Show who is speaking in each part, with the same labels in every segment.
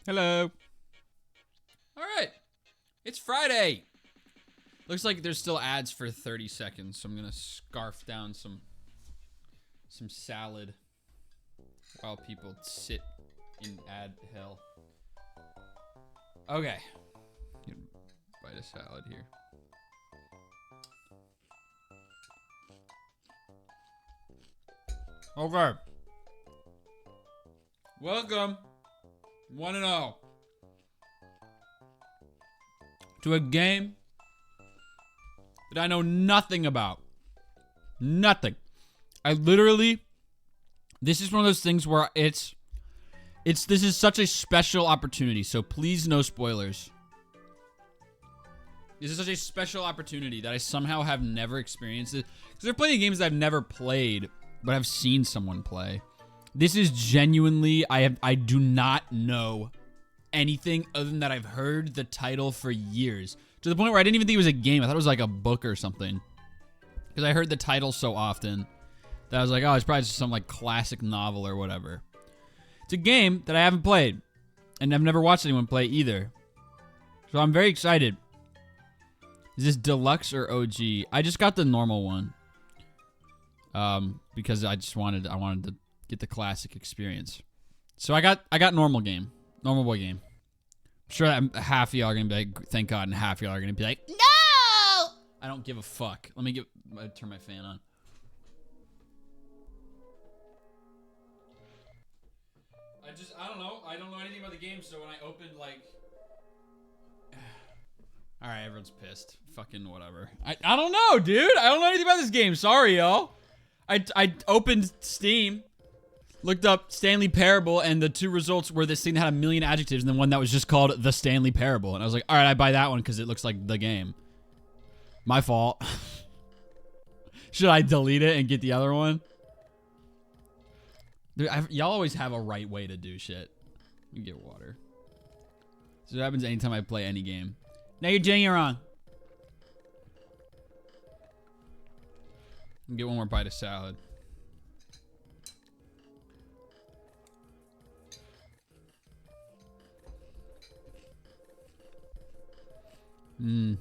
Speaker 1: Hello. All right. It's Friday. Looks like there's still ads for 30 seconds, so I'm going to scarf down some salad while people sit in ad hell. Okay. Bite a salad here. Okay. Welcome. 1-0 to a game that I know nothing about. Nothing. This is one of those things where this is such a special opportunity, so please no spoilers. This is such a special opportunity that I somehow have never experienced it. Because there are plenty of games that I've never played, but I've seen someone play. This is genuinely, I do not know anything other than that I've heard the title for years. To the point where I didn't even think it was a game. I thought it was like a book or something. Because I heard the title so often that I was like, oh, it's probably just some like classic novel or whatever. It's a game that I haven't played. And I've never watched anyone play either. So I'm very excited. Is this deluxe or OG? I just got the normal one. Because I wanted to get the classic experience. So I got normal boy game. I'm sure that half of y'all are gonna be like, thank God, and half of y'all are gonna be like, no! I don't give a fuck. Let me turn my fan on. I don't know. I don't know anything about the game, so when I opened, like... Alright, everyone's pissed. Fucking whatever. I don't know, dude. I don't know anything about this game. Sorry, y'all. I opened Steam, looked up Stanley Parable, and the two results were this thing that had a million adjectives, and then one that was just called The Stanley Parable. And I was like, alright, I buy that one because it looks like the game. My fault. Should I delete it and get the other one? Dude, y'all always have a right way to do shit. You get water. So it happens anytime I play any game. Now you're doing it wrong. Get one more bite of salad. Mmm.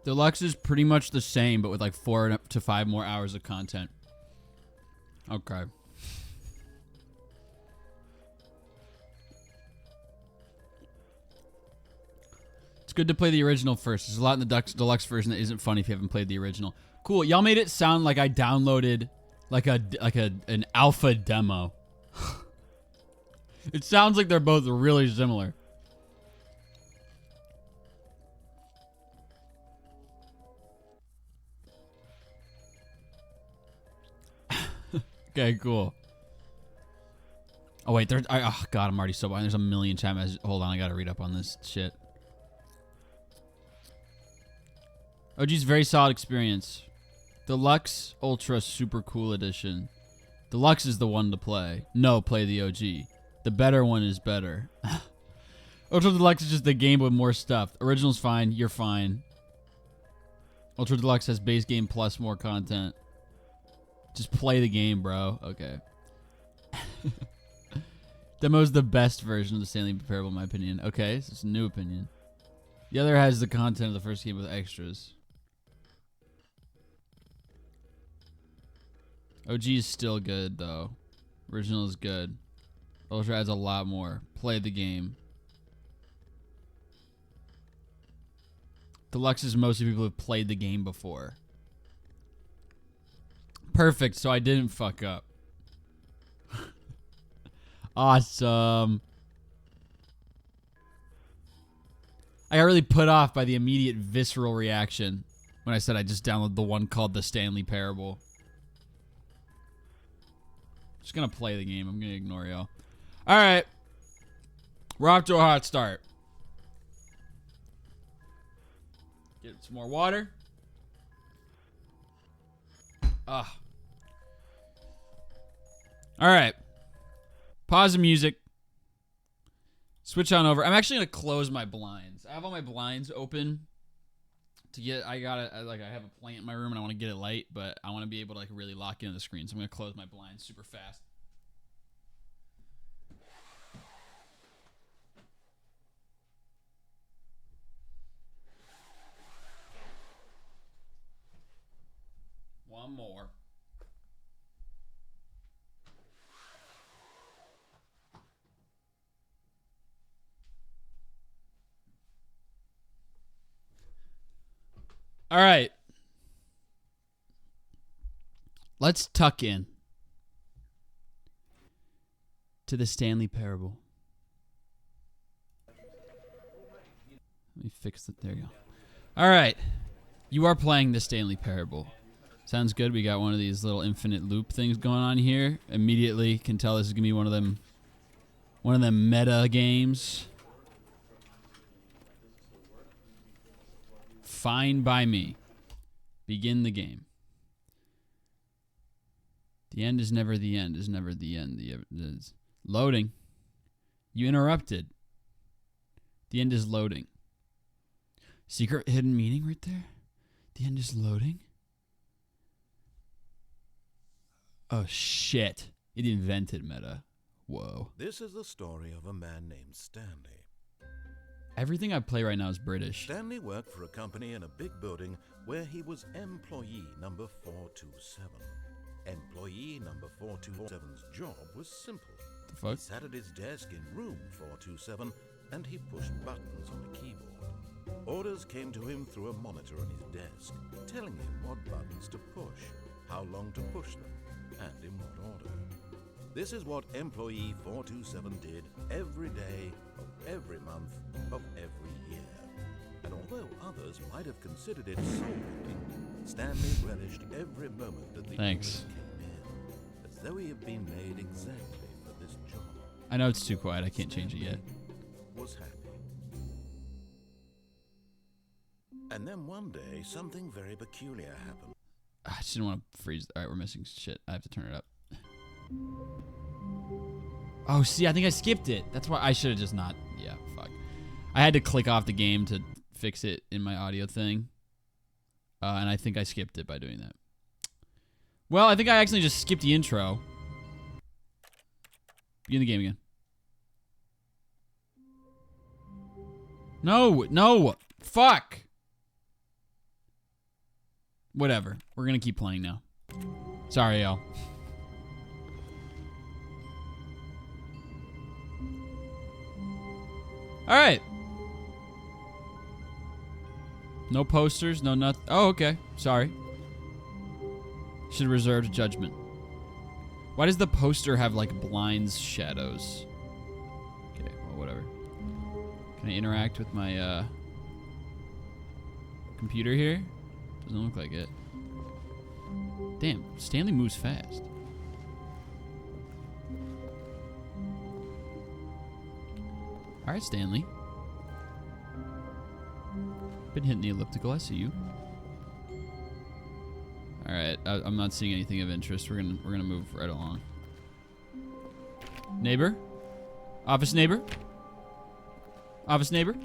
Speaker 1: Deluxe is pretty much the same, but with like 4 to 5 more hours of content. Okay. It's good to play the original first. There's a lot in the deluxe version that isn't funny if you haven't played the original. Cool. Y'all made it sound like I downloaded like an alpha demo. It sounds like they're both really similar. Okay, cool. Oh wait, oh god, I'm already so behind. There's a million chat messages. Hold on, I gotta read up on this shit. OG's very solid experience. Deluxe Ultra Super Cool Edition. Deluxe is the one to play. No, play the OG. The better one is better. Ultra Deluxe is just the game with more stuff. Original's fine. You're fine. Ultra Deluxe has base game plus more content. Just play the game, bro. Okay. Demo's the best version of the Stanley Parable, in my opinion. Okay, so it's a new opinion. The other has the content of the first game with extras. OG is still good, though. Original is good. Ultra adds a lot more. Play the game. Deluxe is mostly people who've played the game before. Perfect, so I didn't fuck up. Awesome. I got really put off by the immediate visceral reaction when I said I just downloaded the one called the Stanley Parable. Just gonna play the game. I'm gonna ignore y'all. Alright. We're off to a hot start. Get some more water. Ah. Alright. Pause the music. Switch on over. I'm actually gonna close my blinds. I have all my blinds open to get. I have a plant in my room and I want to get it light, but I want to be able to like really lock into the screen. So I'm gonna close my blinds super fast. One more. All right. Let's tuck in to the Stanley Parable. Let me fix it. There you go. All right. You are playing the Stanley Parable. Sounds good. We got one of these little infinite loop things going on here. Immediately can tell this is gonna be one of them meta games. Fine by me. Begin the game. The end is never the end. Is never the end. Is loading. You interrupted. The end is loading. Secret hidden meaning right there. The end is loading. Oh, shit. It invented meta. Whoa.
Speaker 2: This is the story of a man named Stanley.
Speaker 1: Everything I play right now is British.
Speaker 2: Stanley worked for a company in a big building where he was employee number 427. Employee number 427's job was simple.
Speaker 1: The fuck?
Speaker 2: He sat at his desk in room 427 and he pushed buttons on a keyboard. Orders came to him through a monitor on his desk, telling him what buttons to push, how long to push them, and in what order. This is what employee 427 did every day of every month of every year. And although others might have considered it soul-winning, Stanley relished every moment that the orders came in, as though he had been made exactly for this job.
Speaker 1: I know it's too quiet. I can't change it yet.
Speaker 2: Was happy. And then one day, something very peculiar happened.
Speaker 1: I just didn't want to freeze. All right, we're missing shit. I have to turn it up. Oh, see, I think I skipped it. That's why I should have just not. Yeah, fuck. I had to click off the game to fix it in my audio thing. And I think I skipped it by doing that. Well, I think I actually just skipped the intro. Begin the game again. No. Fuck. Whatever. We're going to keep playing now. Sorry, y'all. All right. No posters, no nothing. Oh, okay. Sorry. Should reserve judgment. Why does the poster have, like, blinds shadows? Okay, well, whatever. Can I interact with my, computer here? Doesn't look like it. Damn, Stanley moves fast. All right, Stanley. Been hitting the elliptical, I see you. All right, I'm not seeing anything of interest. We're gonna move right along. Neighbor, office neighbor, office neighbor.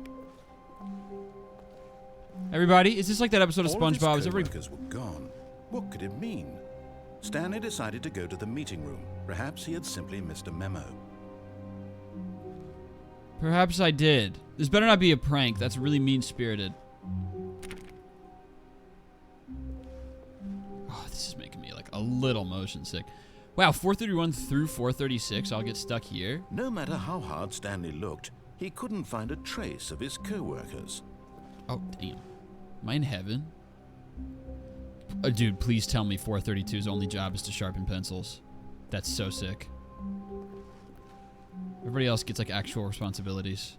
Speaker 1: Everybody, is this like that episode of SpongeBob? Is everybody?
Speaker 2: Co-workers were gone. What could it mean? Stanley decided to go to the meeting room. Perhaps he had simply missed a memo.
Speaker 1: Perhaps I did. This better not be a prank. That's really mean-spirited. Oh, this is making me like a little motion sick. Wow, 431 through 436. I'll get stuck here.
Speaker 2: No matter how hard Stanley looked, he couldn't find a trace of his co-workers.
Speaker 1: Oh, damn. Am I in heaven? Dude, please tell me 432's only job is to sharpen pencils. That's so sick. Everybody else gets like actual responsibilities.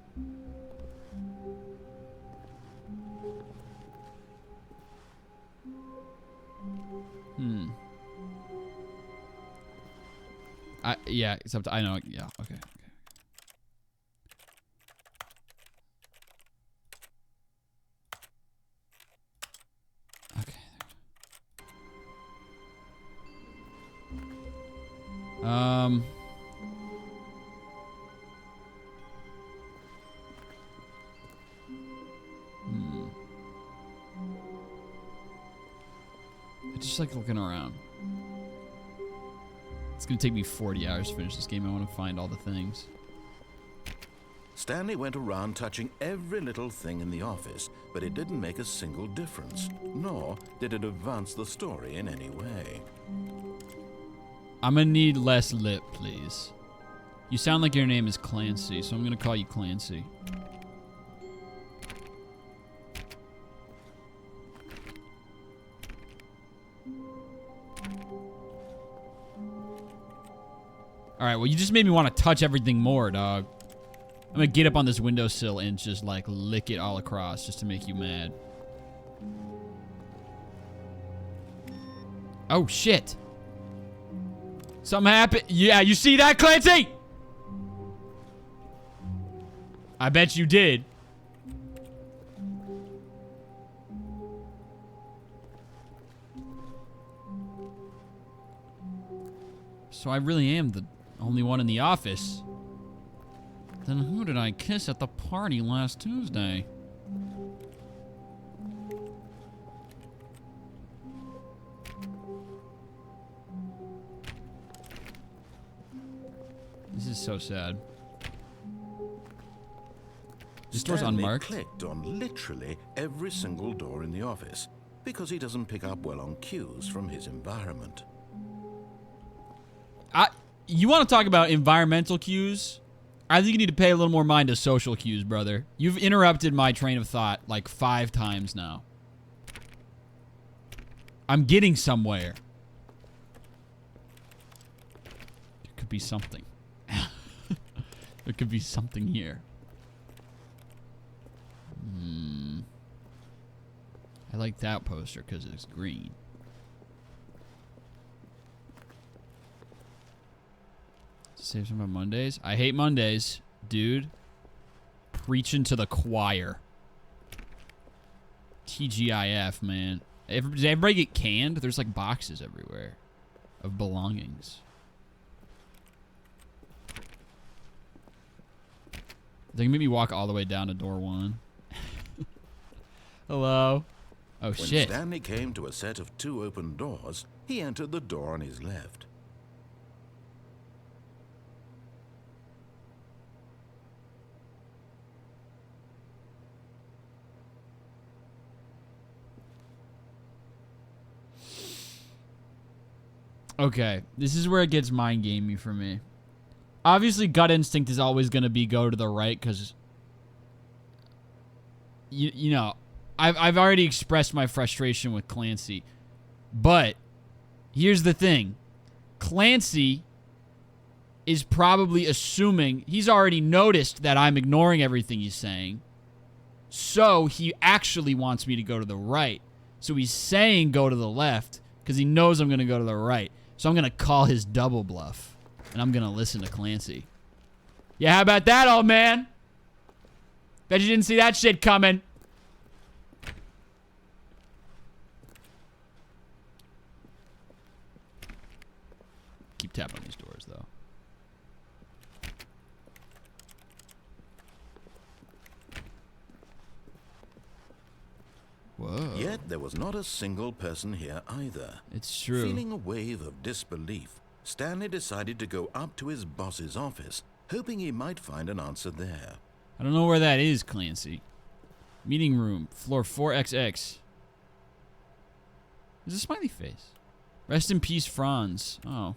Speaker 1: Yeah, it's up to, I know, yeah, okay. I just like looking around. It's gonna take me 40 hours to finish this game. I want to find all the things.
Speaker 2: Stanley went around touching every little thing in the office, but it didn't make a single difference, nor did it advance the story in any way.
Speaker 1: I'm gonna need less lip, please. You sound like your name is Clancy, so I'm gonna call you Clancy. Alright, well, you just made me want to touch everything more, dog. I'm gonna get up on this windowsill and just, like, lick it all across just to make you mad. Oh, shit. Something happened. Yeah, you see that, Clancy? I bet you did. So I really am the only one in the office. Then who did I kiss at the party last Tuesday? This is so sad. This door's unmarked.
Speaker 2: Clicked on literally every single door in the office because he doesn't pick up well on cues from his environment.
Speaker 1: You want to talk about environmental cues? I think you need to pay a little more mind to social cues, brother. You've interrupted my train of thought like 5 times now. I'm getting somewhere. There could be something. There could be something here. I like that poster because it's green. Save some about Mondays. I hate Mondays, dude. Preaching to the choir. TGIF, man. Does everybody get canned? There's like boxes everywhere of belongings. They can make me walk all the way down to door 1. Hello? Oh, shit.
Speaker 2: When Stanley came to a set of 2 open doors, he entered the door on his left.
Speaker 1: Okay, this is where it gets mind gamey for me. Obviously, gut instinct is always going to be go to the right because, you know, I've already expressed my frustration with Clancy. But here's the thing. Clancy is probably assuming he's already noticed that I'm ignoring everything he's saying. So he actually wants me to go to the right. So he's saying go to the left because he knows I'm going to go to the right. So I'm going to call his double bluff. And I'm going to listen to Clancy. Yeah, how about that, old man? Bet you didn't see that shit coming. keep tapping on these doors, though. Whoa.
Speaker 2: Yet there was not a single person here either.
Speaker 1: It's true.
Speaker 2: Feeling a wave of disbelief, Stanley decided to go up to his boss's office, hoping he might find an answer there.
Speaker 1: I don't know where that is, Clancy. Meeting room, floor 4XX. There's a smiley face. Rest in peace, Franz. Oh.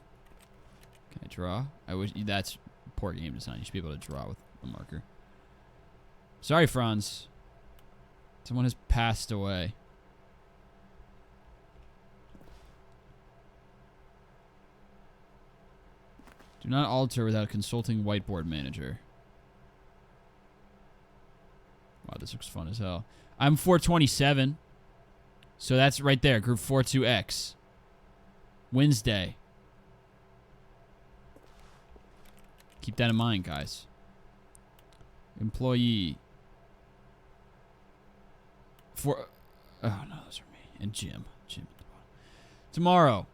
Speaker 1: Can I draw? I wish that's poor game design. You should be able to draw with a marker. Sorry, Franz. Someone has passed away. Do not alter without consulting whiteboard manager. Wow, this looks fun as hell. I'm 427. So that's right there. Group 42X. Wednesday. Keep that in mind, guys. Employee. Oh, no, those are me. And Jim. Jim at the bottom. Tomorrow.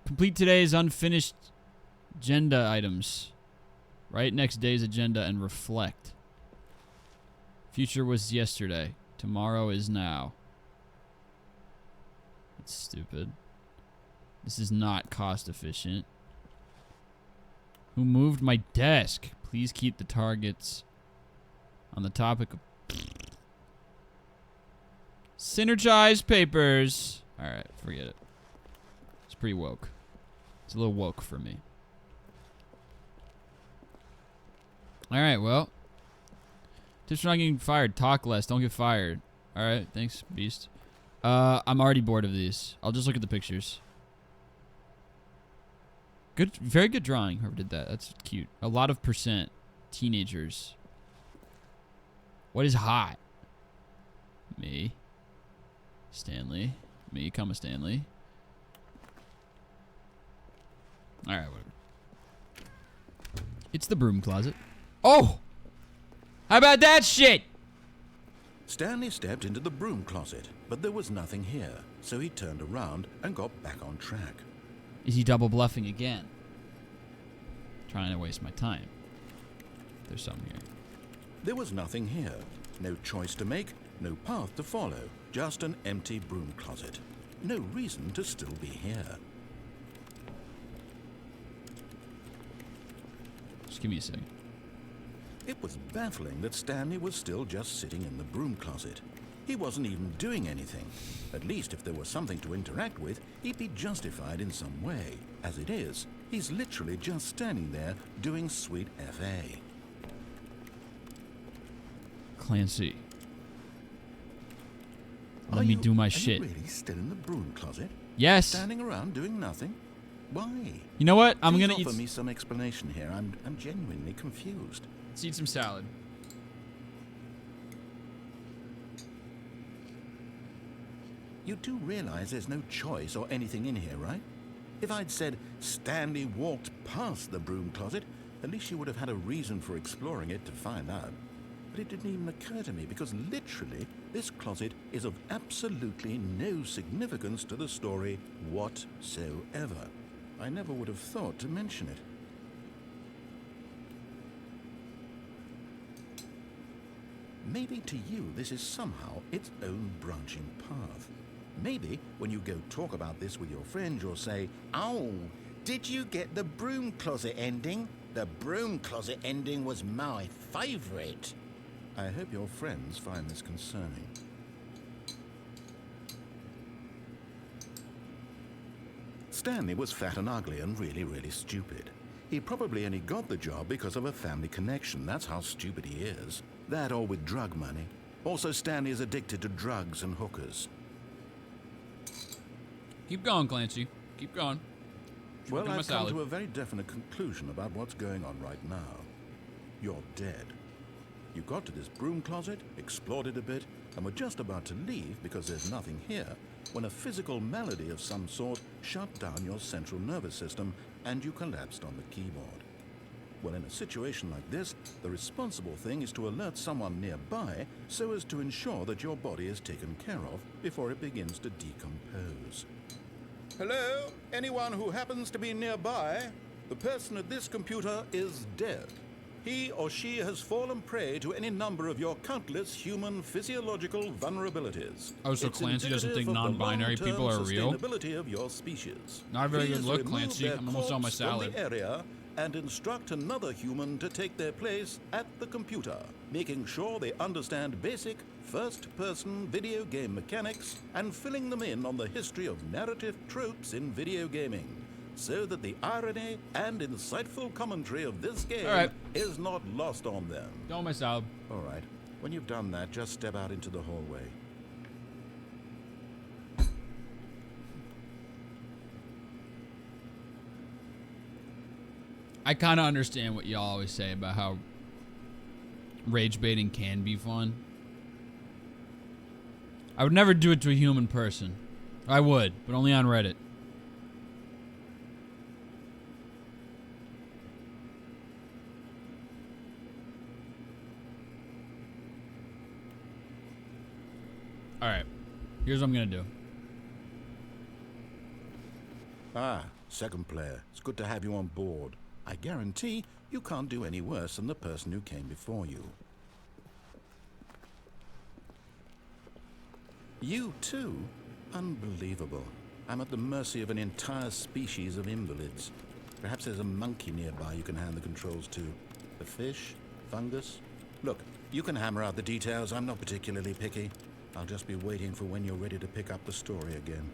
Speaker 1: Complete today's unfinished agenda items. Write next day's agenda and reflect. Future was yesterday. Tomorrow is now. That's stupid. This is not cost efficient. Who moved my desk? Please keep the targets on the topic of synergized papers. Alright, forget it. It's pretty woke. It's a little woke for me. Alright, well. Tips for not getting fired. Talk less. Don't get fired. Alright, thanks, Beast. I'm already bored of these. I'll just look at the pictures. Good, very good drawing, whoever did that. That's cute. A lot of percent. Teenagers. What is hot? Me. Stanley. Me, comma Stanley. Alright, whatever. It's the broom closet. Oh! How about that shit?
Speaker 2: Stanley stepped into the broom closet, but there was nothing here, so he turned around and got back on track.
Speaker 1: Is he double bluffing again? Trying to waste my time. There's some here.
Speaker 2: There was nothing here. No choice to make, no path to follow. Just an empty broom closet. No reason to still be here.
Speaker 1: Just give me a second.
Speaker 2: It was baffling that Stanley was still just sitting in the broom closet. He wasn't even doing anything. At least if there was something to interact with, he'd be justified in some way. As it is, he's literally just standing there doing sweet FA.
Speaker 1: Clancy. Let me do my shit.
Speaker 2: Are you really still in the broom closet?
Speaker 1: Yes.
Speaker 2: Standing around doing nothing? Why?
Speaker 1: You know what? I'm
Speaker 2: Please
Speaker 1: gonna
Speaker 2: offer
Speaker 1: eat.
Speaker 2: me some explanation here. I'm genuinely confused.
Speaker 1: Let's eat some salad.
Speaker 2: You do realize there's no choice or anything in here, right? If I'd said Stanley walked past the broom closet, at least you would have had a reason for exploring it to find out. But it didn't even occur to me because literally this closet is of absolutely no significance to the story whatsoever. I never would have thought to mention it. Maybe to you this is somehow its own branching path. Maybe when you go talk about this with your friends, you'll say, "Oh, did you get the broom closet ending? The broom closet ending was my favorite." I hope your friends find this concerning. Stanley was fat and ugly and really stupid. He probably only got the job because of a family connection. That's how stupid he is. That or with drug money. Also, Stanley is addicted to drugs and hookers.
Speaker 1: Keep going, Clancy. Keep going.
Speaker 2: Well, I've come to a very definite conclusion about what's going on right now. You're dead. You got to this broom closet, explored it a bit, and were just about to leave because there's nothing here, when a physical malady of some sort shut down your central nervous system and you collapsed on the keyboard. Well, in a situation like this, the responsible thing is to alert someone nearby so as to ensure that your body is taken care of before it begins to decompose. Hello? Anyone who happens to be nearby? The person at this computer is dead. He or she has fallen prey to any number of your countless human physiological vulnerabilities.
Speaker 1: Oh, so
Speaker 2: It's
Speaker 1: Clancy doesn't think
Speaker 2: indicative of the
Speaker 1: non-binary people are
Speaker 2: long-term
Speaker 1: real?
Speaker 2: sustainability of your species.
Speaker 1: Not a very good
Speaker 2: Please
Speaker 1: look,
Speaker 2: remove
Speaker 1: Clancy.
Speaker 2: their
Speaker 1: I'm almost on my
Speaker 2: corpse from
Speaker 1: salad.
Speaker 2: the area and instruct another human to take their place at the computer, making sure they understand basic first-person video game mechanics and filling them in on the history of narrative tropes in video gaming, so that the irony and insightful commentary of this game is not lost on them.
Speaker 1: Don't my salad.
Speaker 2: All right. When you've done that, just step out into the hallway.
Speaker 1: I kind of understand what y'all always say about how rage baiting can be fun. I would never do it to a human person. I would, but only on Reddit. Alright, here's what I'm gonna do.
Speaker 2: Ah, second player. It's good to have you on board. I guarantee you can't do any worse than the person who came before you. You too? Unbelievable. I'm at the mercy of an entire species of invalids. Perhaps there's a monkey nearby you can hand the controls to. A fish? Fungus? Look, you can hammer out the details. I'm not particularly picky. I'll just be waiting for when you're ready to pick up the story again.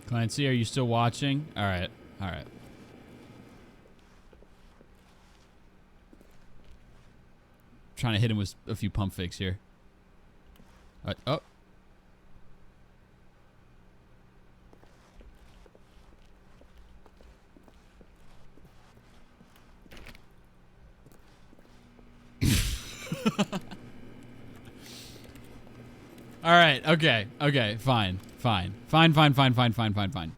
Speaker 1: Clancy, are you still watching? Alright, alright. Trying to hit him with a few pump fakes here. Oh. All right. Okay. Okay. Fine. Fine. Fine. Fine. Fine. Fine. Fine. Fine. Fine.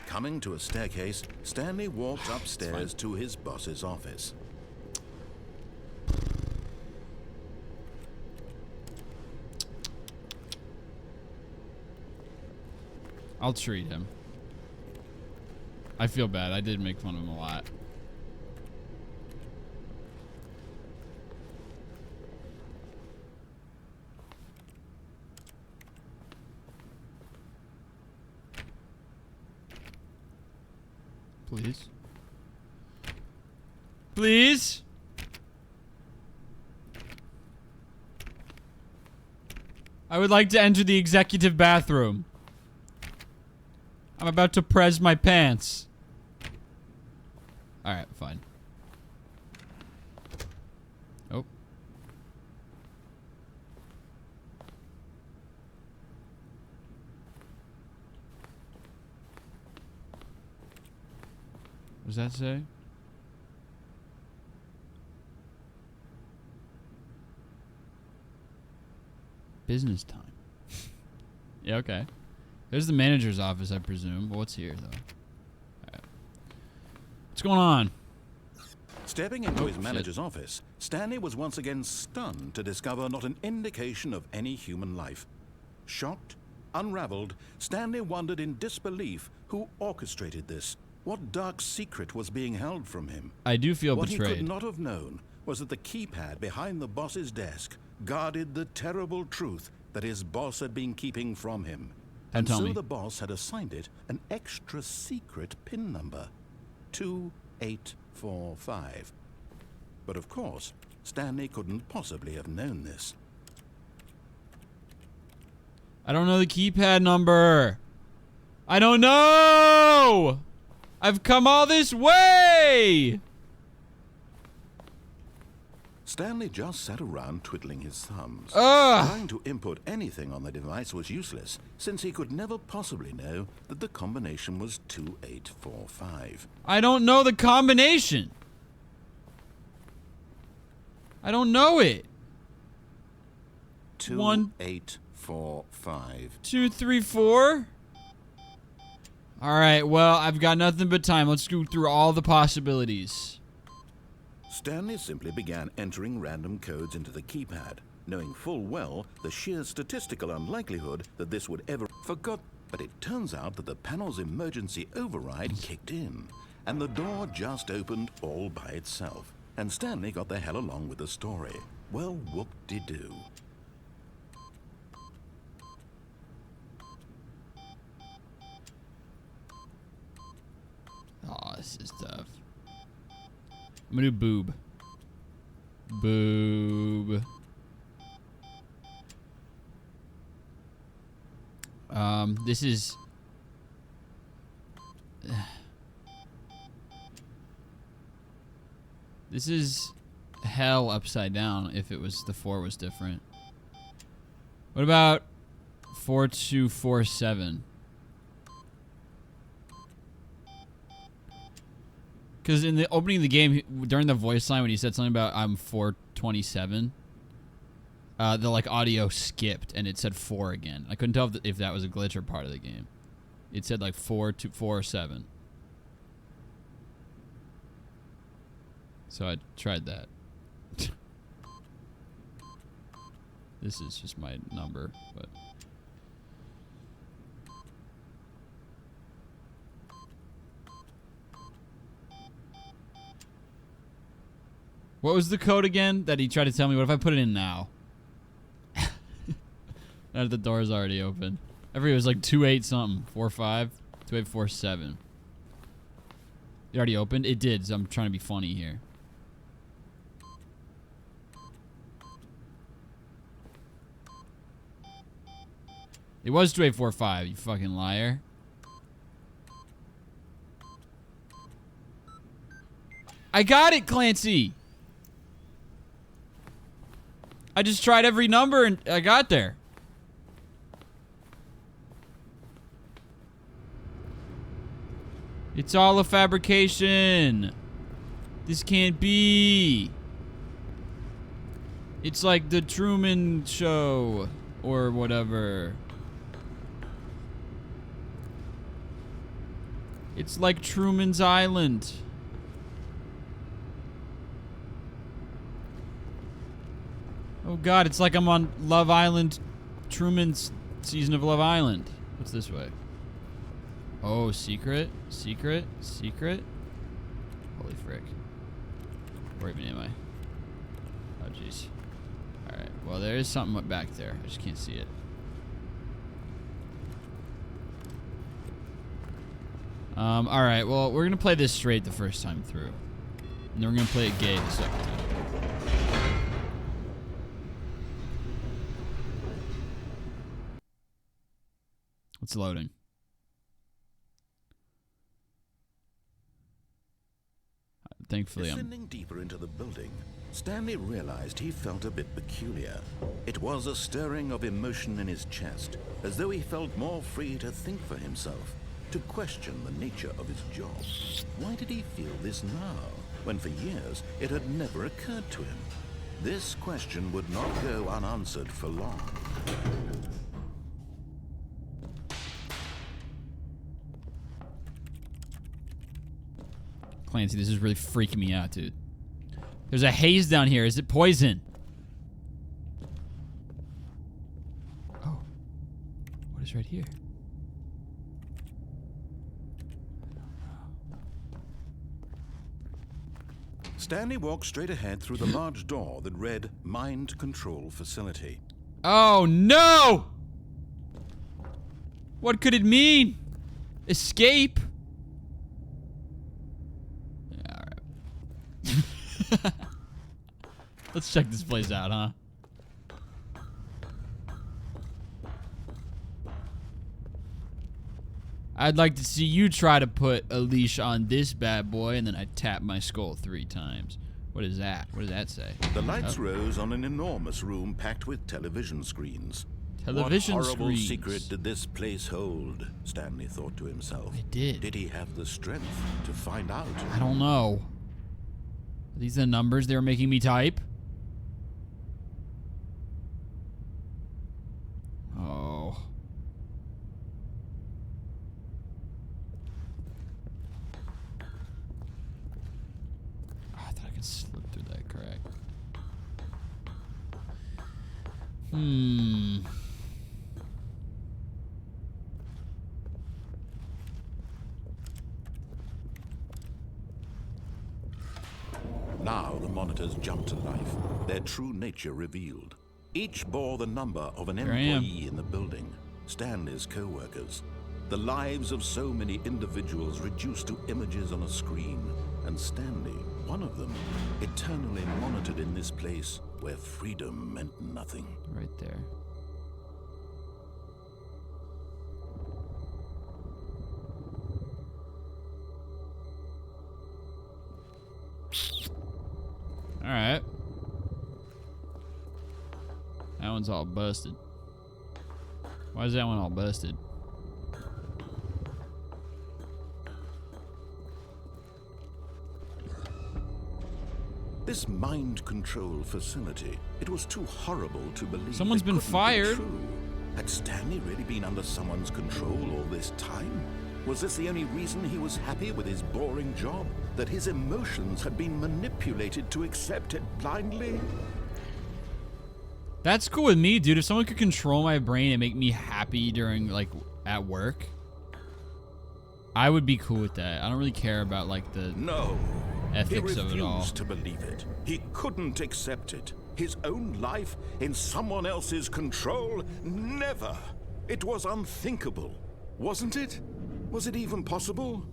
Speaker 2: Coming to a staircase, Stanley walked upstairs to his boss's office.
Speaker 1: I'll treat him. I feel bad. I did make fun of him a lot. Please. Please? I would like to enter the executive bathroom. I'm about to press my pants. Alright, fine. Oh. What does that say? Business time. Yeah, okay. There's the manager's office, I presume. But what's here, though? Right. What's going on?
Speaker 2: Stepping into his manager's office, Stanley was once again stunned to discover not an indication of any human life. Shocked, unraveled, Stanley wondered in disbelief who orchestrated this. What dark secret was being held from him?
Speaker 1: I do feel
Speaker 2: What
Speaker 1: betrayed.
Speaker 2: he could not have known was that the keypad behind the boss's desk guarded the terrible truth that his boss had been keeping from him. And so the boss had assigned it an extra secret PIN number, 2845. But of course, Stanley couldn't possibly have known this.
Speaker 1: I don't know the keypad number. I don't know! I've come all this way!
Speaker 2: Stanley just sat around twiddling his thumbs. Trying to input anything on the device was useless, since he could never possibly know that the combination was 2845.
Speaker 1: I don't know the combination. I don't know it.
Speaker 2: 2845. 4, 5.
Speaker 1: 2, 3, 4. All right. Well, I've got nothing but time. Let's go through all the possibilities.
Speaker 2: Stanley simply began entering random codes into the keypad, knowing full well the sheer statistical unlikelihood that this would ever forgot. But it turns out that the panel's emergency override kicked in, and the door just opened all by itself. And Stanley got the hell along with the story. Well, whoop-de-doo.
Speaker 1: Oh, this is tough. I'm gonna do boob. Boob. This is... This is hell upside down if it was the 4 was different. What about 4247? Because in the opening of the game, during the voice line when he said something about I'm 427, the like audio skipped and it said 4 again. I couldn't tell if that was a glitch or part of the game. It said like 4-2-4-7. So I tried that. This is just my number, but... What was the code again that he tried to tell me? What if I put it in now? The door's already open. I forget, it was like 28 something. 45? 2847. It already opened? It did, so I'm trying to be funny here. It was 2845, you fucking liar. I got it, Clancy! I just tried every number and I got there. It's all a fabrication. This can't be. It's like the Truman Show or whatever. It's like Truman's Island. Oh God, it's like I'm on Love Island, Truman's season of Love Island. What's this way? Oh, secret, secret, secret. Holy frick. Where even am I? Oh, jeez. Alright, well, there is something back there. I just can't see it. Alright, well, we're gonna play this straight the first time through. And then we're gonna play it gay the second time. It's loading. Thankfully,
Speaker 2: Descending deeper into the building, Stanley realized he felt a bit peculiar. It was a stirring of emotion in his chest, as though he felt more free to think for himself, to question the nature of his job. Why did he feel this now, when for years it had never occurred to him? This question would not go unanswered for long.
Speaker 1: Clancy, this is really freaking me out, dude. There's a haze down here. Is it poison? Oh. What is right here?
Speaker 2: Stanley walked straight ahead through the large door that read Mind Control Facility.
Speaker 1: Oh, no! What could it mean? Escape? Let's check this place out, huh? I'd like to see you try to put a leash on this bad boy, and then I tap my skull 3 times. What is that? What does that say?
Speaker 2: The lights rose on an enormous room packed with television screens.
Speaker 1: Television
Speaker 2: What horrible
Speaker 1: screens.
Speaker 2: secret did this place hold? Stanley thought to himself.
Speaker 1: It did.
Speaker 2: Did he have the strength to find out?
Speaker 1: I don't know. Are these the numbers they were making me type?
Speaker 2: Now the monitors jumped to life, their true nature revealed. Each bore the number of an employee in the building, Stanley's co-workers. The lives of so many individuals reduced to images on a screen, and Stanley, one of them, eternally monitored in this place where freedom meant nothing.
Speaker 1: Right there. All right. That one's all busted. Why is that one all busted?
Speaker 2: This mind control facility, it was too horrible to believe.
Speaker 1: Someone's been fired.
Speaker 2: True. Had Stanley really been under someone's control all this time? Was this the only reason he was happy with his boring job? That his emotions had been manipulated to accept it blindly?
Speaker 1: That's cool with me, dude. If someone could control my brain and make me happy during, like, at work, I would be cool with that. I don't really care about, like, the ethics of it all.
Speaker 2: He refused to believe it. He couldn't accept it. His own life in someone else's control? Never. It was unthinkable. Wasn't it? Was it even possible?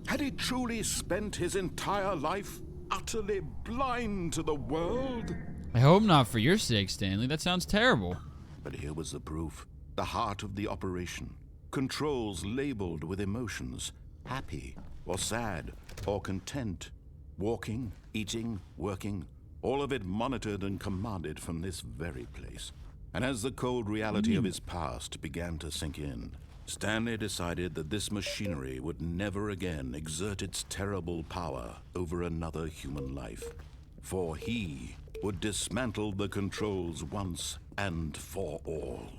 Speaker 2: Had he truly spent his entire life utterly blind to the world?
Speaker 1: I hope not, for your sake, Stanley. That sounds terrible.
Speaker 2: But here was the proof. The heart of the operation. Controls labeled with emotions. Happy, or sad, or content. Walking, eating, working. All of it monitored and commanded from this very place. And as the cold reality of his past began to sink in, Stanley decided that this machinery would never again exert its terrible power over another human life. For he would dismantle the controls once and for all.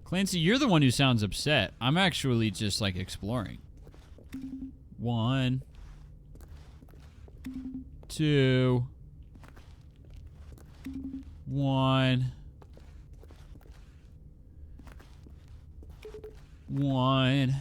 Speaker 1: Clancy, you're the one who sounds upset. I'm actually just, like, exploring. 1, 2, 1, 1.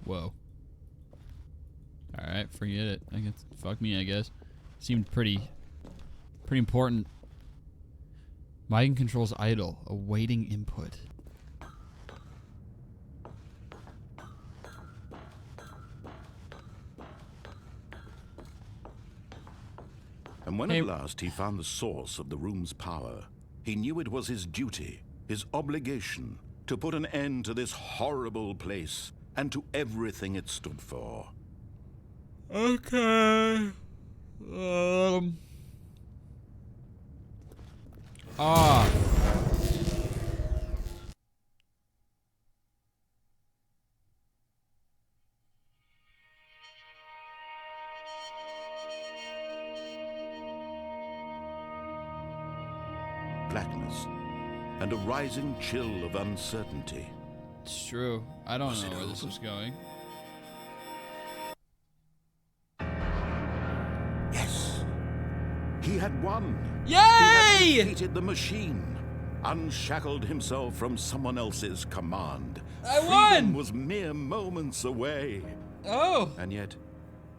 Speaker 1: Whoa. Alright, forget it. I guess, fuck me, I guess. Seemed pretty important. Mic controls idle, awaiting input.
Speaker 2: And when at last he found the source of the room's power, he knew it was his duty, his obligation, to put an end to this horrible place and to everything it stood for.
Speaker 1: Okay.
Speaker 2: Blackness and a rising chill of uncertainty.
Speaker 1: It's true. I don't know where this is going.
Speaker 2: Yes. He had won.
Speaker 1: Yay!
Speaker 2: He had defeated the machine. Unshackled himself from someone else's command.
Speaker 1: I
Speaker 2: Freedom
Speaker 1: won!
Speaker 2: was mere moments away.
Speaker 1: Oh!
Speaker 2: And yet,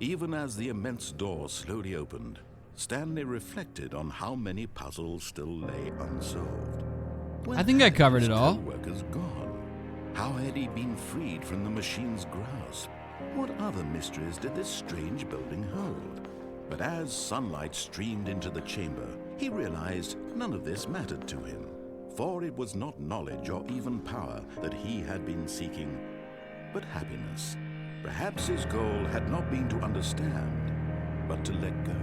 Speaker 2: even as the immense door slowly opened, Stanley reflected on how many puzzles still lay unsolved.
Speaker 1: I think I covered it all.
Speaker 2: Co-workers gone? How had he been freed from the machine's grasp? What other mysteries did this strange building hold? But as sunlight streamed into the chamber, he realized none of this mattered to him. For it was not knowledge or even power that he had been seeking, but happiness. Perhaps his goal had not been to understand, but to let go.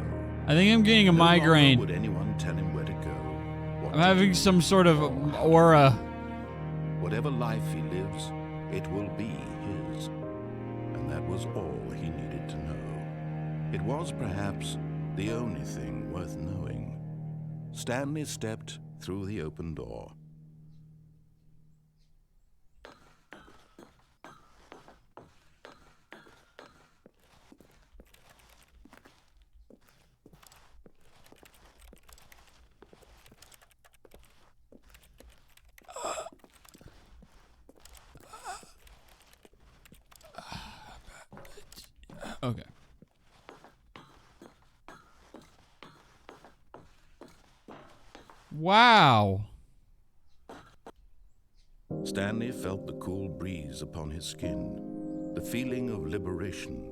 Speaker 1: I think I'm getting a migraine.
Speaker 2: Would anyone tell him where to go?
Speaker 1: I'm having some sort of aura.
Speaker 2: Whatever life he lives, it will be his. And that was all he needed to know. It was perhaps the only thing worth knowing. Stanley stepped through the open door.
Speaker 1: Okay. Wow.
Speaker 2: Stanley felt the cool breeze upon his skin, the feeling of liberation,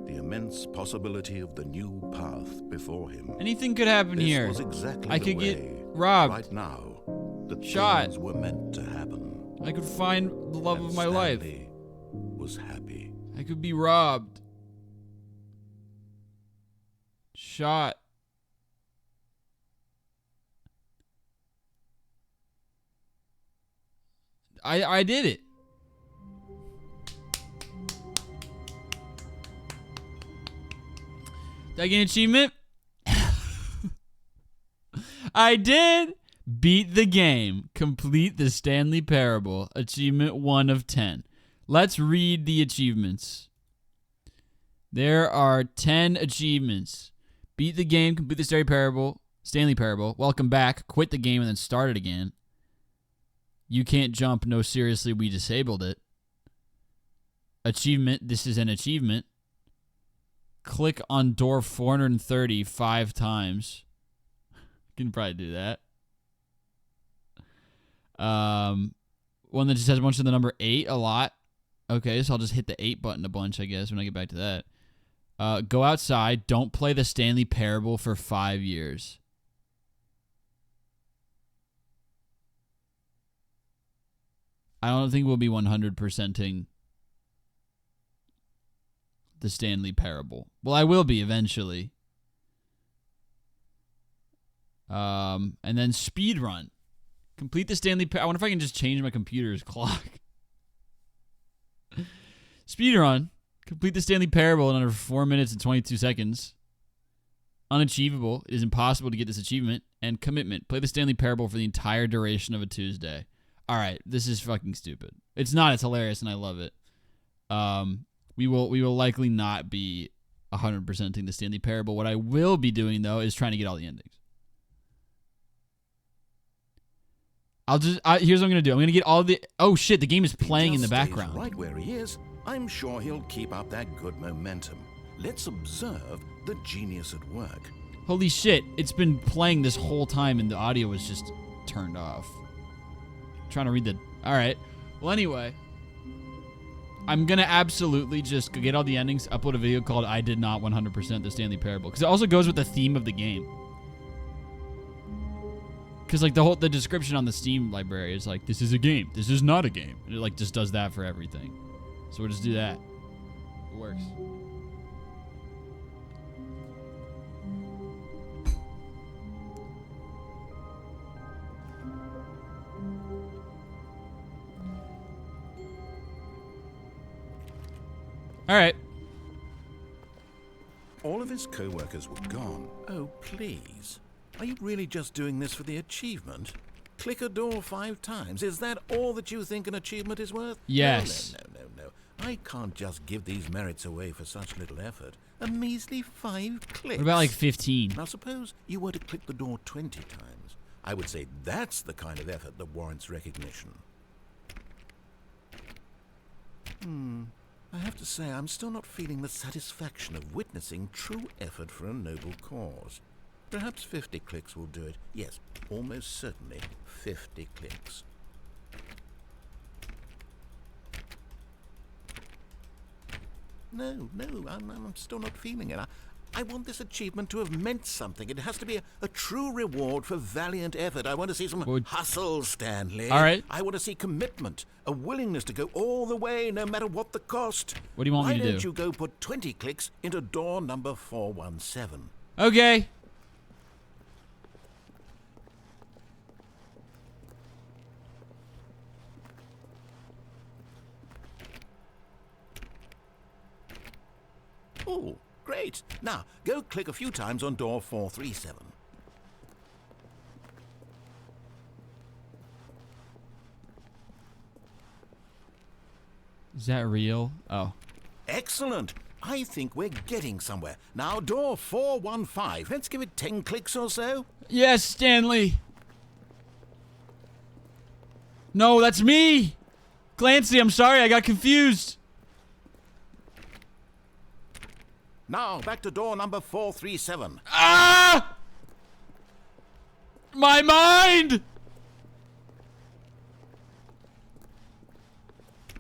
Speaker 2: the immense possibility of the new path before him.
Speaker 1: Anything could happen
Speaker 2: This
Speaker 1: here.
Speaker 2: was exactly
Speaker 1: I
Speaker 2: the
Speaker 1: could
Speaker 2: way,
Speaker 1: get robbed.
Speaker 2: right now, that
Speaker 1: Shot.
Speaker 2: things were meant to happen.
Speaker 1: I could find the love
Speaker 2: And
Speaker 1: of my life.
Speaker 2: Stanley was happy.
Speaker 1: I could be robbed. Shot. I did it. Did I get an achievement? I did. Beat the game. Complete the Stanley Parable. Achievement 1 of 10. Let's read the achievements. There are 10 achievements. Beat the game, complete the Stanley Parable. Welcome back. Quit the game and then start it again. You can't jump. No, seriously, we disabled it. Achievement. This is an achievement. Click on door 430 5 times. You can probably do that. One that just has a bunch of the number 8 a lot. Okay, so I'll just hit the 8 button a bunch, I guess, when I get back to that. Go outside. Don't play the Stanley Parable for 5 years. I don't think we'll be 100%ing the Stanley Parable. Well, I will be eventually. And then speed run. Complete the Stanley Parable. I wonder if I can just change my computer's clock. Speed run. Complete the Stanley Parable in under 4 minutes and 22 seconds. Unachievable. It is impossible to get this achievement. And commitment. Play the Stanley Parable for the entire duration of a Tuesday. All right, this is fucking stupid. It's not. It's hilarious, and I love it. We will likely not be 100%ing the Stanley Parable. What I will be doing, though, is trying to get all the endings. Here's what I'm going to do. I'm going to get all the... Oh, shit, the game is playing in the background.
Speaker 2: Right where he is, I'm sure he'll keep up that good momentum. Let's observe the genius at work.
Speaker 1: Holy shit, it's been playing this whole time, and the audio was just turned off. Trying to read the... All right. Well, anyway, I'm going to absolutely just get all the endings, upload a video called I Did Not 100% the Stanley Parable. Because it also goes with the theme of the game. Because, like, the description on the Steam library is like, this is a game. This is not a game. And it, like, just does that for everything. So we'll just do that. It works. All right.
Speaker 2: All of his co-workers were gone. Oh, please. Are you really just doing this for the achievement? Click a door 5 times. Is that all that you think an achievement is worth?
Speaker 1: Yes.
Speaker 2: No. I can't just give these merits away for such little effort. A measly 5 clicks.
Speaker 1: What about, like, 15?
Speaker 2: Now, suppose you were to click the door 20 times. I would say that's the kind of effort that warrants recognition. I have to say, I'm still not feeling the satisfaction of witnessing true effort for a noble cause. Perhaps 50 clicks will do it. Yes, almost certainly 50 clicks. No, I'm still not feeling it. I want this achievement to have meant something. It has to be a true reward for valiant effort. I want to see some hustle, Stanley.
Speaker 1: All right.
Speaker 2: I want to see commitment, a willingness to go all the way, no matter what the cost.
Speaker 1: What do you want me to do?
Speaker 2: Why don't you go put 20 clicks into door number 417?
Speaker 1: Okay.
Speaker 2: Great! Now, go click a few times on door 437.
Speaker 1: Is that real? Oh.
Speaker 2: Excellent! I think we're getting somewhere. Now, door 415. Let's give it 10 clicks or so.
Speaker 1: Yes, Stanley. No, that's me. Clancy, I'm sorry. I got confused.
Speaker 2: Now, back to door number 437.
Speaker 1: Ah! My mind!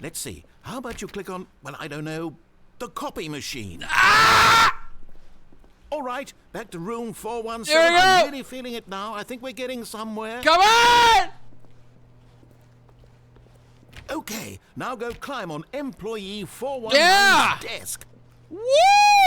Speaker 2: Let's see. How about you click on, well, I don't know, the copy machine?
Speaker 1: Ah!
Speaker 2: All right, back to room 417.
Speaker 1: There we go.
Speaker 2: I'm really feeling it now. I think we're getting somewhere.
Speaker 1: Come on!
Speaker 2: Okay, now go climb on employee 419's
Speaker 1: Yeah!
Speaker 2: desk.
Speaker 1: Woo!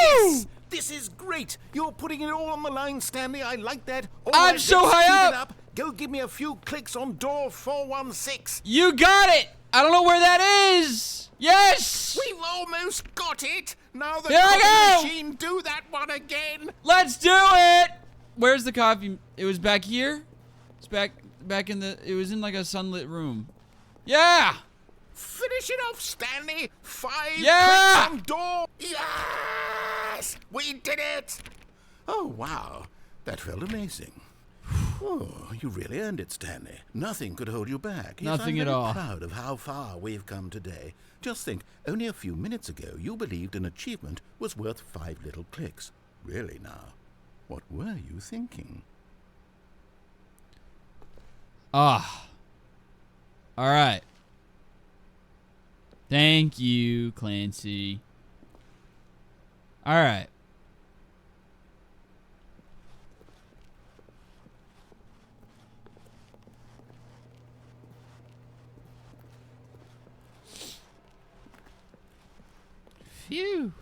Speaker 2: Yes! This is great! You're putting it all on the line, Stanley. I like that. All
Speaker 1: I'm
Speaker 2: right,
Speaker 1: so
Speaker 2: let's
Speaker 1: high
Speaker 2: speed it
Speaker 1: up.
Speaker 2: Go give me a few clicks on door 416.
Speaker 1: You got it! I don't know where that is! Yes!
Speaker 2: We've almost got it! Now the
Speaker 1: Here I
Speaker 2: copy
Speaker 1: go!
Speaker 2: machine, do that one again!
Speaker 1: Let's do it! Where's the coffee? It was back here? It's back in the... It was in like a sunlit room. Yeah!
Speaker 2: Finish it off, Stanley! 5
Speaker 1: Yeah!
Speaker 2: clicks on door! Yes! We did it! Oh, wow. That felt amazing. Oh, you really earned it, Stanley. Nothing could hold you back.
Speaker 1: Nothing
Speaker 2: yes,
Speaker 1: at
Speaker 2: I'm
Speaker 1: all.
Speaker 2: very proud of how far we've come today. Just think, only a few minutes ago, you believed an achievement was worth 5 little clicks. Really now, what were you thinking?
Speaker 1: Ah. All right. Thank you, Clancy. All right. Phew.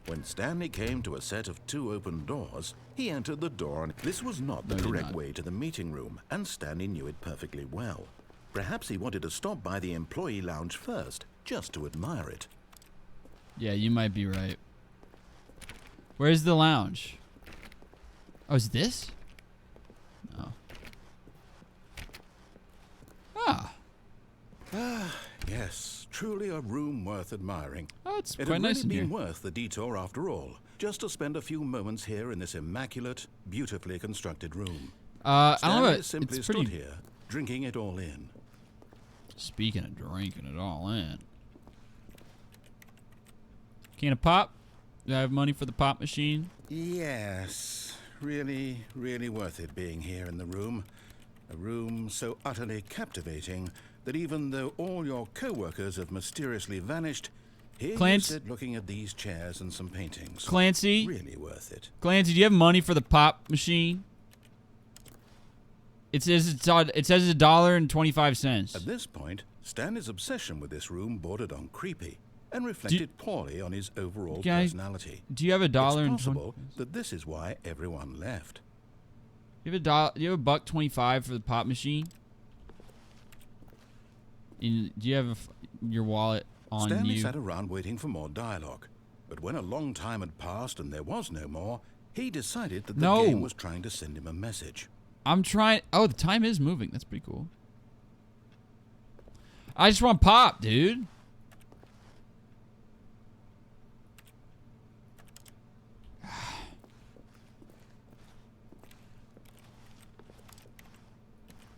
Speaker 2: When Stanley came to a set of 2 open doors, he entered the door, and this was not the correct way to the meeting room, and Stanley knew it perfectly well. Perhaps he wanted to stop by the employee lounge first, just to admire it.
Speaker 1: Yeah, you might be right. Where's the lounge? Oh, is this? No. Ah.
Speaker 2: Yes, truly a room worth admiring.
Speaker 1: Oh, it's
Speaker 2: It
Speaker 1: quite
Speaker 2: had
Speaker 1: nice
Speaker 2: really
Speaker 1: in
Speaker 2: been
Speaker 1: here.
Speaker 2: worth the detour after all, just to spend a few moments here in this immaculate, beautifully constructed room.
Speaker 1: I don't know.
Speaker 2: Stanley
Speaker 1: It's
Speaker 2: simply
Speaker 1: pretty.
Speaker 2: stood here, drinking it all in.
Speaker 1: Speaking of drinking it all in. Can of pop? Do I have money for the pop machine?
Speaker 2: Yes, really, really worth it being here in the room. A room so utterly captivating that even though all your co-workers have mysteriously vanished, here you sit looking at these chairs and some paintings.
Speaker 1: Clancy?
Speaker 2: Really worth it.
Speaker 1: Clancy, do you have money for the pop machine? It says it's $1.25.
Speaker 2: At this point, Stanley's obsession with this room bordered on creepy and reflected poorly on his overall personality.
Speaker 1: Do you have $1.20?
Speaker 2: It's possible that this is why everyone left.
Speaker 1: You have $1.25 for the pop machine? Do you have your wallet on
Speaker 2: Stanley
Speaker 1: you?
Speaker 2: sat around waiting for more dialogue, but when a long time had passed and there was no more, he decided that the game was trying to send him a message.
Speaker 1: I'm trying. Oh, the time is moving. That's pretty cool. I just want pop, dude.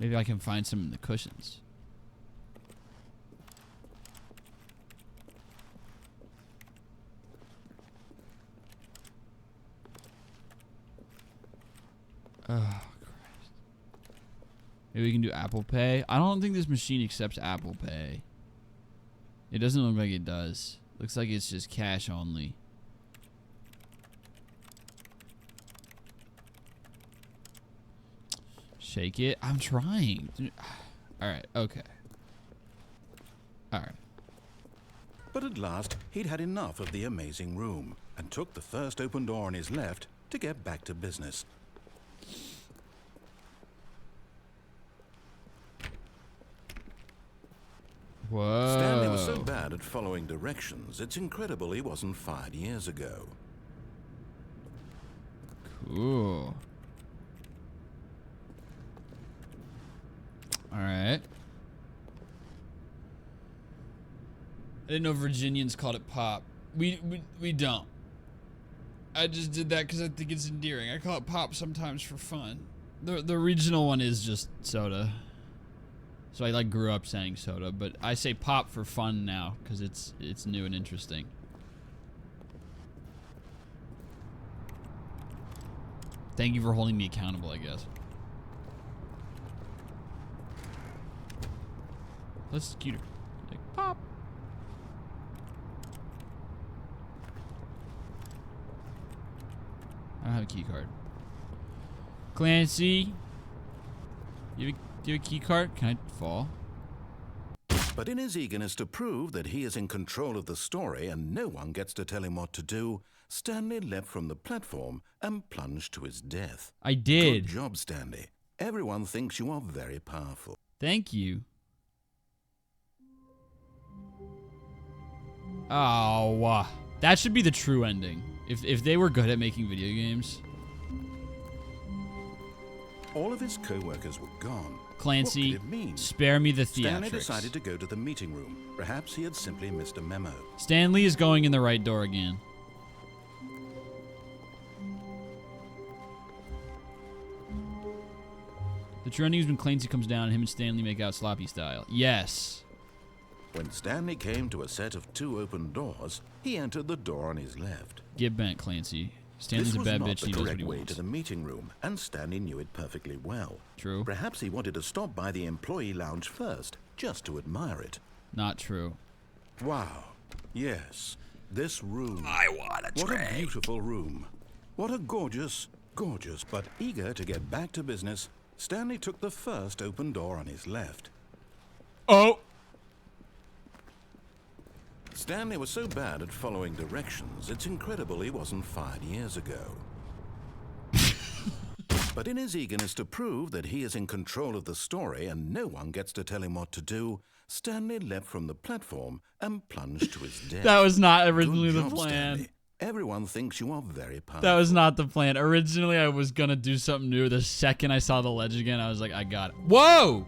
Speaker 1: Maybe I can find some in the cushions. Oh, Christ. Maybe we can do Apple Pay. I don't think this machine accepts Apple Pay. It doesn't look like it does. Looks like it's just cash only. Shake it. I'm trying. Alright, okay. Alright.
Speaker 2: But at last, he'd had enough of the amazing room and took the first open door on his left to get back to business.
Speaker 1: Whoa.
Speaker 2: Stanley was so bad bad at following directions, it's incredible he wasn't fired years ago.
Speaker 1: Cool. Alright. I didn't know Virginians called it pop. We don't. I just did that because I think it's endearing. I call it pop sometimes for fun. The regional one is just soda. So I like grew up saying soda, but I say pop for fun now because it's new and interesting. Thank you for holding me accountable, I guess. Let's scooter. Like pop. I don't have a key card. Clancy, do you have a key card? Can I fall?
Speaker 2: But in his eagerness to prove that he is in control of the story and no one gets to tell him what to do, Stanley leapt from the platform and plunged to his death.
Speaker 1: I did.
Speaker 2: Good job, Stanley. Everyone thinks you are very powerful.
Speaker 1: Thank you. Oh, that should be the true ending. If they were good at making video games.
Speaker 2: All of his co-workers were gone.
Speaker 1: Clancy,
Speaker 2: what could it mean?
Speaker 1: Spare me the theatrics.
Speaker 2: Stanley decided to go to the meeting room. Perhaps he had simply missed a memo.
Speaker 1: Stanley is going in the right door again. The true ending is when Clancy comes down and him and Stanley make out sloppy style. Yes.
Speaker 2: When Stanley came to a set of 2 open doors, he entered the door on his left.
Speaker 1: Get bent, Clancy. Stanley's a bad bitch and he does what he
Speaker 2: way
Speaker 1: wants.
Speaker 2: to the meeting room, and Stanley knew it perfectly well.
Speaker 1: True.
Speaker 2: Perhaps he wanted to stop by the employee lounge first, just to admire it.
Speaker 1: Not true.
Speaker 2: Wow. Yes. This room.
Speaker 1: I want a
Speaker 2: What a beautiful room. What a gorgeous, but eager to get back to business, Stanley took the first open door on his left.
Speaker 1: Oh!
Speaker 2: Stanley was so bad at following directions, it's incredible he wasn't fired years ago. But in his eagerness to prove that he is in control of the story and no one gets to tell him what to do, Stanley leapt from the platform and plunged to his death.
Speaker 1: That was not originally
Speaker 2: Good
Speaker 1: the
Speaker 2: job,
Speaker 1: plan.
Speaker 2: Stanley. Everyone thinks you are very powerful.
Speaker 1: That was not the plan. Originally, I was gonna do something new. The second I saw the ledge again, I was like, I got it. Whoa!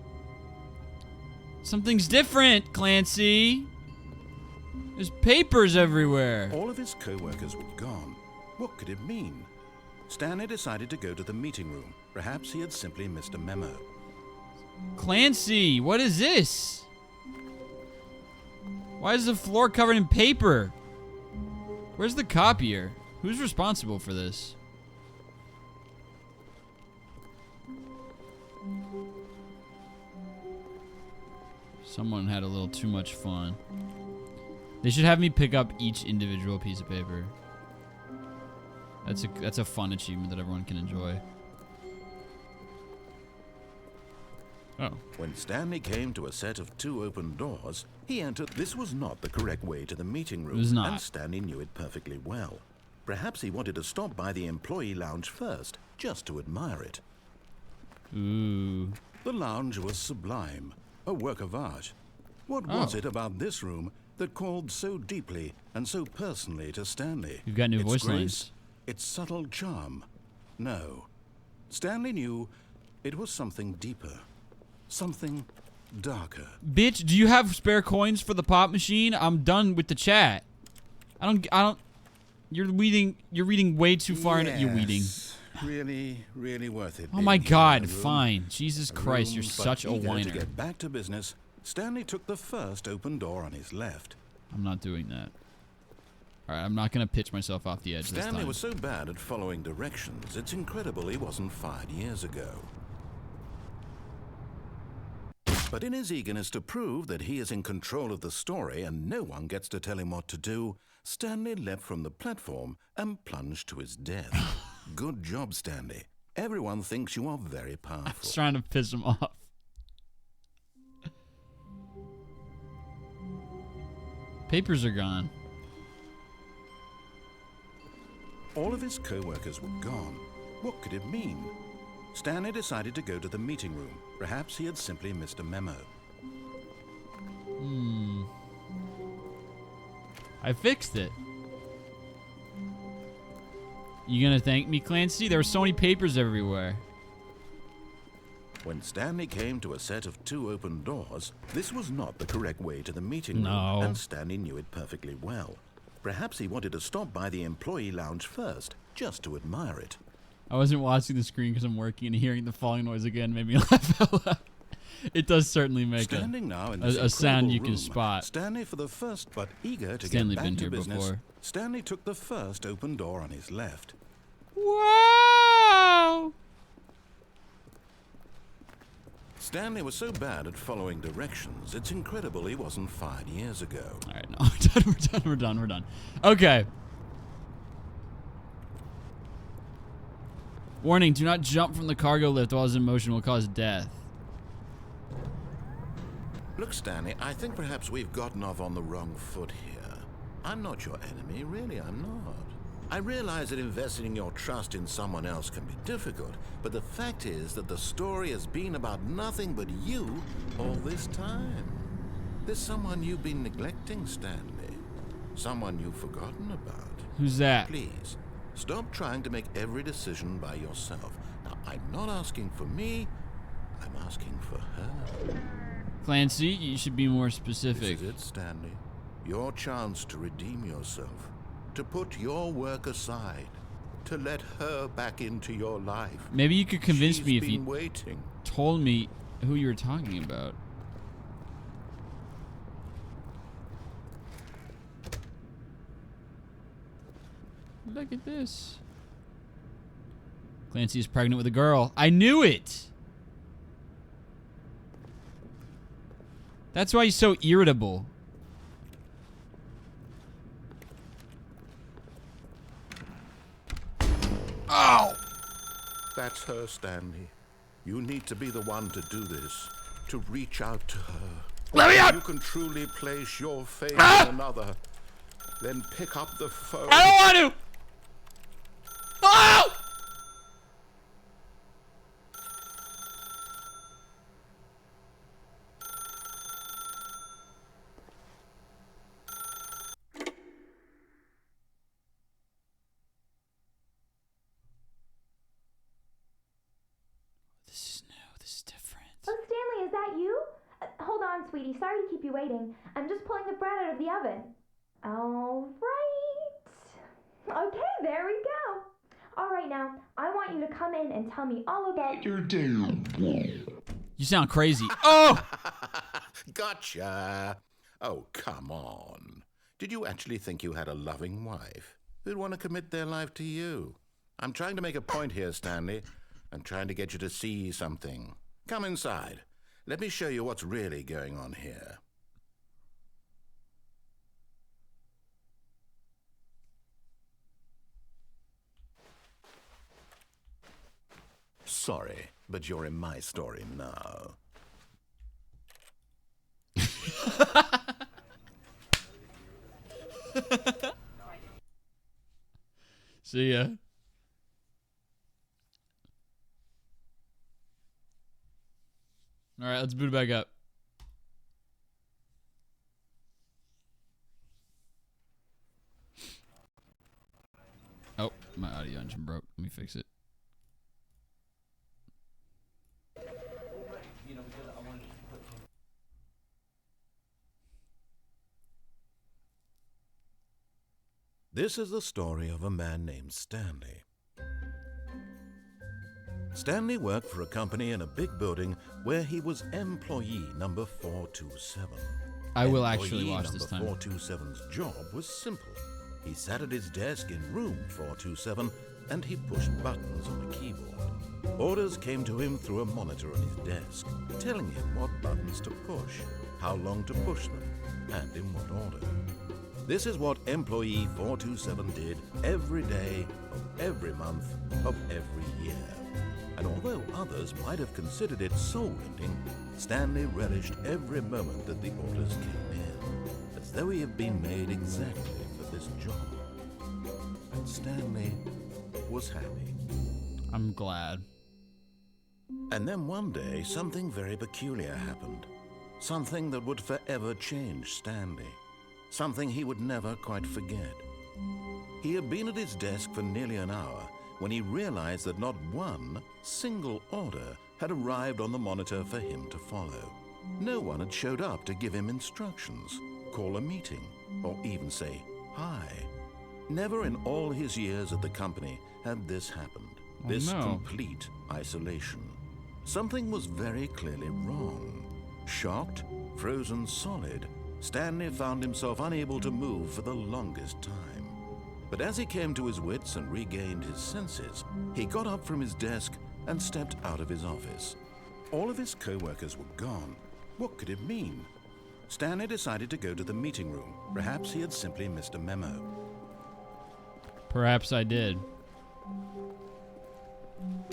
Speaker 1: Something's different, Clancy. There's papers everywhere.
Speaker 2: All of his co-workers were gone. What could it mean? Stanley decided to go to the meeting room. Perhaps he had simply missed a memo.
Speaker 1: Clancy, what is this? Why is the floor covered in paper? Where's the copier? Who's responsible for this? Someone had a little too much fun. They should have me pick up each individual piece of paper. That's a fun achievement that everyone can enjoy. Oh.
Speaker 2: When Stanley came to a set of 2 open doors, he entered. This was not the correct way to the meeting room.
Speaker 1: It was not.
Speaker 2: And Stanley knew it perfectly well. Perhaps he wanted to stop by the employee lounge first, just to admire it.
Speaker 1: Ooh.
Speaker 2: The lounge was sublime, a work of art. What was it about this room that called so deeply and so personally to Stanley?
Speaker 1: You've got new
Speaker 2: Its
Speaker 1: voice
Speaker 2: grace,
Speaker 1: lines.
Speaker 2: its subtle charm. No. Stanley knew it was something deeper. Something darker.
Speaker 1: Bitch, do you have spare coins for the pop machine? I'm done with the chat. I don't. You're reading way too far into. You're reading.
Speaker 2: Really worth it.
Speaker 1: Oh my
Speaker 2: being here
Speaker 1: God!
Speaker 2: in the room.
Speaker 1: Fine. Jesus Christ, you're
Speaker 2: But
Speaker 1: such a
Speaker 2: eager to
Speaker 1: whiner.
Speaker 2: get back to business, Stanley took the first open door on his left.
Speaker 1: I'm not doing that. All right, I'm not gonna pitch myself off the edge this
Speaker 2: Stanley
Speaker 1: time.
Speaker 2: was so bad at following directions, it's incredible he wasn't fired years ago. But in his eagerness to prove that he is in control of the story and no one gets to tell him what to do, Stanley leapt from the platform and plunged to his death. Good job, Stanley. Everyone thinks you are very
Speaker 1: I was
Speaker 2: powerful.
Speaker 1: trying to piss him off. Papers are gone.
Speaker 2: All of his co-workers were gone. What could it mean? Stanley decided to go to the meeting room. Perhaps he had simply missed a memo.
Speaker 1: I fixed it. You gonna thank me, Clancy? There were so many papers everywhere.
Speaker 2: When Stanley came to a set of 2 open doors, this was not the correct way to the meeting
Speaker 1: No.
Speaker 2: room, and Stanley knew it perfectly well. Perhaps he wanted to stop by the employee lounge first, just to admire it.
Speaker 1: I wasn't watching the screen because I'm working, and hearing the falling noise again made me laugh out loud. It does certainly make
Speaker 2: Standing now in this
Speaker 1: a sound you
Speaker 2: incredible
Speaker 1: can
Speaker 2: room,
Speaker 1: spot.
Speaker 2: Stanley, for the first, but eager to
Speaker 1: Stanley
Speaker 2: get
Speaker 1: been
Speaker 2: back to
Speaker 1: here
Speaker 2: business,
Speaker 1: before.
Speaker 2: Stanley took the first open door on his left.
Speaker 1: Wow!
Speaker 2: Stanley was so bad at following directions, it's incredible he wasn't fired years ago.
Speaker 1: All right, no, we're done. Okay. Warning, do not jump from the cargo lift while it's in motion, will cause death.
Speaker 2: Look, Stanley, I think perhaps we've gotten off on the wrong foot here. I'm not your enemy, really, I'm not. I realize that investing your trust in someone else can be difficult, but the fact is that the story has been about nothing but you all this time. There's someone you've been neglecting, Stanley. Someone you've forgotten about.
Speaker 1: Who's that?
Speaker 2: Please, stop trying to make every decision by yourself. Now, I'm not asking for me, I'm asking for her.
Speaker 1: Clancy, you should be more specific.
Speaker 2: This is it, Stanley. Your chance to redeem yourself. To put your work aside. To let her back into your life.
Speaker 1: Maybe you could convince
Speaker 2: She's
Speaker 1: me if
Speaker 2: been
Speaker 1: you
Speaker 2: waiting.
Speaker 1: told me who you were talking about. Look at this. Clancy is pregnant with a girl. I knew it! That's why he's so irritable. Oh!
Speaker 2: That's her, Stanley. You need to be the one to do this. To reach out to her.
Speaker 1: Let me out!
Speaker 2: You can truly place your faith
Speaker 1: Ah!
Speaker 2: in another. Then pick up the phone.
Speaker 1: I don't want to! Oh! This is new. This is different.
Speaker 3: Oh, Stanley, is that you? Hold on, sweetie. Sorry to keep you waiting. I'm just pulling the bread out of the oven. All right. Okay, there we go. All right, now, I want you to come in and tell me all about your day.
Speaker 1: You sound crazy. Oh!
Speaker 2: Gotcha. Oh, come on. Did you actually think you had a loving wife who'd want to commit their life to you? I'm trying to make a point here, Stanley. I'm trying to get you to see something. Come inside. Let me show you what's really going on here. Sorry, but you're in my story now.
Speaker 1: See ya. All right, let's boot it back up. Oh, my audio engine broke. Let me fix it.
Speaker 2: This is the story of a man named Stanley. Stanley worked for a company in a big building where he was employee number 427.
Speaker 1: I will actually
Speaker 2: Employee
Speaker 1: watch this time.
Speaker 2: Number 427's job was simple. He sat at his desk in room 427 and he pushed buttons on the keyboard. Orders came to him through a monitor on his desk, telling him what buttons to push, how long to push them, and in what order. This is what employee 427 did every day of every month of every year. And although others might have considered it soul-rending, Stanley relished every moment that the orders came in, as though he had been made exactly for this job. And Stanley was happy.
Speaker 1: I'm glad.
Speaker 2: And then one day, something very peculiar happened. Something that would forever change Stanley. something he would never quite forget. He had been at his desk for nearly an hour when he realized that not one single order had arrived on the monitor for him to follow. No one had showed up to give him instructions, call a meeting, or even say hi. Never in all his years at the company had this happened. This complete isolation. Something was very clearly wrong. Shocked, frozen solid, Stanley found himself unable to move for the longest time. But as he came to his wits and regained his senses, he got up from his desk and stepped out of his office. All of his co-workers were gone. What could it mean? Stanley decided to go to the meeting room. Perhaps he had simply missed a memo.
Speaker 1: Perhaps I did.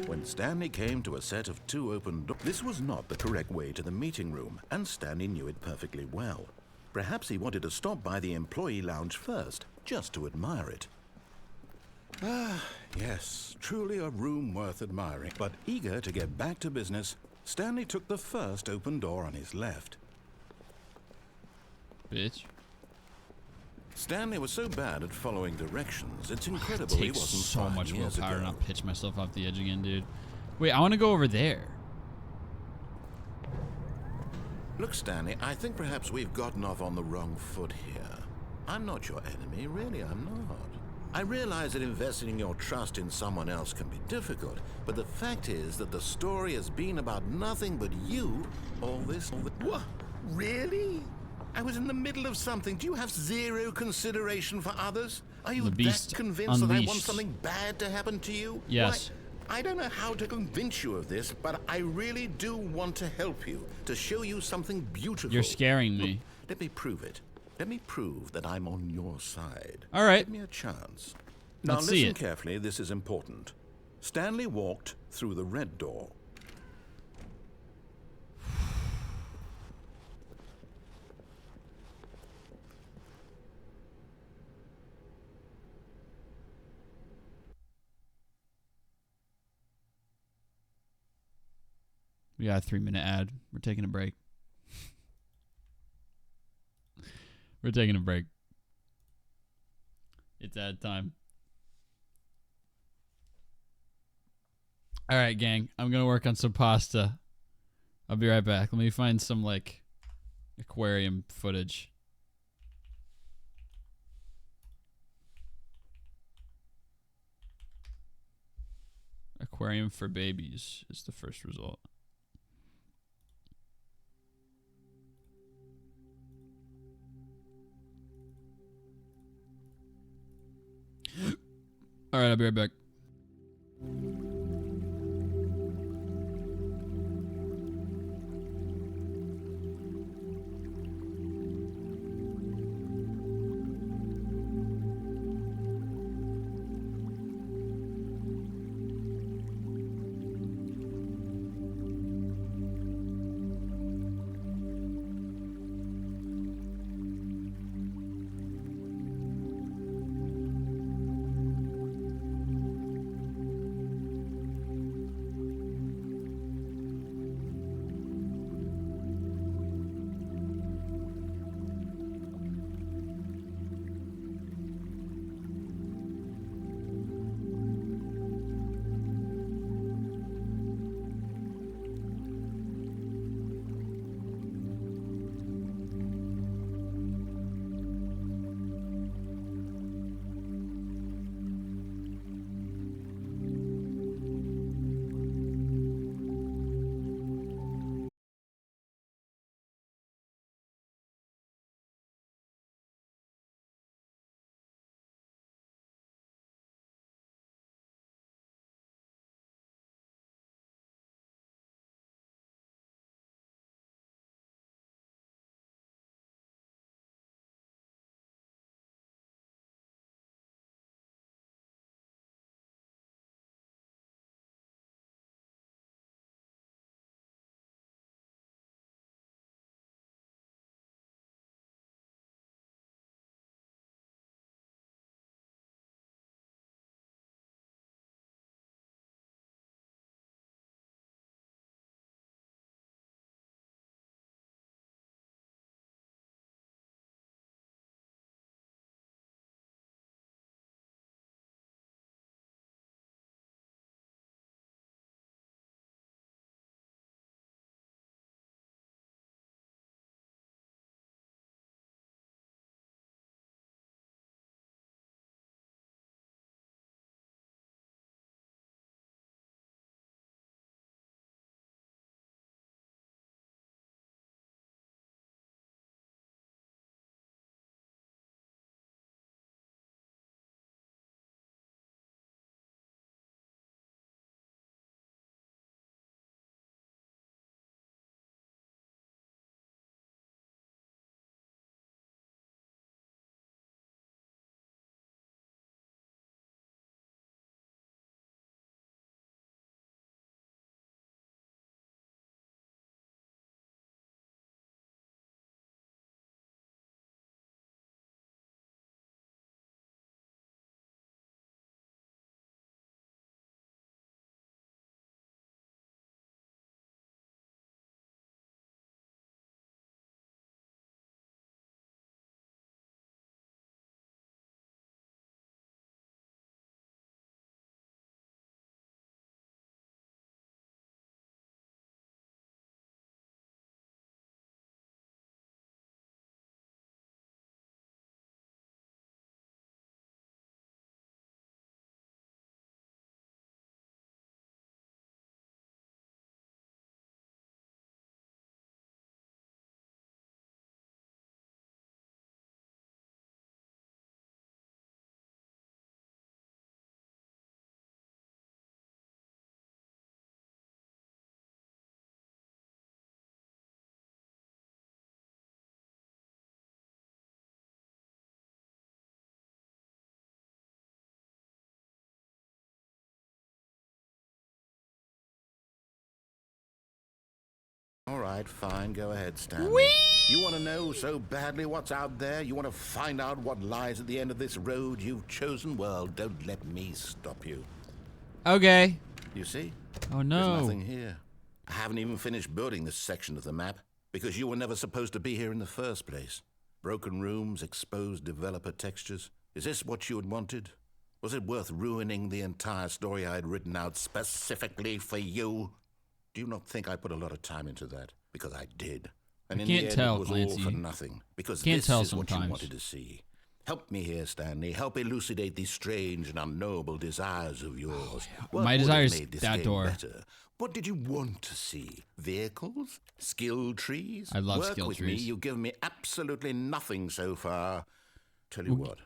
Speaker 2: When Stanley came to a set of 2 open doors, this was not the correct way to the meeting room, and Stanley knew it perfectly well. Perhaps he wanted to stop by the employee lounge first, just to admire it. Ah, yes, truly a room worth admiring. But eager to get back to business, Stanley took the first open door on his left.
Speaker 1: Bitch.
Speaker 2: Stanley was so bad at following directions, it's incredible he wasn't
Speaker 1: so much
Speaker 2: 5 years
Speaker 1: willpower
Speaker 2: ago.
Speaker 1: to not pitch myself off the edge again, dude. Wait, I want to go over there.
Speaker 2: Look, Stanley, I think perhaps we've gotten off on the wrong foot here. I'm not your enemy, really, I'm not. I realize that investing your trust in someone else can be difficult, but the fact is that the story has been about nothing but you all this... What? Really? I was in the middle of something. Do you have zero consideration for others? Are you that convinced that I want something bad to happen to you?
Speaker 1: Yes.
Speaker 2: Why, I don't know how to convince you of this, but I really do want to help you, to show you something beautiful.
Speaker 1: You're scaring me.
Speaker 2: Look, let me prove it. Let me prove that I'm on your side.
Speaker 1: All right.
Speaker 2: Give me a chance. Now
Speaker 1: Let's see
Speaker 2: listen
Speaker 1: it.
Speaker 2: carefully, this is important. Stanley walked through the red door.
Speaker 1: We got a 3-minute ad. We're taking a break. We're taking a break. It's ad time. All right, gang. I'm going to work on some pasta. I'll be right back. Let me find some, like, aquarium footage. Aquarium for babies is the first result. All right, I'll be right back.
Speaker 2: All right, fine. Go ahead, Stanley.
Speaker 1: Whee!
Speaker 2: You want to know so badly what's out there? You want to find out what lies at the end of this road you've chosen? Well, don't let me stop you.
Speaker 1: Okay.
Speaker 2: You see?
Speaker 1: Oh, no.
Speaker 2: There's nothing here. I haven't even finished building this section of the map because you were never supposed to be here in the first place. Broken rooms, exposed developer textures. Is this what you had wanted? Was it worth ruining the entire story I had written out specifically for you? Do you not think I put a lot of time into that? Because I did. And in the end, it was all for nothing. Because this is what you wanted to see. Help me here, Stanley. Help elucidate these strange and unknowable desires of yours.
Speaker 1: My desire is that door.
Speaker 2: Better? What did you want to see? Vehicles? Skill trees?
Speaker 1: I love
Speaker 2: Work
Speaker 1: skill
Speaker 2: with
Speaker 1: trees.
Speaker 2: me. You've given me absolutely nothing so far. Tell you what.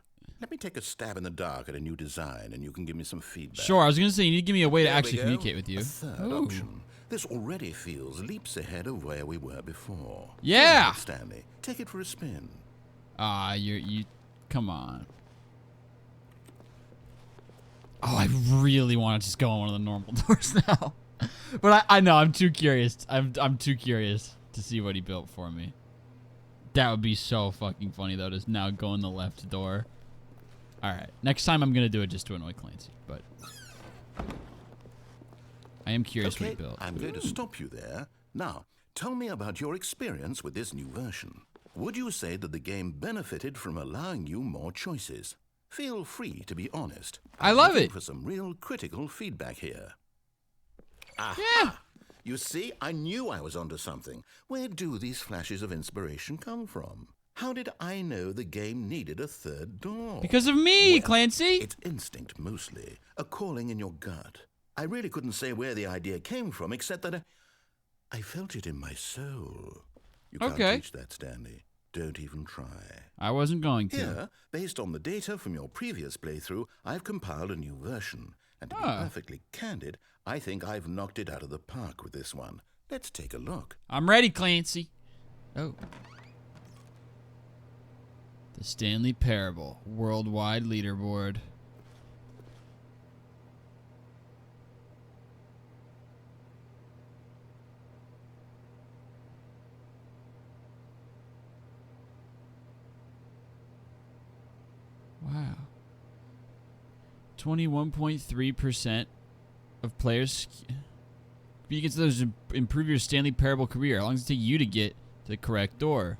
Speaker 2: Let me take a stab in the dark at a new design, and you can give me some feedback.
Speaker 1: Sure, I was going to say, you need to give me a way to
Speaker 2: There
Speaker 1: actually
Speaker 2: we go.
Speaker 1: communicate with you.
Speaker 2: A third option. This already feels leaps ahead of where we were before.
Speaker 1: Yeah!
Speaker 2: Go ahead, Stanley, take it for a spin.
Speaker 1: You come on. Oh, I really want to just go on one of the normal doors now. But I know, I'm too curious. I'm too curious to see what he built for me. That would be so fucking funny, though, to now go in the left door. Alright, next time I'm going to do it just to annoy Clancy, but I am curious what he built.
Speaker 2: I'm going to stop you there. Now, tell me about your experience with this new version. Would you say that the game benefited from allowing you more choices? Feel free to be honest.
Speaker 1: I love
Speaker 2: looking
Speaker 1: it.
Speaker 2: For some real critical feedback here. Aha!
Speaker 1: Yeah.
Speaker 2: You see, I knew I was onto something. Where do these flashes of inspiration come from? How did I know the game needed a third door?
Speaker 1: Because of me,
Speaker 2: Well,
Speaker 1: Clancy.
Speaker 2: It's instinct mostly, a calling in your gut. I really couldn't say where the idea came from, except that I felt it in my soul. You can't teach that, Stanley. Don't even try.
Speaker 1: I wasn't going to.
Speaker 2: Here, based on the data from your previous playthrough, I've compiled a new version. And to be perfectly candid, I think I've knocked it out of the park with this one. Let's take a look.
Speaker 1: I'm ready, Clancy. Oh. The Stanley Parable Worldwide Leaderboard. Wow. 21.3% of players. You can those improve your Stanley Parable career. How long does it take you to get to the correct door?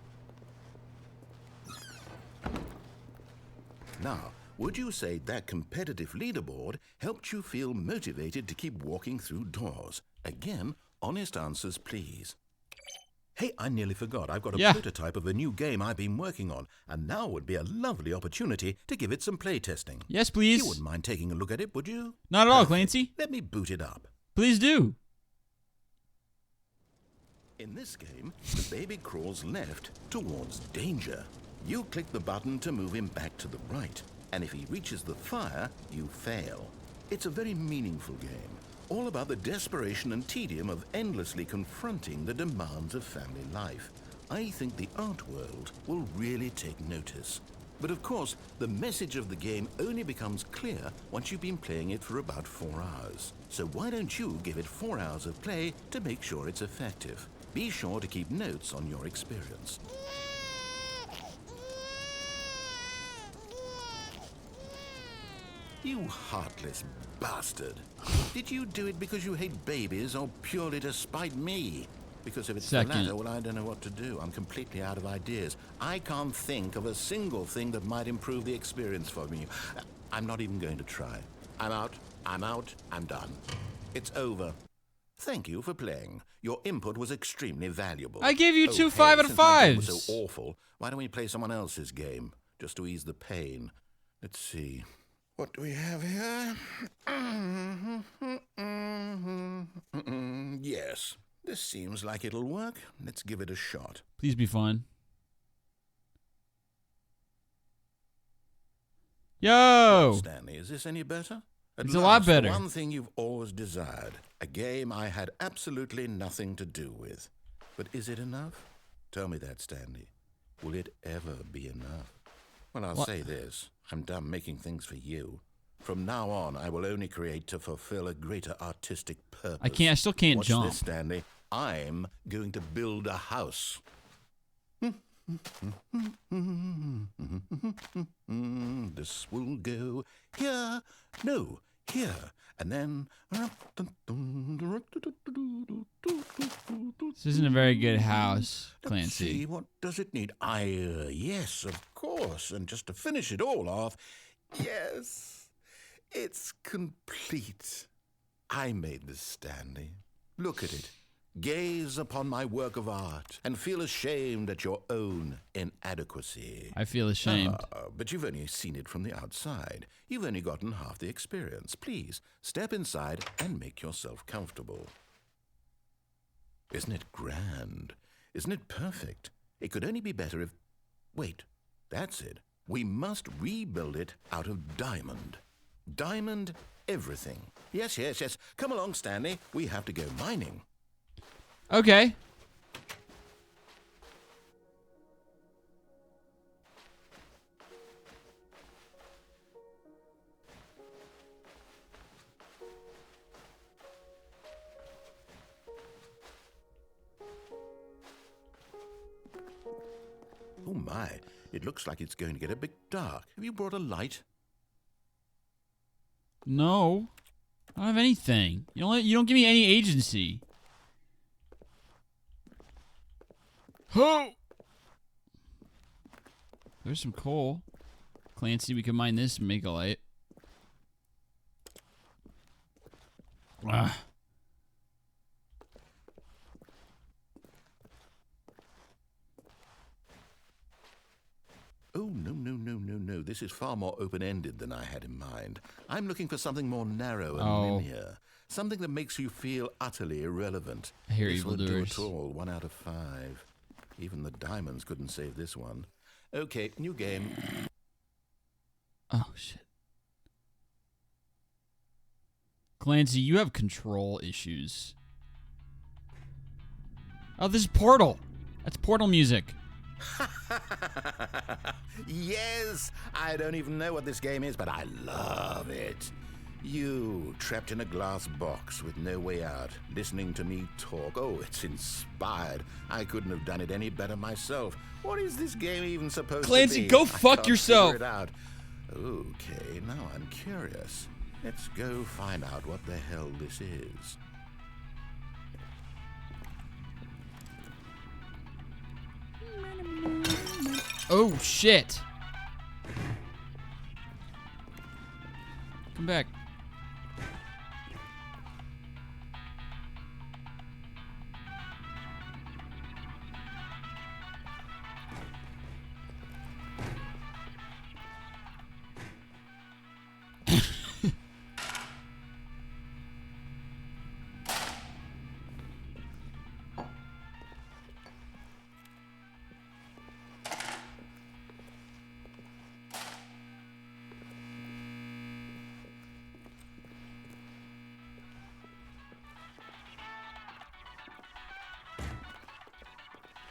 Speaker 2: Now, would you say that competitive leaderboard helped you feel motivated to keep walking through doors? Again, honest answers, please. Hey, I nearly forgot. I've got a prototype of a new game I've been working on, and now would be a lovely opportunity to give it some playtesting.
Speaker 1: Yes, please.
Speaker 2: You wouldn't mind taking a look at it, would you?
Speaker 1: Not at all, Clancy.
Speaker 2: Let me boot it up.
Speaker 1: Please do.
Speaker 2: In this game, the baby crawls left towards danger. You click the button to move him back to the right, and if he reaches the fire, you fail. It's a very meaningful game, all about the desperation and tedium of endlessly confronting the demands of family life. I think the art world will really take notice. But of course, the message of the game only becomes clear once you've been playing it for about 4 hours. So why don't you give it 4 hours of play to make sure it's effective? Be sure to keep notes on your experience. You heartless bastard. Did you do it because you hate babies or purely to spite me? Because if it's the latter, well, I don't know what to do. I'm completely out of ideas. I can't think of a single thing that might improve the experience for me. I'm not even going to try. I'm out. I'm done. It's over. Thank you for playing. Your input was extremely valuable.
Speaker 1: I gave you two 5 out of 5s.
Speaker 2: My game was so awful. Why don't we play someone else's game, just to ease the pain? Let's see. What do we have here? Yes, this seems like it'll work. Let's give it a shot.
Speaker 1: Please be fun. Yo!
Speaker 2: Stanley, is this any better?
Speaker 1: It's a lot better.
Speaker 2: One thing you've always desired. A game I had absolutely nothing to do with. But is it enough? Tell me that, Stanley. Will it ever be enough? Well, I'll say this. I'm done making things for you. From now on, I will only create to fulfill a greater artistic purpose.
Speaker 1: I still can't
Speaker 2: Watch
Speaker 1: jump.
Speaker 2: this, Stanley. I'm going to build a house. This will go here, no, here, and then...
Speaker 1: This isn't a very good house,
Speaker 2: Let's
Speaker 1: Clancy.
Speaker 2: see, what does it need? Yes, of course. And just to finish it all off, yes, it's complete. I made this, Stanley. Look at it. Gaze upon my work of art and feel ashamed at your own inadequacy.
Speaker 1: I feel ashamed.
Speaker 2: But you've only seen it from the outside. You've only gotten half the experience. Please, step inside and make yourself comfortable. Isn't it grand? Isn't it perfect? It could only be better if... Wait, that's it. We must rebuild it out of diamond. Diamond everything. Yes, yes, yes. Come along, Stanley. We have to go mining.
Speaker 1: Okay.
Speaker 2: Oh my, it looks like it's going to get a bit dark. Have you brought a light?
Speaker 1: No. I don't have anything. You don't give me any agency. Oh! There's some coal. Clancy, we can mine this and make a light. Ah.
Speaker 2: Oh, no, no, no, no, no. This is far more open-ended than I had in mind. I'm looking for something more narrow and linear. Something that makes you feel utterly irrelevant.
Speaker 1: I hear
Speaker 2: this won't do
Speaker 1: evildoers.
Speaker 2: at all. 1 out of 5. Even the diamonds couldn't save this one. Okay, new game.
Speaker 1: Oh, shit. Clancy, you have control issues. Oh, this is Portal. That's Portal music.
Speaker 2: Yes! I don't even know what this game is, but I love it. You, trapped in a glass box with no way out, listening to me talk. Oh, it's inspired. I couldn't have done it any better myself. What is this game even supposed
Speaker 1: Clancy,
Speaker 2: to be?
Speaker 1: go
Speaker 2: I
Speaker 1: fuck
Speaker 2: can't
Speaker 1: yourself.
Speaker 2: figure it out. Okay, now I'm curious. Let's go find out what the hell this is.
Speaker 1: Oh, shit. Come back.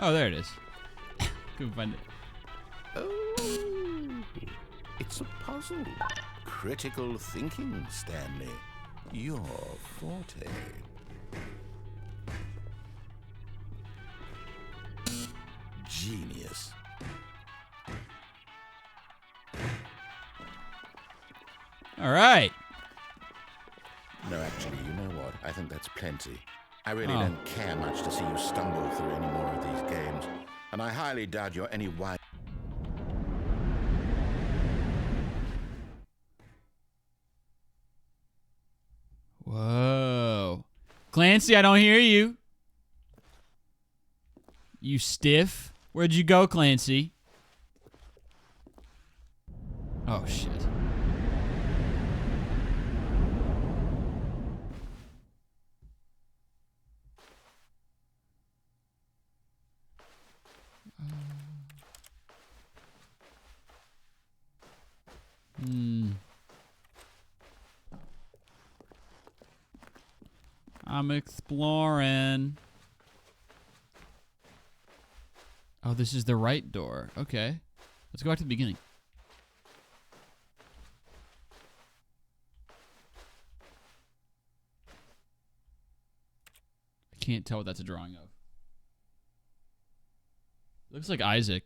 Speaker 1: Oh, there it is. Couldn't find it.
Speaker 2: Oh, it's a puzzle. Critical thinking, Stanley. Your forte. Genius.
Speaker 1: All right.
Speaker 2: No, actually, you know what? I think that's plenty. I really don't care much to see you stumble through any more of these games. And I highly doubt you're any wise.
Speaker 1: Whoa. Clancy, I don't hear you. You stiff. Where'd you go, Clancy? Oh, shit. I'm exploring. Oh, this is the right door. Okay. Let's go back to the beginning. I can't tell what that's a drawing of. Looks like Isaac.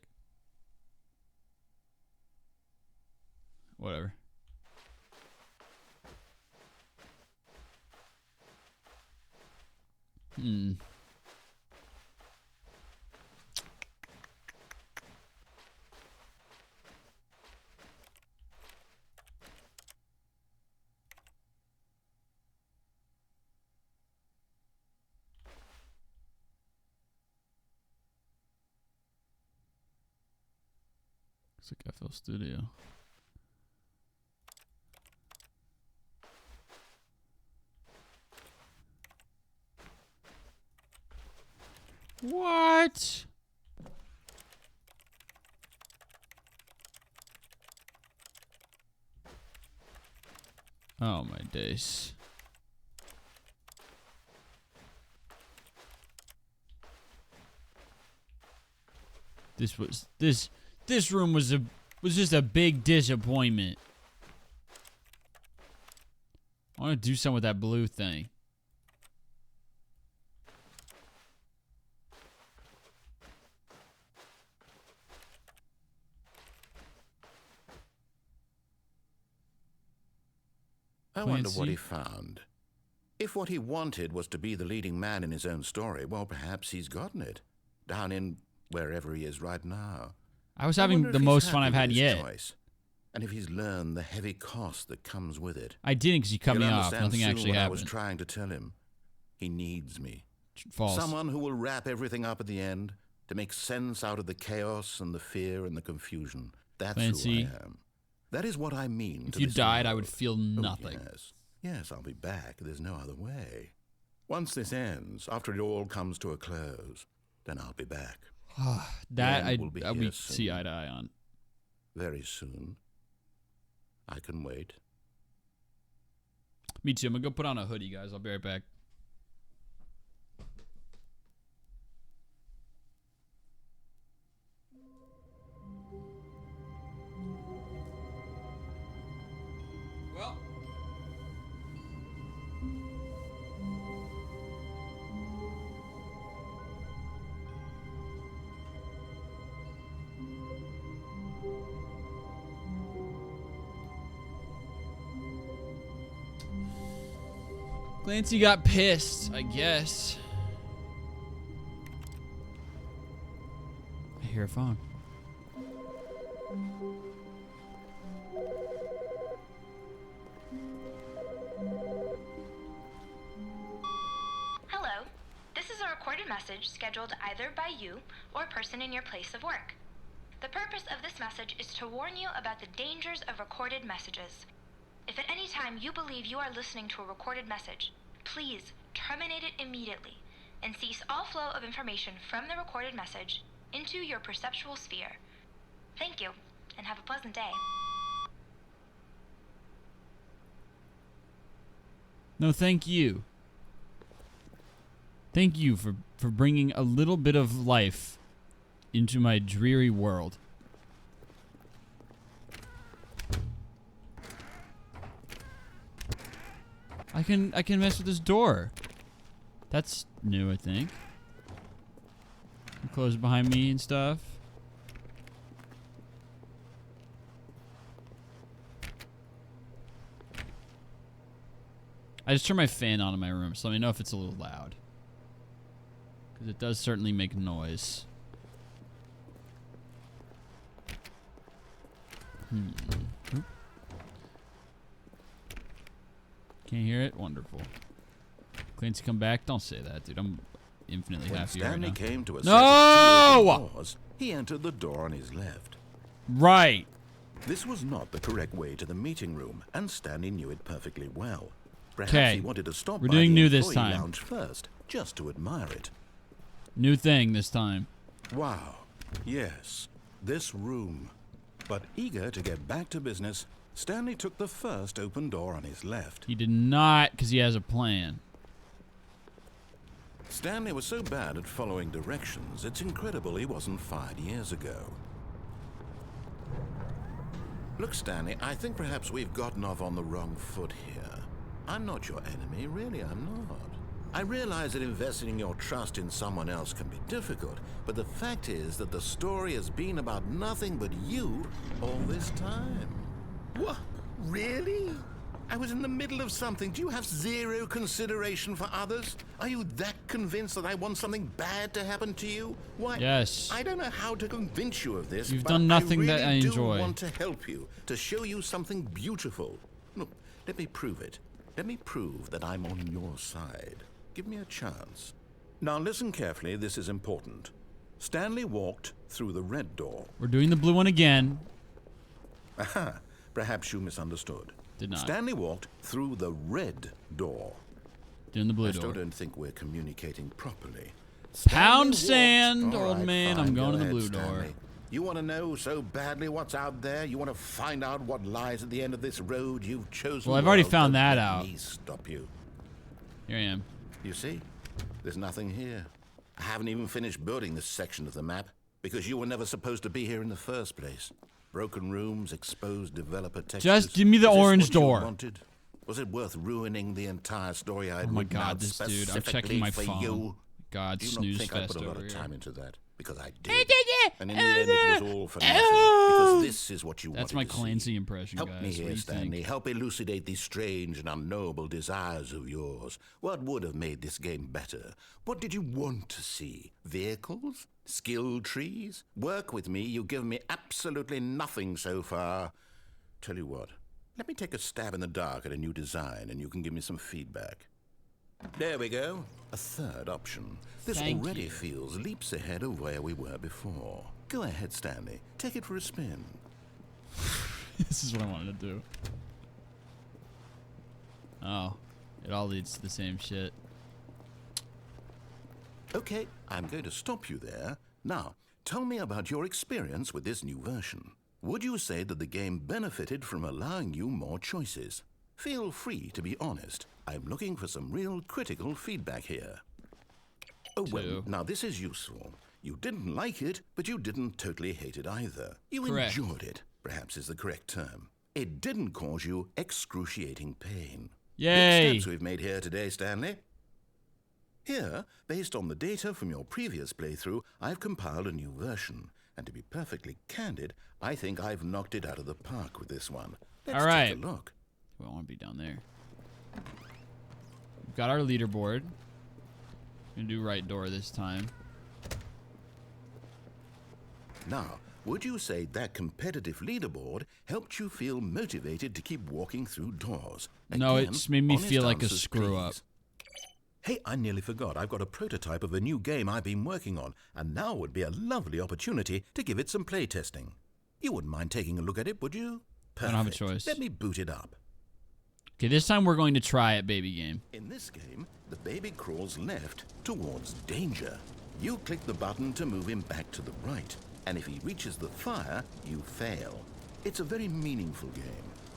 Speaker 1: Whatever. Looks like FL Studio. What? Oh my days. This room was just a big disappointment. I want to do something with that blue thing.
Speaker 2: I wonder what he found. If what he wanted was to be the leading man in his own story, well, perhaps he's gotten it. Down in wherever he is right now.
Speaker 1: I was having the most fun I've had yet.
Speaker 2: Choice, and if he's learned the heavy cost that comes with it.
Speaker 1: I didn't, because you cut me off. Nothing actually happened.
Speaker 2: I was trying to tell him. He needs me.
Speaker 1: False.
Speaker 2: Someone who will wrap everything up at the end to make sense out of the chaos and the fear and the confusion. That's
Speaker 1: Clancy,
Speaker 2: who I am. That is what I mean.
Speaker 1: If you died, I would feel nothing.
Speaker 2: Oh, yes. Yes, I'll be back. There's no other way. Once this ends, after it all comes to a close, then I'll be back.
Speaker 1: That we see eye to eye on.
Speaker 2: Very soon. I can wait.
Speaker 1: Me too. I'm gonna go put on a hoodie, guys. I'll be right back. Well. Clancy got pissed, I guess. I hear a phone.
Speaker 4: Hello. This is a recorded message scheduled either by you or a person in your place of work. The purpose of this message is to warn you about the dangers of recorded messages. If at any time you believe you are listening to a recorded message, please terminate it immediately and cease all flow of information from the recorded message into your perceptual sphere. Thank you, and have a pleasant day.
Speaker 1: No, thank you. Thank you for bringing a little bit of life into my dreary world. I can mess with this door. That's new, I think. Close behind me and stuff. I just turned my fan on in my room, so let me know if it's a little loud. Because it does certainly make noise. Oop. Can't hear it? Wonderful. Clancy, come back? Don't say that, dude. I'm infinitely happy right now.
Speaker 2: Stanley came to a
Speaker 1: no!
Speaker 2: Doors, he entered the door on his left.
Speaker 1: Right.
Speaker 2: This was not the correct way to the meeting room, and Stanley knew it perfectly well. Perhaps
Speaker 1: Okay.
Speaker 2: he wanted to stop
Speaker 1: We're
Speaker 2: by
Speaker 1: doing
Speaker 2: the
Speaker 1: new this
Speaker 2: employee
Speaker 1: time.
Speaker 2: lounge first, just to admire it.
Speaker 1: New thing this time.
Speaker 2: Wow. Yes, this room. But eager to get back to business, Stanley took the first open door on his left.
Speaker 1: He did not, because he has a plan.
Speaker 2: Stanley was so bad at following directions, it's incredible he wasn't fired years ago. Look, Stanley, I think perhaps we've gotten off on the wrong foot here. I'm not your enemy, really, I'm not. I realize that investing your trust in someone else can be difficult, but the fact is that the story has been about nothing but you all this time. What? Really? I was in the middle of something. Do you have zero consideration for others? Are you that convinced that I want something bad to happen to you? Why?
Speaker 1: Yes.
Speaker 2: I don't know how to convince you of this.
Speaker 1: You've
Speaker 2: but
Speaker 1: done nothing
Speaker 2: I really
Speaker 1: that I
Speaker 2: do
Speaker 1: enjoy.
Speaker 2: want to help you, to show you something beautiful. Look, let me prove it. Let me prove that I'm on your side. Give me a chance. Now listen carefully. This is important. Stanley walked through the red door.
Speaker 1: We're doing the blue one again.
Speaker 2: Aha. Perhaps you misunderstood.
Speaker 1: Did not.
Speaker 2: Stanley walked through the red door.
Speaker 1: Doing the blue
Speaker 2: I still
Speaker 1: door.
Speaker 2: don't think we're communicating properly.
Speaker 1: Pound
Speaker 2: Stanley
Speaker 1: sand,
Speaker 2: walked-
Speaker 1: old
Speaker 2: All right,
Speaker 1: man.
Speaker 2: fine,
Speaker 1: I'm going
Speaker 2: go
Speaker 1: to the
Speaker 2: ahead,
Speaker 1: blue door.
Speaker 2: Stanley. You want to know so badly what's out there? You want to find out what lies at the end of this road you've chosen?
Speaker 1: Well, I've already
Speaker 2: Well,
Speaker 1: found
Speaker 2: don't
Speaker 1: that
Speaker 2: let
Speaker 1: out.
Speaker 2: me stop you.
Speaker 1: Here I am.
Speaker 2: You see? There's nothing here. I haven't even finished building this section of the map because you were never supposed to be here in the first place. Broken rooms, exposed developer textures.
Speaker 1: Just give me the
Speaker 2: Was this
Speaker 1: orange
Speaker 2: what you
Speaker 1: door.
Speaker 2: wanted? Was it worth ruining the entire story I had
Speaker 1: Oh my
Speaker 2: written
Speaker 1: God,
Speaker 2: out
Speaker 1: this dude. I'm
Speaker 2: specifically
Speaker 1: checking my
Speaker 2: for
Speaker 1: phone.
Speaker 2: you?
Speaker 1: God,
Speaker 2: Do you not
Speaker 1: snooze
Speaker 2: think I
Speaker 1: fest
Speaker 2: put a lot
Speaker 1: over
Speaker 2: of
Speaker 1: here.
Speaker 2: time into that? Because I did. And in the end, it was all for nothing. Because this is what you
Speaker 1: That's
Speaker 2: wanted
Speaker 1: my
Speaker 2: to
Speaker 1: Clancy
Speaker 2: see.
Speaker 1: impression,
Speaker 2: Help
Speaker 1: guys.
Speaker 2: me
Speaker 1: What do
Speaker 2: here,
Speaker 1: you
Speaker 2: Stanley.
Speaker 1: think?
Speaker 2: Help elucidate these strange and unknowable desires of yours. What would have made this game better? What did you want to see? Vehicles? Skill trees? Work with me. You've given me absolutely nothing so far. Tell you what. Let me take a stab in the dark at a new design, and you can give me some feedback. There we go. A third option. This
Speaker 1: Thank
Speaker 2: already
Speaker 1: you.
Speaker 2: feels leaps ahead of where we were before. Go ahead, Stanley. Take it for a spin.
Speaker 1: This is what I wanted to do. Oh, it all leads to the same shit.
Speaker 2: Okay, I'm going to stop you there. Now, tell me about your experience with this new version. Would you say that the game benefited from allowing you more choices? Feel free to be honest. I'm looking for some real critical feedback here. Oh, well,
Speaker 1: Two.
Speaker 2: now this is useful. You didn't like it, but you didn't totally hate it either. You
Speaker 1: Correct.
Speaker 2: enjoyed it, perhaps is the correct term. It didn't cause you excruciating pain.
Speaker 1: Yay!
Speaker 2: Big steps we've made here today, Stanley. Here, based on the data from your previous playthrough, I've compiled a new version. And to be perfectly candid, I think I've knocked it out of the park with this one. Let's
Speaker 1: All right.
Speaker 2: take a look.
Speaker 1: We want to be down there. We've got our leaderboard. Gonna do right door this time.
Speaker 2: Now, would you say that competitive leaderboard helped you feel motivated to keep walking through doors?
Speaker 1: No,
Speaker 2: Again,
Speaker 1: it's made me
Speaker 2: honest
Speaker 1: feel like a
Speaker 2: answers,
Speaker 1: screw up.
Speaker 2: please. Hey, I nearly forgot. I've got a prototype of a new game I've been working on, and now would be a lovely opportunity to give it some play testing. You wouldn't mind taking a look at it, would you?
Speaker 1: I don't have a
Speaker 2: Perfect.
Speaker 1: choice.
Speaker 2: Let me boot it up.
Speaker 1: Okay, this time we're going to try it, baby game.
Speaker 2: In this game, the baby crawls left towards danger. You click the button to move him back to the right, and if he reaches the fire, you fail. It's a very meaningful game,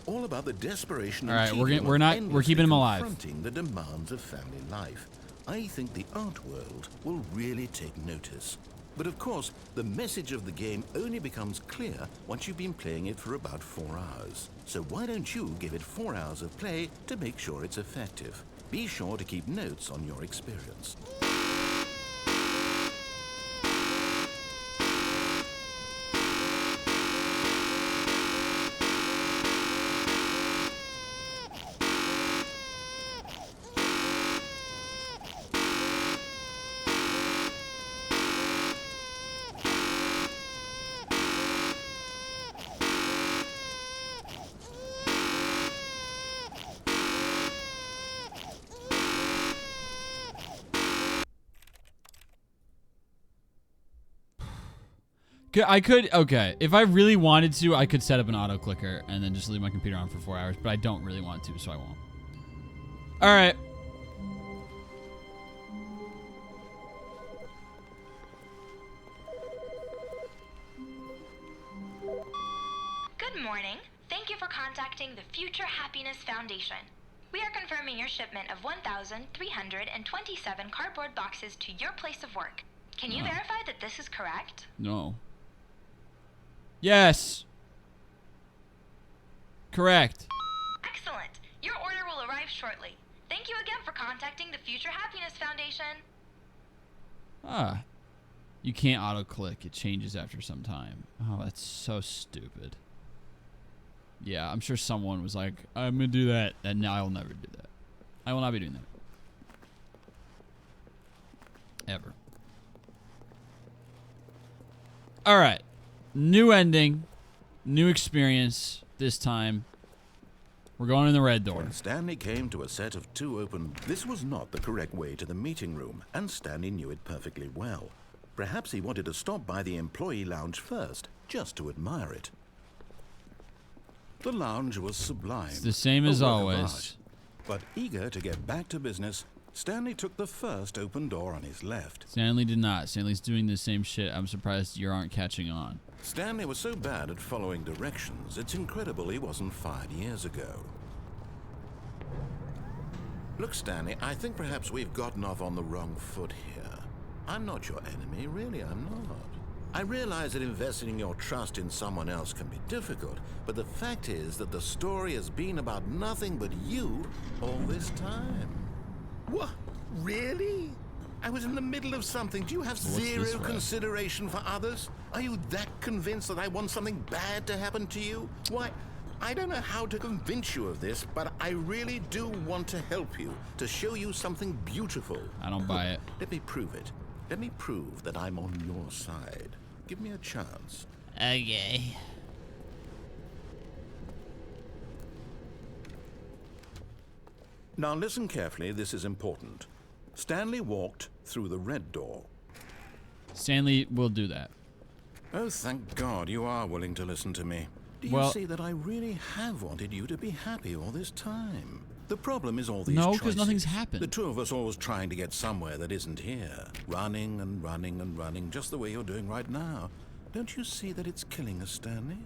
Speaker 2: all about the desperation.
Speaker 1: All right,
Speaker 2: and
Speaker 1: we're
Speaker 2: tedium
Speaker 1: we're
Speaker 2: of
Speaker 1: not we're
Speaker 2: endlessly
Speaker 1: keeping him alive.
Speaker 2: confronting the demands of family life. I think the art world will really take notice. But of course, the message of the game only becomes clear once you've been playing it for about 4 hours. So why don't you give it 4 hours of play to make sure it's effective? Be sure to keep notes on your experience.
Speaker 1: I could, okay. If I really wanted to, I could set up an auto clicker and then just leave my computer on for 4 hours, but I don't really want to, so I won't. All right.
Speaker 4: Good morning. Thank you for contacting the Future Happiness Foundation. We are confirming your shipment of 1,327 cardboard boxes to your place of work. Can you verify that this is correct?
Speaker 1: No. Yes. Correct.
Speaker 4: Excellent. Your order will arrive shortly. Thank you again for contacting the Future Happiness Foundation.
Speaker 1: Ah. You can't auto-click. It changes after some time. Oh, that's so stupid. Yeah, I'm sure someone was like, I'm going to do that. And now I will never do that. I will not be doing that. Ever. Alright. New ending. New experience this time. We're going in the red door.
Speaker 2: When Stanley came to a set of 2 open... This was not the correct way to the meeting room, and Stanley knew it perfectly well. Perhaps he wanted to stop by the employee lounge first, just to admire it. The lounge was sublime.
Speaker 1: It's the same as
Speaker 2: a work of
Speaker 1: always.
Speaker 2: art. But eager to get back to business, Stanley took the first open door on his left.
Speaker 1: Stanley did not. Stanley's doing the same shit. I'm surprised you aren't catching on.
Speaker 2: Stanley was so bad at following directions, it's incredible he wasn't fired years ago. Look, Stanley, I think perhaps we've gotten off on the wrong foot here. I'm not your enemy, really, I'm not. I realize that investing your trust in someone else can be difficult, but the fact is that the story has been about nothing but you all this time. What? Really? I was in the middle of something. Do you have zero consideration for others? Are you that convinced that I want something bad to happen to you? Why, I don't know how to convince you of this, but I really do want to help you, to show you something beautiful.
Speaker 1: I don't buy it.
Speaker 2: Let me prove it. Let me prove that I'm on your side. Give me a chance.
Speaker 1: Okay.
Speaker 2: Now listen carefully, this is important. Stanley walked through the red door.
Speaker 1: Stanley will do that.
Speaker 2: Oh, thank God you are willing to listen to me. Do you see that I really have wanted you to be happy all this time? The problem is all these choices.
Speaker 1: No, because nothing's happened.
Speaker 2: The 2 of us always trying to get somewhere that isn't here. Running and running and running, just the way you're doing right now. Don't you see that it's killing us, Stanley?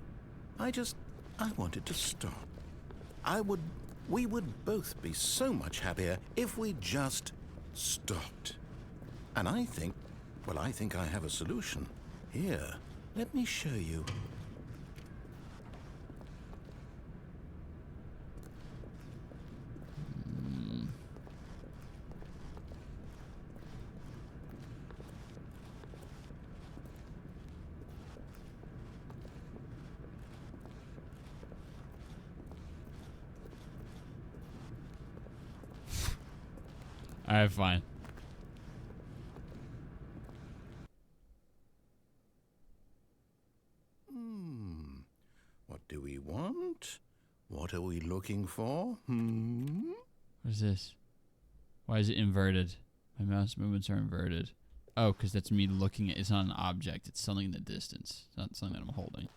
Speaker 2: I wanted to stop. We would both be so much happier if we just stopped. And I think I have a solution. Here, let me show you.
Speaker 1: Alright, fine.
Speaker 2: What do we want? What are we looking for?
Speaker 1: What is this? Why is it inverted? My mouse movements are inverted. Oh, because that's me looking at... It's not an object. It's something in the distance. It's not something that I'm holding.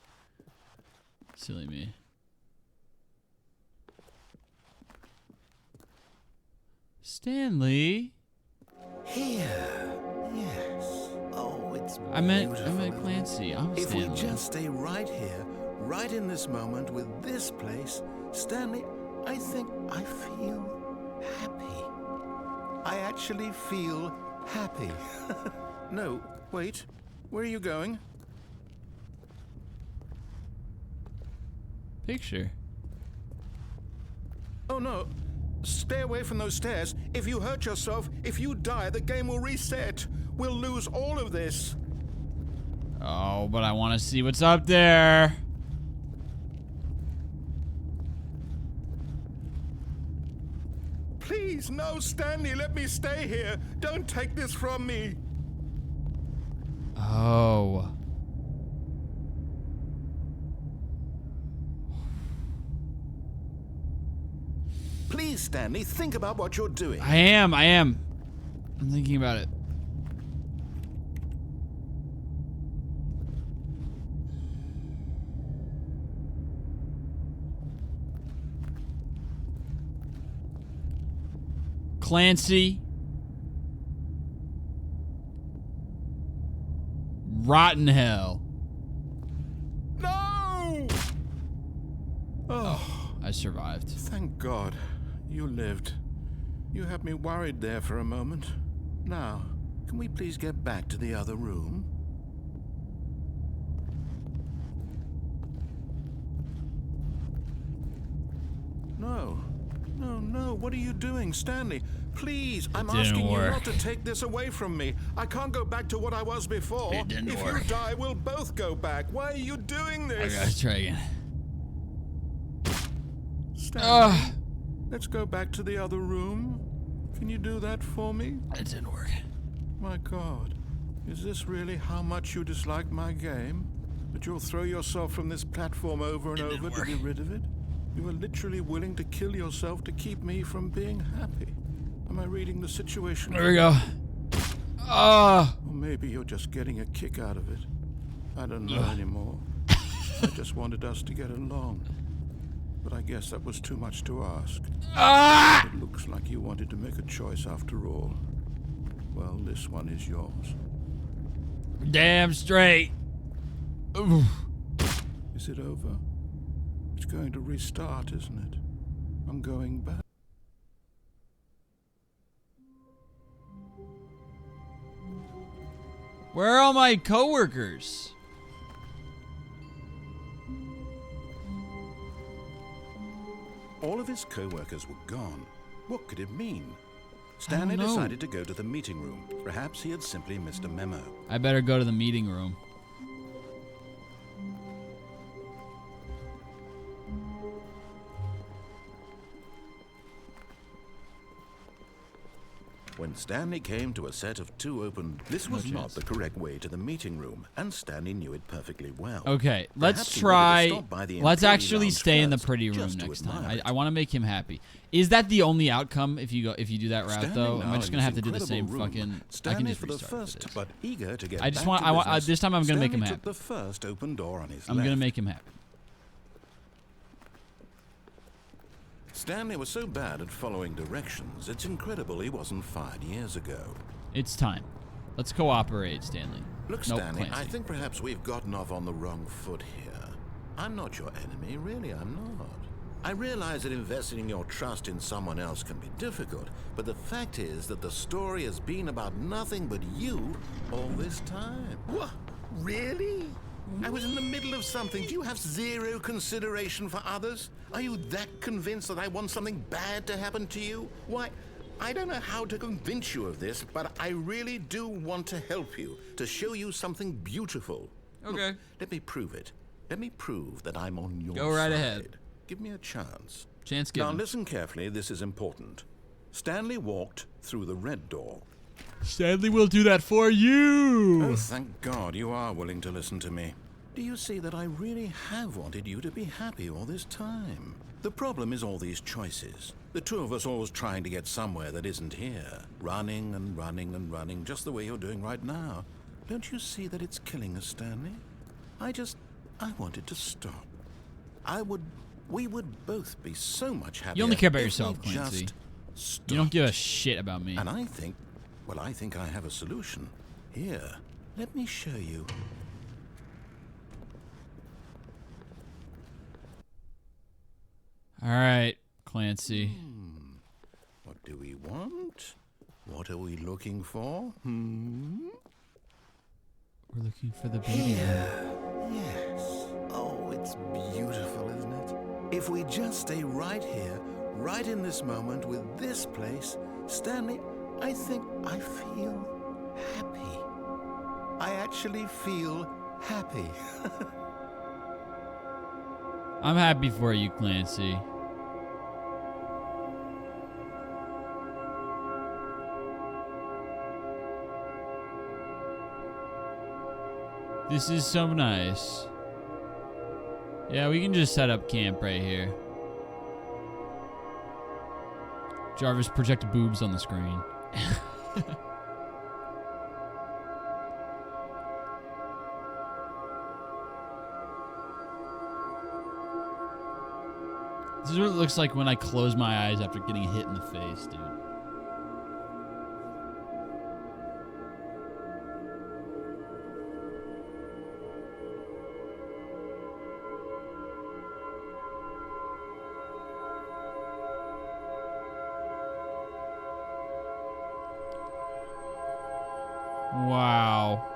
Speaker 1: Silly me. Stanley?
Speaker 2: Here. Yes. Oh, it's
Speaker 1: I meant
Speaker 2: beautiful.
Speaker 1: Clancy. I'm
Speaker 2: If
Speaker 1: Stanley.
Speaker 2: we just stay right here, right in this moment with this place, Stanley, I think I feel happy. I actually feel happy. No, wait. Where are you going?
Speaker 1: Picture.
Speaker 2: Oh, no. Stay away from those stairs. If you hurt yourself, if you die, the game will reset. We'll lose all of this.
Speaker 1: Oh, but I want to see what's up there.
Speaker 2: Please, no, Stanley, let me stay here. Don't take this from me.
Speaker 1: Oh.
Speaker 2: Please, Stanley, think about what you're doing.
Speaker 1: I am. I'm thinking about it. Clancy. Rotten hell.
Speaker 2: No!
Speaker 1: Oh, I survived.
Speaker 2: Thank God. You lived. You had me worried there for a moment. Now, can we please get back to the other room? No. No, no, what are you doing, Stanley? Please, I'm
Speaker 1: didn't
Speaker 2: asking you
Speaker 1: work.
Speaker 2: not to take this away from me. I can't go back to what I was before.
Speaker 1: It didn't
Speaker 2: if
Speaker 1: work.
Speaker 2: you die, we'll both go back. Why are you doing
Speaker 1: I
Speaker 2: this?
Speaker 1: gotta try again.
Speaker 2: Stanley, let's go back to the other room. Can you do that for me?
Speaker 1: It didn't work.
Speaker 2: My God, is this really how much you dislike my game? That you'll throw yourself from this platform over and over to be rid of it? You are literally willing to kill yourself to keep me from being happy. Am I reading the situation?
Speaker 1: There we go. Ah.
Speaker 2: Or maybe you're just getting a kick out of it. I don't know anymore. I just wanted us to get along. But I guess that was too much to ask.
Speaker 1: Ah.
Speaker 2: It looks like you wanted to make a choice after all. Well, this one is yours.
Speaker 1: Damn straight. Oof.
Speaker 2: Is it over? It's going to restart, isn't it? I'm going back.
Speaker 1: Where are all my coworkers?
Speaker 2: All of his co-workers were gone. What could it mean? Stanley
Speaker 1: know.
Speaker 2: decided to go to the meeting room. Perhaps he had simply missed a memo.
Speaker 1: I better go to the meeting room.
Speaker 2: When Stanley came to a set of 2 open... This was not
Speaker 1: chance.
Speaker 2: the correct way to the meeting room, and Stanley knew it perfectly well.
Speaker 1: Okay, let's
Speaker 2: Perhaps he wanted to
Speaker 1: try.
Speaker 2: stop by the
Speaker 1: Let's
Speaker 2: employee
Speaker 1: actually
Speaker 2: lounge
Speaker 1: stay in the
Speaker 2: first,
Speaker 1: pretty room
Speaker 2: just to
Speaker 1: next time.
Speaker 2: admire it.
Speaker 1: I want to make him happy. Is that the only outcome if you do that route
Speaker 2: Standing
Speaker 1: though? Am
Speaker 2: now
Speaker 1: I just
Speaker 2: in
Speaker 1: gonna
Speaker 2: this
Speaker 1: have to do the same
Speaker 2: incredible room,
Speaker 1: fucking? I can
Speaker 2: Stanley
Speaker 1: just
Speaker 2: for the
Speaker 1: restart
Speaker 2: first,
Speaker 1: this.
Speaker 2: but eager to get
Speaker 1: I just
Speaker 2: back
Speaker 1: want.
Speaker 2: to
Speaker 1: This
Speaker 2: business,
Speaker 1: time I'm gonna make him
Speaker 2: Stanley
Speaker 1: happy.
Speaker 2: took the first open door on his
Speaker 1: I'm
Speaker 2: left.
Speaker 1: gonna make him happy.
Speaker 2: Stanley was so bad at following directions, it's incredible he wasn't fired years ago.
Speaker 1: It's time. Let's cooperate, Stanley.
Speaker 2: Look,
Speaker 1: Nope,
Speaker 2: Stanley,
Speaker 1: Clancy.
Speaker 2: I think perhaps we've gotten off on the wrong foot here. I'm not your enemy, really, I'm not. I realize that investing your trust in someone else can be difficult, but the fact is that the story has been about nothing but you all this time. What? Really? I was in the middle of something. Do you have zero consideration for others? Are you that convinced that I want something bad to happen to you? Why, I don't know how to convince you of this, but I really do want to help you, to show you something beautiful.
Speaker 1: Okay.
Speaker 2: Look, let me prove it. Let me prove that I'm on your side.
Speaker 1: Go right ahead.
Speaker 2: Give me a chance.
Speaker 1: Chance
Speaker 2: Now
Speaker 1: given.
Speaker 2: listen carefully, this is important. Stanley walked through the red door.
Speaker 1: Stanley will do that for you.
Speaker 2: Oh, thank God you are willing to listen to me. Do you see that I really have wanted you to be happy all this time? The problem is all these choices. The two of us always trying to get somewhere that isn't here. Running and running and running, just the way you're doing right now. Don't you see that it's killing us, Stanley? I wanted to stop. We would both be so much happier.
Speaker 1: You only care about
Speaker 2: if
Speaker 1: yourself,
Speaker 2: we
Speaker 1: Clancy.
Speaker 2: just
Speaker 1: You don't give a
Speaker 2: stopped.
Speaker 1: shit about me.
Speaker 2: And I think I have a solution. Here, let me show you.
Speaker 1: All right, Clancy.
Speaker 2: What do we want? What are we looking for?
Speaker 1: We're looking for the beauty room.
Speaker 2: Yes. Oh, it's beautiful, isn't it? If we just stay right here, right in this moment with this place, Stanley, I think I feel happy. I actually feel happy.
Speaker 1: I'm happy for you, Clancy. This is so nice. Yeah, we can just set up camp right here. Jarvis, project boobs on the screen. This is what it looks like when I close my eyes after getting hit in the face, dude. Wow.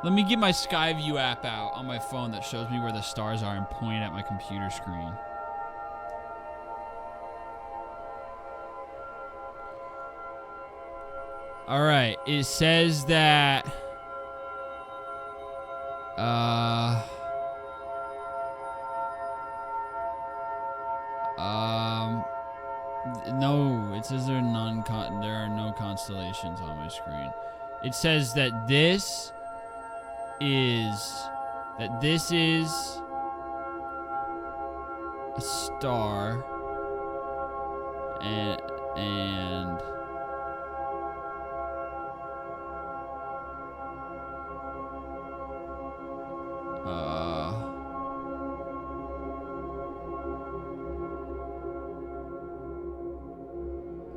Speaker 1: Let me get my Skyview app out on my phone that shows me where the stars are and point at my computer screen. All right. It says that. No. It says there are no constellations on my screen. It says that this is a star and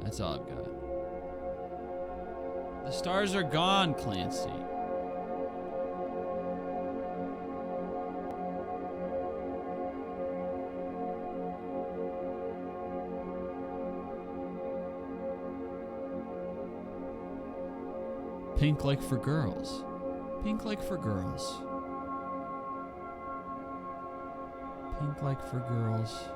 Speaker 1: that's all I've got. The stars are gone, Clancy. Pink like for girls. Pink like for girls. Pink like for girls.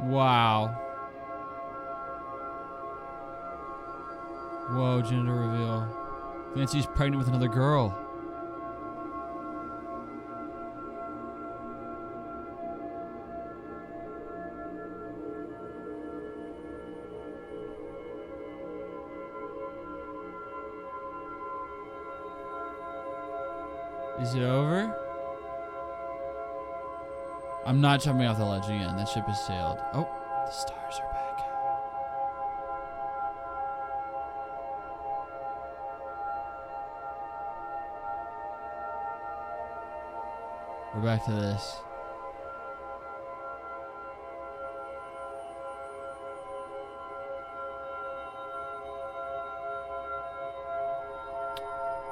Speaker 1: Wow. Whoa, gender reveal. Clancy's pregnant with another girl. Is it over? I'm not jumping off the ledge again. That ship has sailed. Oh, the stars are back. We're back to this.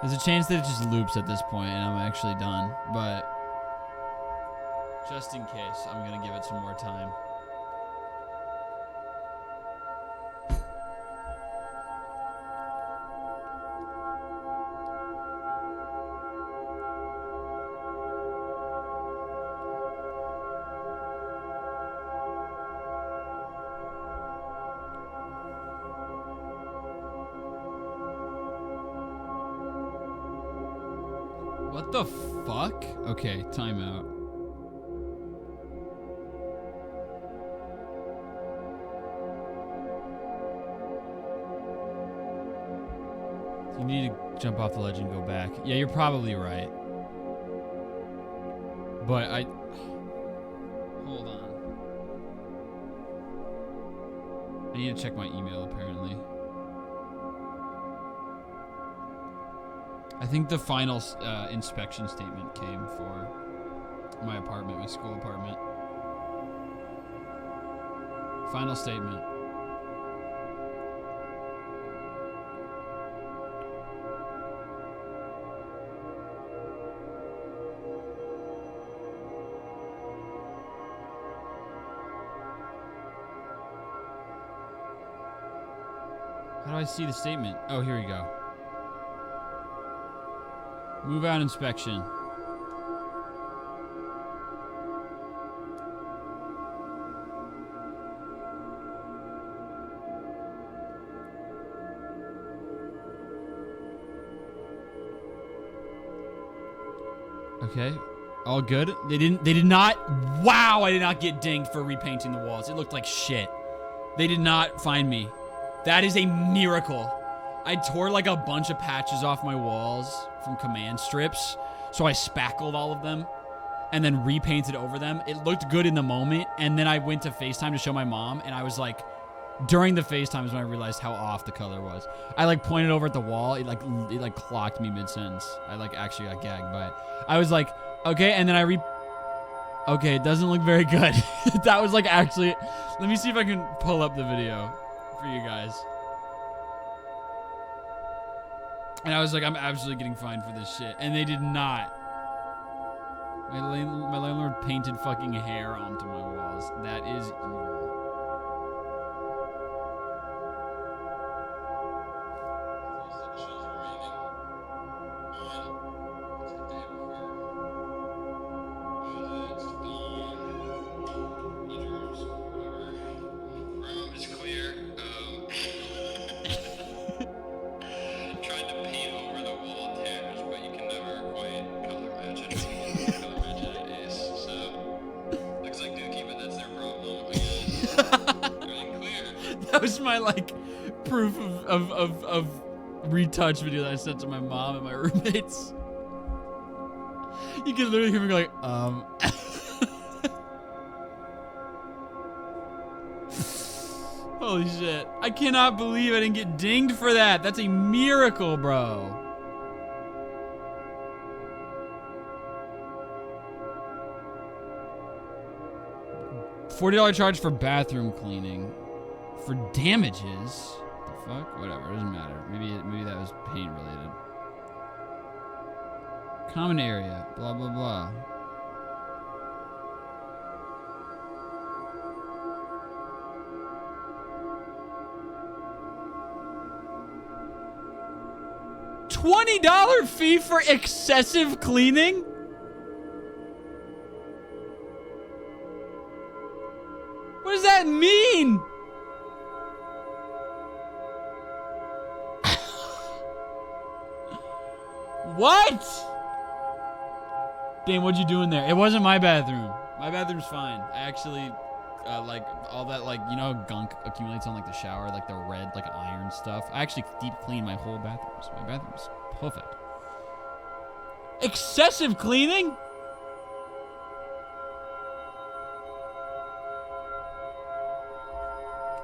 Speaker 1: There's a chance that it just loops at this point and I'm actually done, but just in case, I'm gonna give it some more time. What the fuck? Okay, timeout. You need to jump off the ledge and go back. Yeah, you're probably right. But hold on. I need to check my email, apparently. I think the final inspection statement came for my apartment, my school apartment. Final statement. How do I see the statement? Oh, here we go. Move out inspection. Okay. All good. They did not. Wow, I did not get dinged for repainting the walls. It looked like shit. They did not find me. That is a miracle. I tore like a bunch of patches off my walls from command strips, so I spackled all of them and then repainted over them. It looked good in the moment, and then I went to FaceTime to show my mom, and I was like, during the FaceTime is when I realized how off the color was. I like pointed over at the wall, it like clocked me mid-sentence. I like actually got gagged by it. I was like, okay, and then okay, it doesn't look very good. That was like actually, let me see if I can pull up the video for you guys. And I was like, I'm absolutely getting fined for this shit. And they did not. My landlord painted fucking hair onto my walls. That is evil. That was my like proof of retouch video that I sent to my mom and my roommates. You can literally hear me go like, Holy shit. I cannot believe I didn't get dinged for that. That's a miracle, bro. $40 charge for bathroom cleaning. For damages? What the fuck? Whatever, it doesn't matter. Maybe that was paint related. Common area, blah blah blah. $20 fee for excessive cleaning? What does that mean? What? Dane, what'd you do in there? It wasn't my bathroom. My bathroom's fine. I actually, like, all that, like, you know how gunk accumulates on, like, the shower, like, the red, like, iron stuff? I actually deep clean my whole bathroom, so my bathroom's perfect. Excessive cleaning?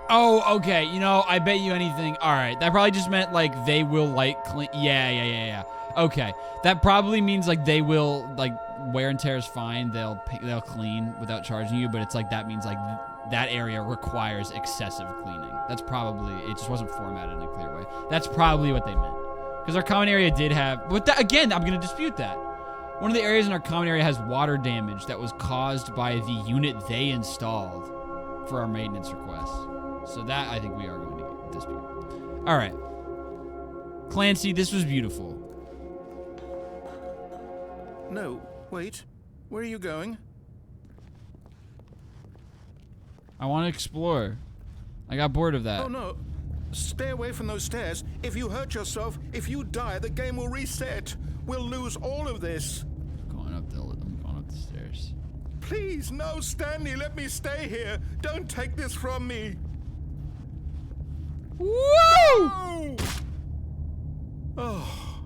Speaker 1: Oh, okay. You know, I bet you anything. All right. That probably just meant, like, they will, like, clean. Yeah. Okay. That probably means, like, they will, like, wear and tear is fine. They'll clean without charging you, but it's like that means, like, that area requires excessive cleaning. That's probably, it just wasn't formatted in a clear way. That's probably what they meant. Because our common area did have, but that, again, I'm going to dispute that. One of the areas in our common area has water damage that was caused by the unit they installed for our maintenance requests. So that, I think we are going to dispute. All right. Clancy, this was beautiful.
Speaker 2: No, wait. Where are you going?
Speaker 1: I want to explore. I got bored of that.
Speaker 2: Oh, no. Stay away from those stairs. If you hurt yourself, if you die, the game will reset. We'll lose all of this.
Speaker 1: I'm going up the stairs.
Speaker 2: Please, no, Stanley, let me stay here. Don't take this from me.
Speaker 1: Woo!
Speaker 2: No! Oh,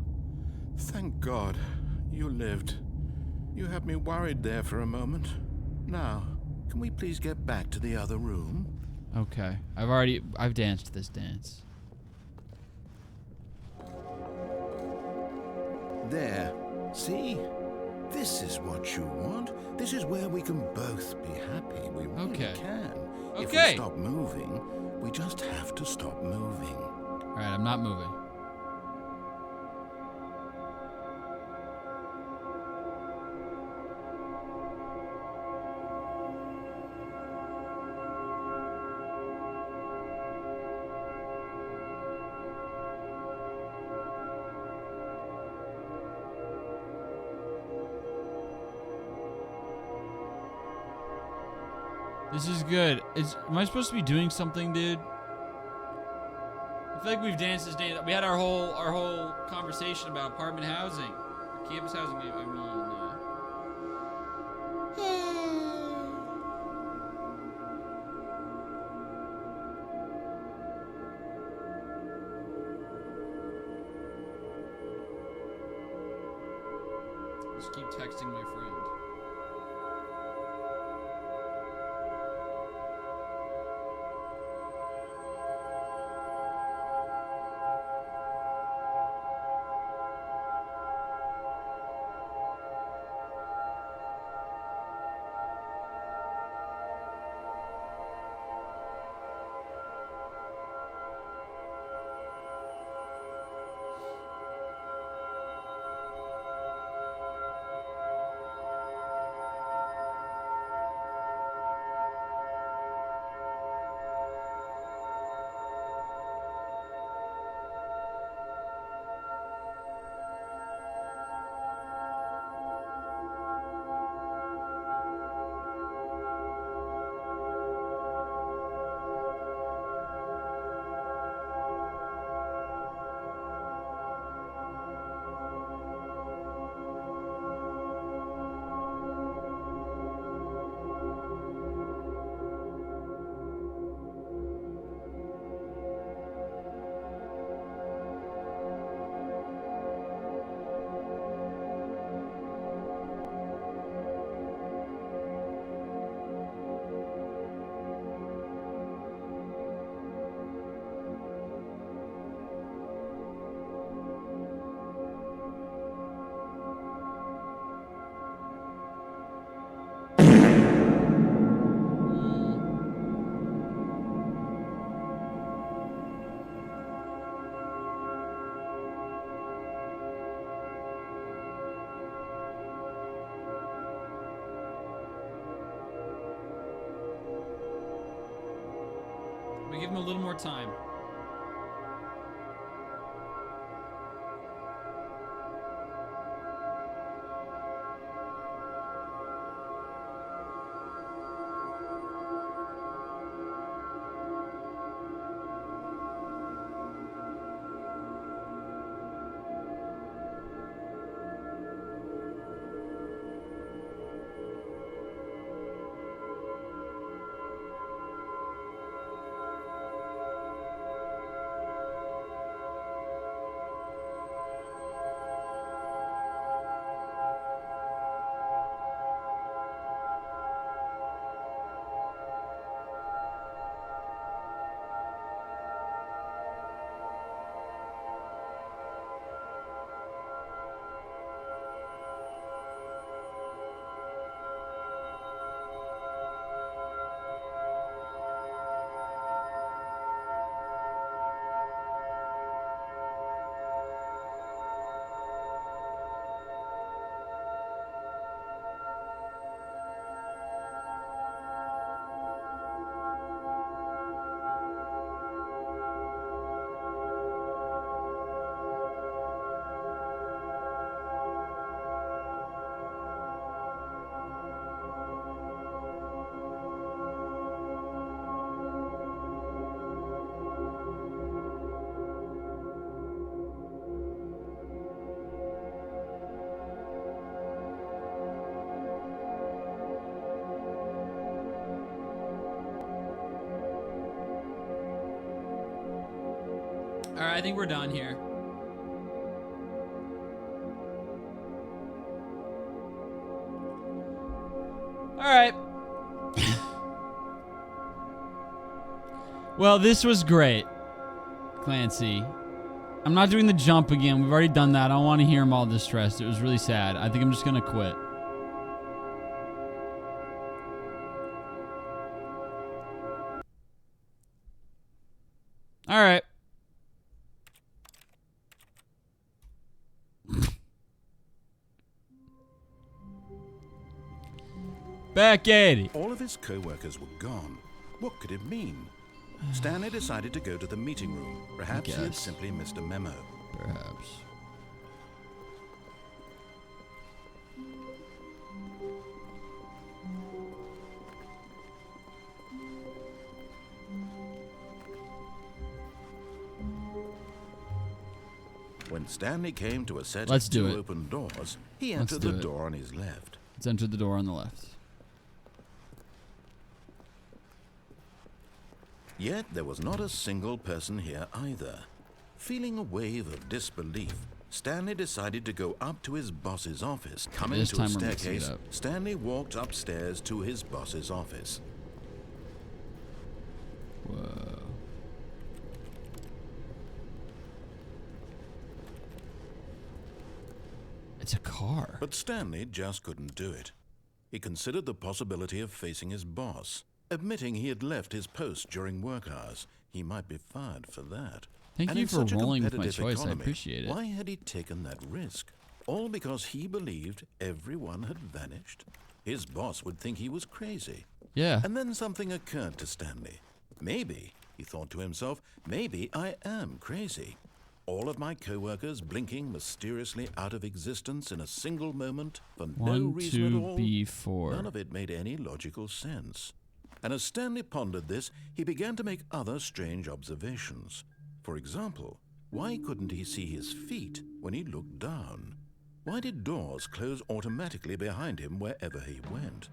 Speaker 2: thank God you lived. You had me worried there for a moment. Now, can we please get back to the other room?
Speaker 1: Okay. I've danced this dance.
Speaker 2: There. See? This is what you want. This is where we can both be happy. We really can. If we stop moving, we just have to stop moving.
Speaker 1: All right, I'm not moving. This is good. Am I supposed to be doing something, dude? I feel like we've danced this dance. We had our whole conversation about apartment housing, or campus housing. I mean, just keep texting my friend. give him a little more time. All right, I think we're done here. All right. Well, this was great, Clancy. I'm not doing the jump again. We've already done that. I don't want to hear him all distressed. It was really sad. I think I'm just going to quit. All right. Back at it.
Speaker 2: All of his co-workers were gone. What could it mean? Stanley decided to go to the meeting room. Perhaps he had simply missed a memo.
Speaker 1: Perhaps.
Speaker 2: When Stanley came to a set
Speaker 1: Let's
Speaker 2: of
Speaker 1: do
Speaker 2: two
Speaker 1: it.
Speaker 2: open doors, he entered the door on his left.
Speaker 1: Let's enter the door on the left.
Speaker 2: Yet there was not a single person here either. Feeling a wave of disbelief, Stanley decided to go up to his boss's office. Coming
Speaker 1: This
Speaker 2: to a
Speaker 1: time we're mixing it
Speaker 2: staircase,
Speaker 1: up.
Speaker 2: Stanley walked upstairs to his boss's office.
Speaker 1: Whoa. It's a car.
Speaker 2: But Stanley just couldn't do it. He considered the possibility of facing his boss. Admitting he had left his post during work hours, he might be fired for that.
Speaker 1: Thank
Speaker 2: And
Speaker 1: you
Speaker 2: in
Speaker 1: for
Speaker 2: such a
Speaker 1: rolling with my
Speaker 2: competitive
Speaker 1: choice. I
Speaker 2: economy,
Speaker 1: appreciate it.
Speaker 2: Why had he taken that risk? All because he believed everyone had vanished? His boss would think he was crazy.
Speaker 1: Yeah.
Speaker 2: And then something occurred to Stanley. Maybe, he thought to himself, maybe I am crazy. All of my co-workers blinking mysteriously out of existence in a single moment for no reason at all.
Speaker 1: 1-2-B-4.
Speaker 2: None of it made any logical sense. And as Stanley pondered this, he began to make other strange observations. For example, why couldn't he see his feet when he looked down? Why did doors close automatically behind him wherever he went?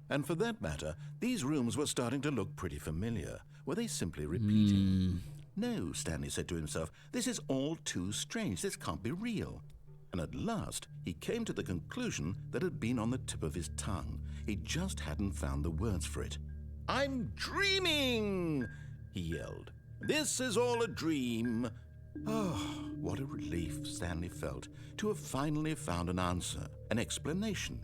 Speaker 2: And for that matter, these rooms were starting to look pretty familiar. Were they simply repeating? No, Stanley said to himself, this is all too strange. This can't be real. And at last, he came to the conclusion that had been on the tip of his tongue. He just hadn't found the words for it. I'm dreaming, he yelled. This is all a dream. Oh, what a relief Stanley felt to have finally found an answer, an explanation.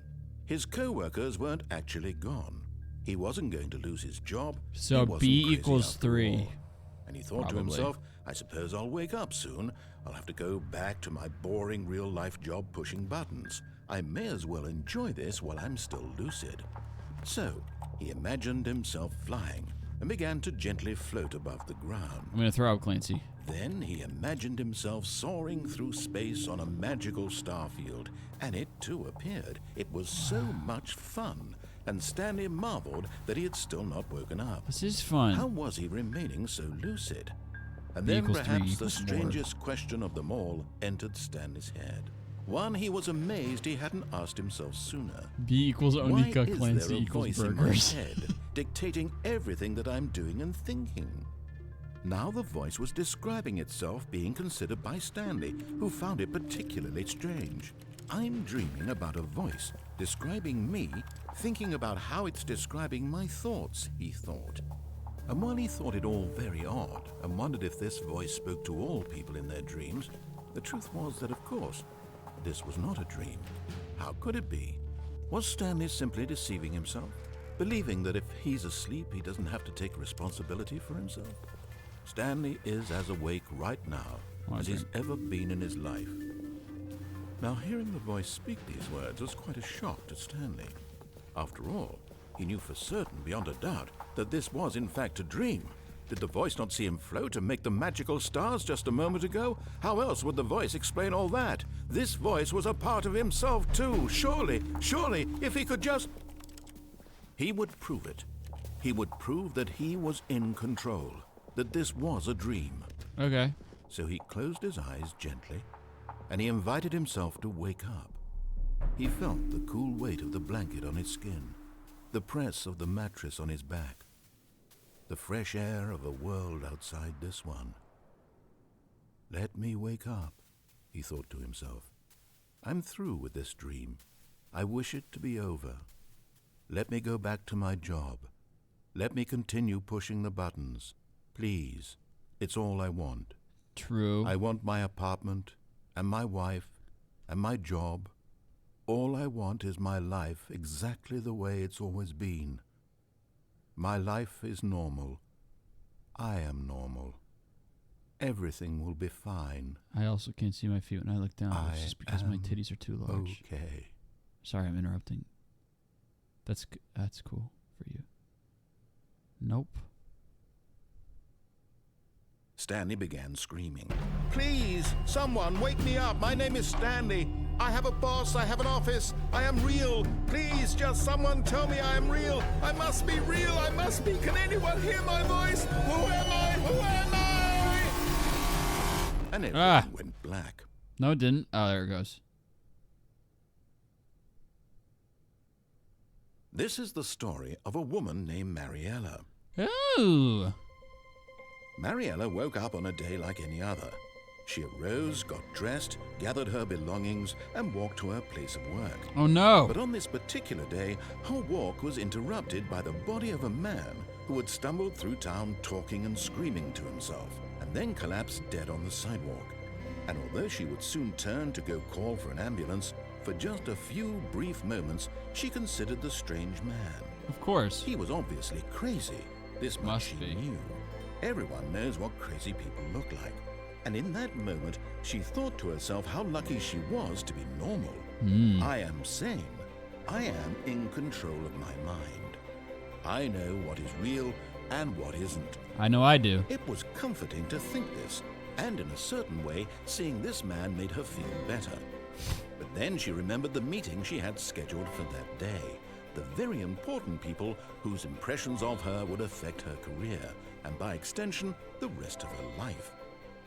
Speaker 2: His co-workers weren't actually gone. He wasn't going to lose his job.
Speaker 1: So
Speaker 2: He wasn't
Speaker 1: B
Speaker 2: crazy
Speaker 1: equals
Speaker 2: after
Speaker 1: 3.
Speaker 2: all. And he thought to
Speaker 1: Probably.
Speaker 2: himself, I suppose I'll wake up soon. I'll have to go back to my boring real-life job pushing buttons. I may as well enjoy this while I'm still lucid. So, he imagined himself flying. and began to gently float above the ground.
Speaker 1: I'm gonna throw out Clancy.
Speaker 2: Then he imagined himself soaring through space on a magical starfield, and it too appeared. It was so much fun, and Stanley marveled that he had still not woken up.
Speaker 1: This is fun.
Speaker 2: How was he remaining so lucid? And
Speaker 1: B
Speaker 2: then
Speaker 1: equals 3
Speaker 2: perhaps the
Speaker 1: equals more.
Speaker 2: strangest question of them all entered Stanley's head. One he was amazed he hadn't asked himself sooner.
Speaker 1: B equals
Speaker 2: Why
Speaker 1: Onika,
Speaker 2: is
Speaker 1: Clancy
Speaker 2: there a
Speaker 1: equals
Speaker 2: voice in
Speaker 1: burgers.
Speaker 2: my head dictating everything that I'm doing and thinking? Now the voice was describing itself being considered by Stanley, who found it particularly strange. I'm dreaming about a voice describing me, thinking about how it's describing my thoughts, he thought. And while he thought it all very odd and wondered if this voice spoke to all people in their dreams, the truth was that, of course, this was not a dream. How could it be? Was Stanley simply deceiving himself, believing that if he's asleep, he doesn't have to take responsibility for himself? Stanley is as awake right now as he's ever been in his life. Now, hearing the voice speak these words was quite a shock to Stanley. After all, he knew for certain, beyond a doubt, that this was in fact a dream. Did the voice not see him float and make the magical stars just a moment ago? How else would the voice explain all that? This voice was a part of himself too. Surely, if he could just... He would prove it. He would prove that he was in control, that this was a dream.
Speaker 1: Okay.
Speaker 2: So he closed his eyes gently, and he invited himself to wake up. He felt the cool weight of the blanket on his skin, the press of the mattress on his back, the fresh air of a world outside this one. Let me wake up, he thought to himself. I'm through with this dream. I wish it to be over. Let me go back to my job. Let me continue pushing the buttons. Please, it's all I want.
Speaker 1: True.
Speaker 2: I want my apartment, and my wife, and my job. All I want is my life exactly the way it's always been. My life is normal. I am normal. Everything will be fine.
Speaker 1: I also can't see my feet when I look down. It's just because my titties are too large.
Speaker 2: Okay.
Speaker 1: Sorry, I'm interrupting. That's cool for you. Nope.
Speaker 2: Stanley began screaming. Please, someone, wake me up. My name is Stanley. I have a boss. I have an office. I am real. Please, just someone tell me I am real. I must be real. I must be. Can anyone hear my voice? Who am I? Who am I? And everything went black.
Speaker 1: No, it didn't. Oh, there it goes.
Speaker 2: This is the story of a woman named Mariela.
Speaker 1: Ooh.
Speaker 2: Mariela woke up on a day like any other. She arose, got dressed, gathered her belongings, and walked to her place of work.
Speaker 1: Oh, no.
Speaker 2: But on this particular day, her walk was interrupted by the body of a man who had stumbled through town talking and screaming to himself, and then collapsed dead on the sidewalk. And although she would soon turn to go call for an ambulance, for just a few brief moments, she considered the strange man.
Speaker 1: Of course.
Speaker 2: He was obviously crazy. This much she knew. Everyone knows what crazy people look like. And in that moment, she thought to herself how lucky she was to be normal. I am sane. I am in control of my mind. I know what is real and what isn't.
Speaker 1: I know I do.
Speaker 2: It was comforting to think this, and in a certain way, seeing this man made her feel better. But then she remembered the meeting she had scheduled for that day. The very important people whose impressions of her would affect her career, and by extension, the rest of her life.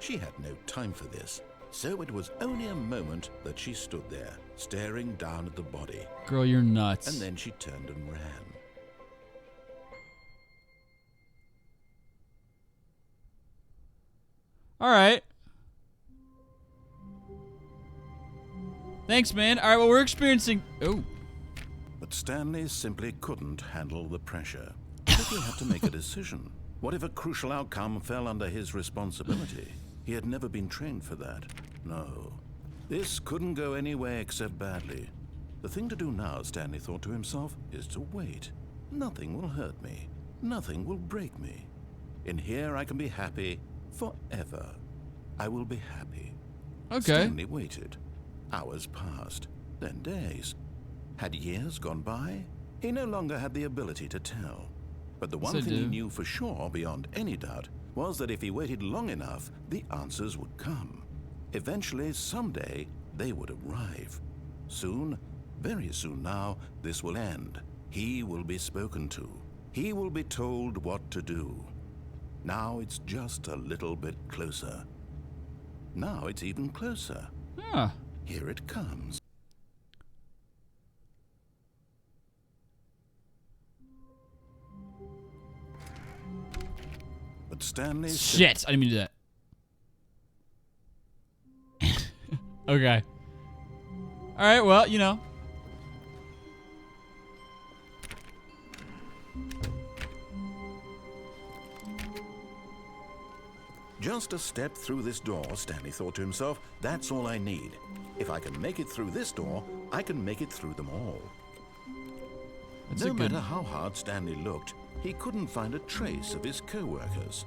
Speaker 2: She had no time for this, so it was only a moment that she stood there, staring down at the body.
Speaker 1: Girl, you're nuts.
Speaker 2: And then she turned and ran.
Speaker 1: All right. Thanks, man. All right, well, we're experiencing... Oh.
Speaker 2: But Stanley simply couldn't handle the pressure. He had to make a decision. What if a crucial outcome fell under his responsibility? He had never been trained for that. No. This couldn't go any way except badly. The thing to do now, Stanley thought to himself, is to wait. Nothing will hurt me. Nothing will break me. In here I can be happy forever. I will be happy.
Speaker 1: Okay.
Speaker 2: Stanley waited. Hours passed, then days. Had years gone by? He no longer had the ability to tell. But the one
Speaker 1: Yes, I
Speaker 2: thing he
Speaker 1: do.
Speaker 2: knew for sure, beyond any doubt, was that if he waited long enough, the answers would come. Eventually, someday, they would arrive. Soon, very soon now, this will end. He will be spoken to. He will be told what to do. Now it's just a little bit closer. Now it's even closer.
Speaker 1: Huh.
Speaker 2: Here it comes. But Stanley...
Speaker 1: Shit, I didn't mean to do that. Okay. Alright, well, you know.
Speaker 2: Just a step through this door, Stanley thought to himself, that's all I need. If I can make it through this door, I can make it through them all.
Speaker 1: That's
Speaker 2: No
Speaker 1: a good...
Speaker 2: matter how hard Stanley looked, he couldn't find a trace of his co-workers.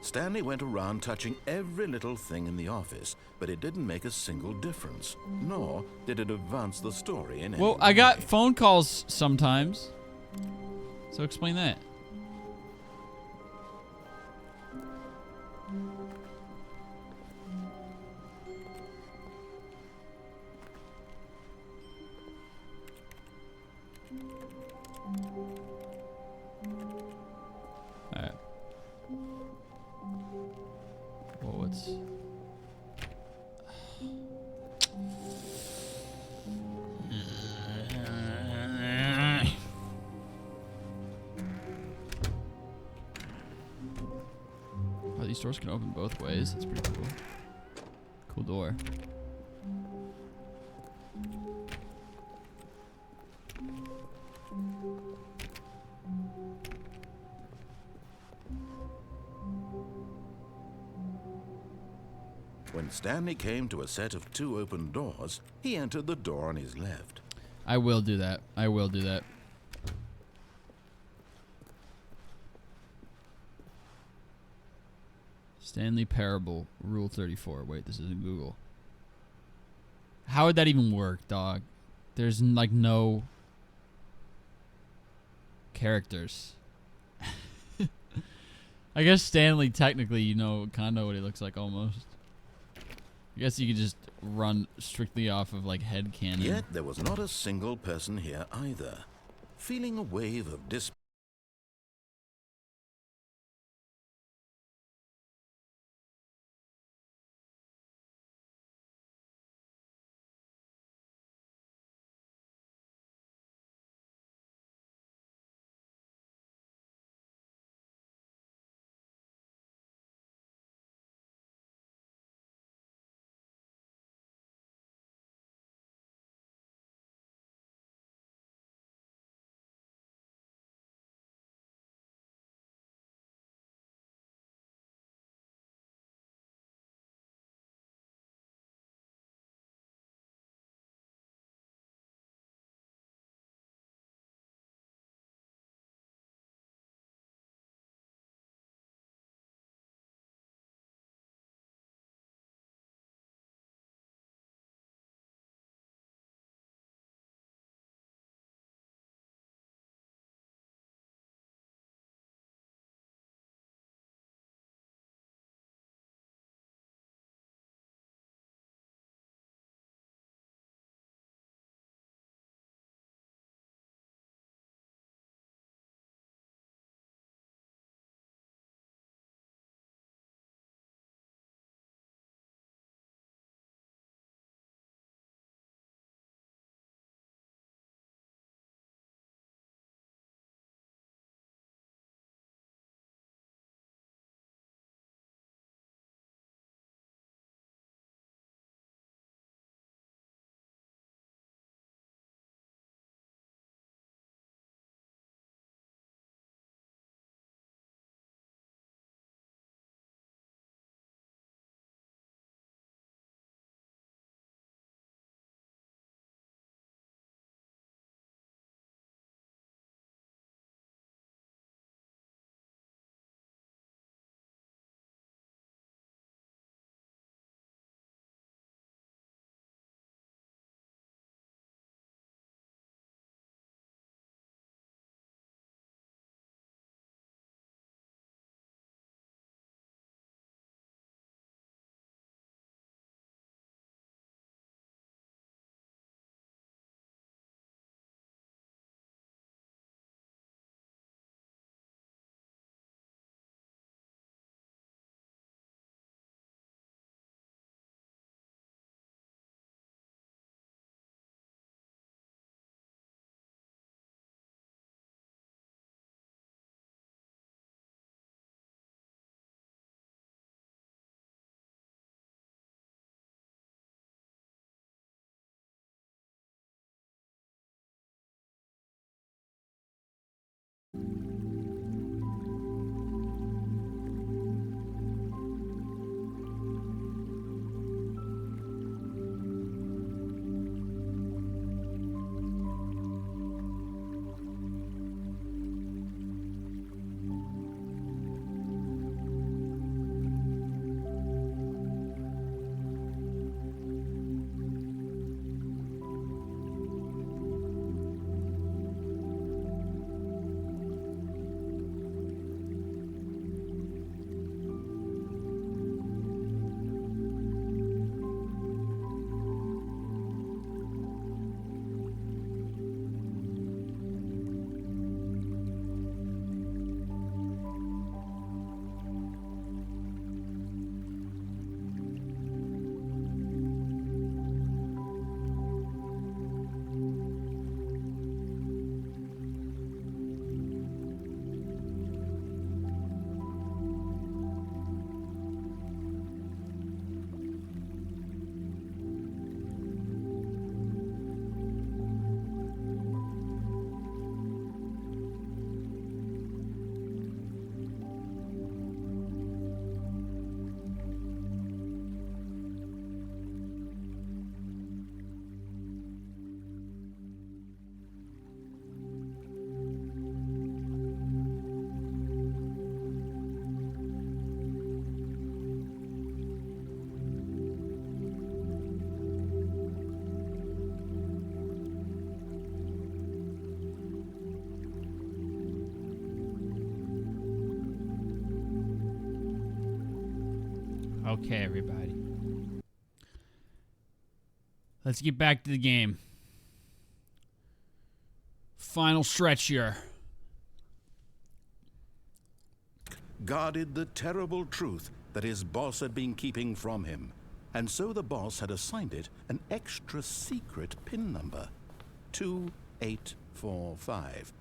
Speaker 2: Stanley went around touching every little thing in the office, but it didn't make a single difference, nor did it advance the story in any
Speaker 1: Well, I got
Speaker 2: way.
Speaker 1: phone calls sometimes. So explain that. Alright. Well, what's... Oh, these doors can open both ways. That's pretty cool. Cool door.
Speaker 2: When Stanley came to a set of 2 open doors, he entered the door on his left.
Speaker 1: I will do that. I will do that. Stanley Parable, Rule 34. Wait, this isn't Google. How would that even work, dog? There's like no characters. I guess Stanley, technically, you know kind of what he looks like almost. I guess you could just run strictly off of like headcanon.
Speaker 2: Yet there was not a single person here either. Feeling a wave of despair,
Speaker 1: Okay, everybody. Let's get back to the game. Final stretch here.
Speaker 2: Guarded the terrible truth that his boss had been keeping from him, and so the boss had assigned it an extra secret PIN number, 2845.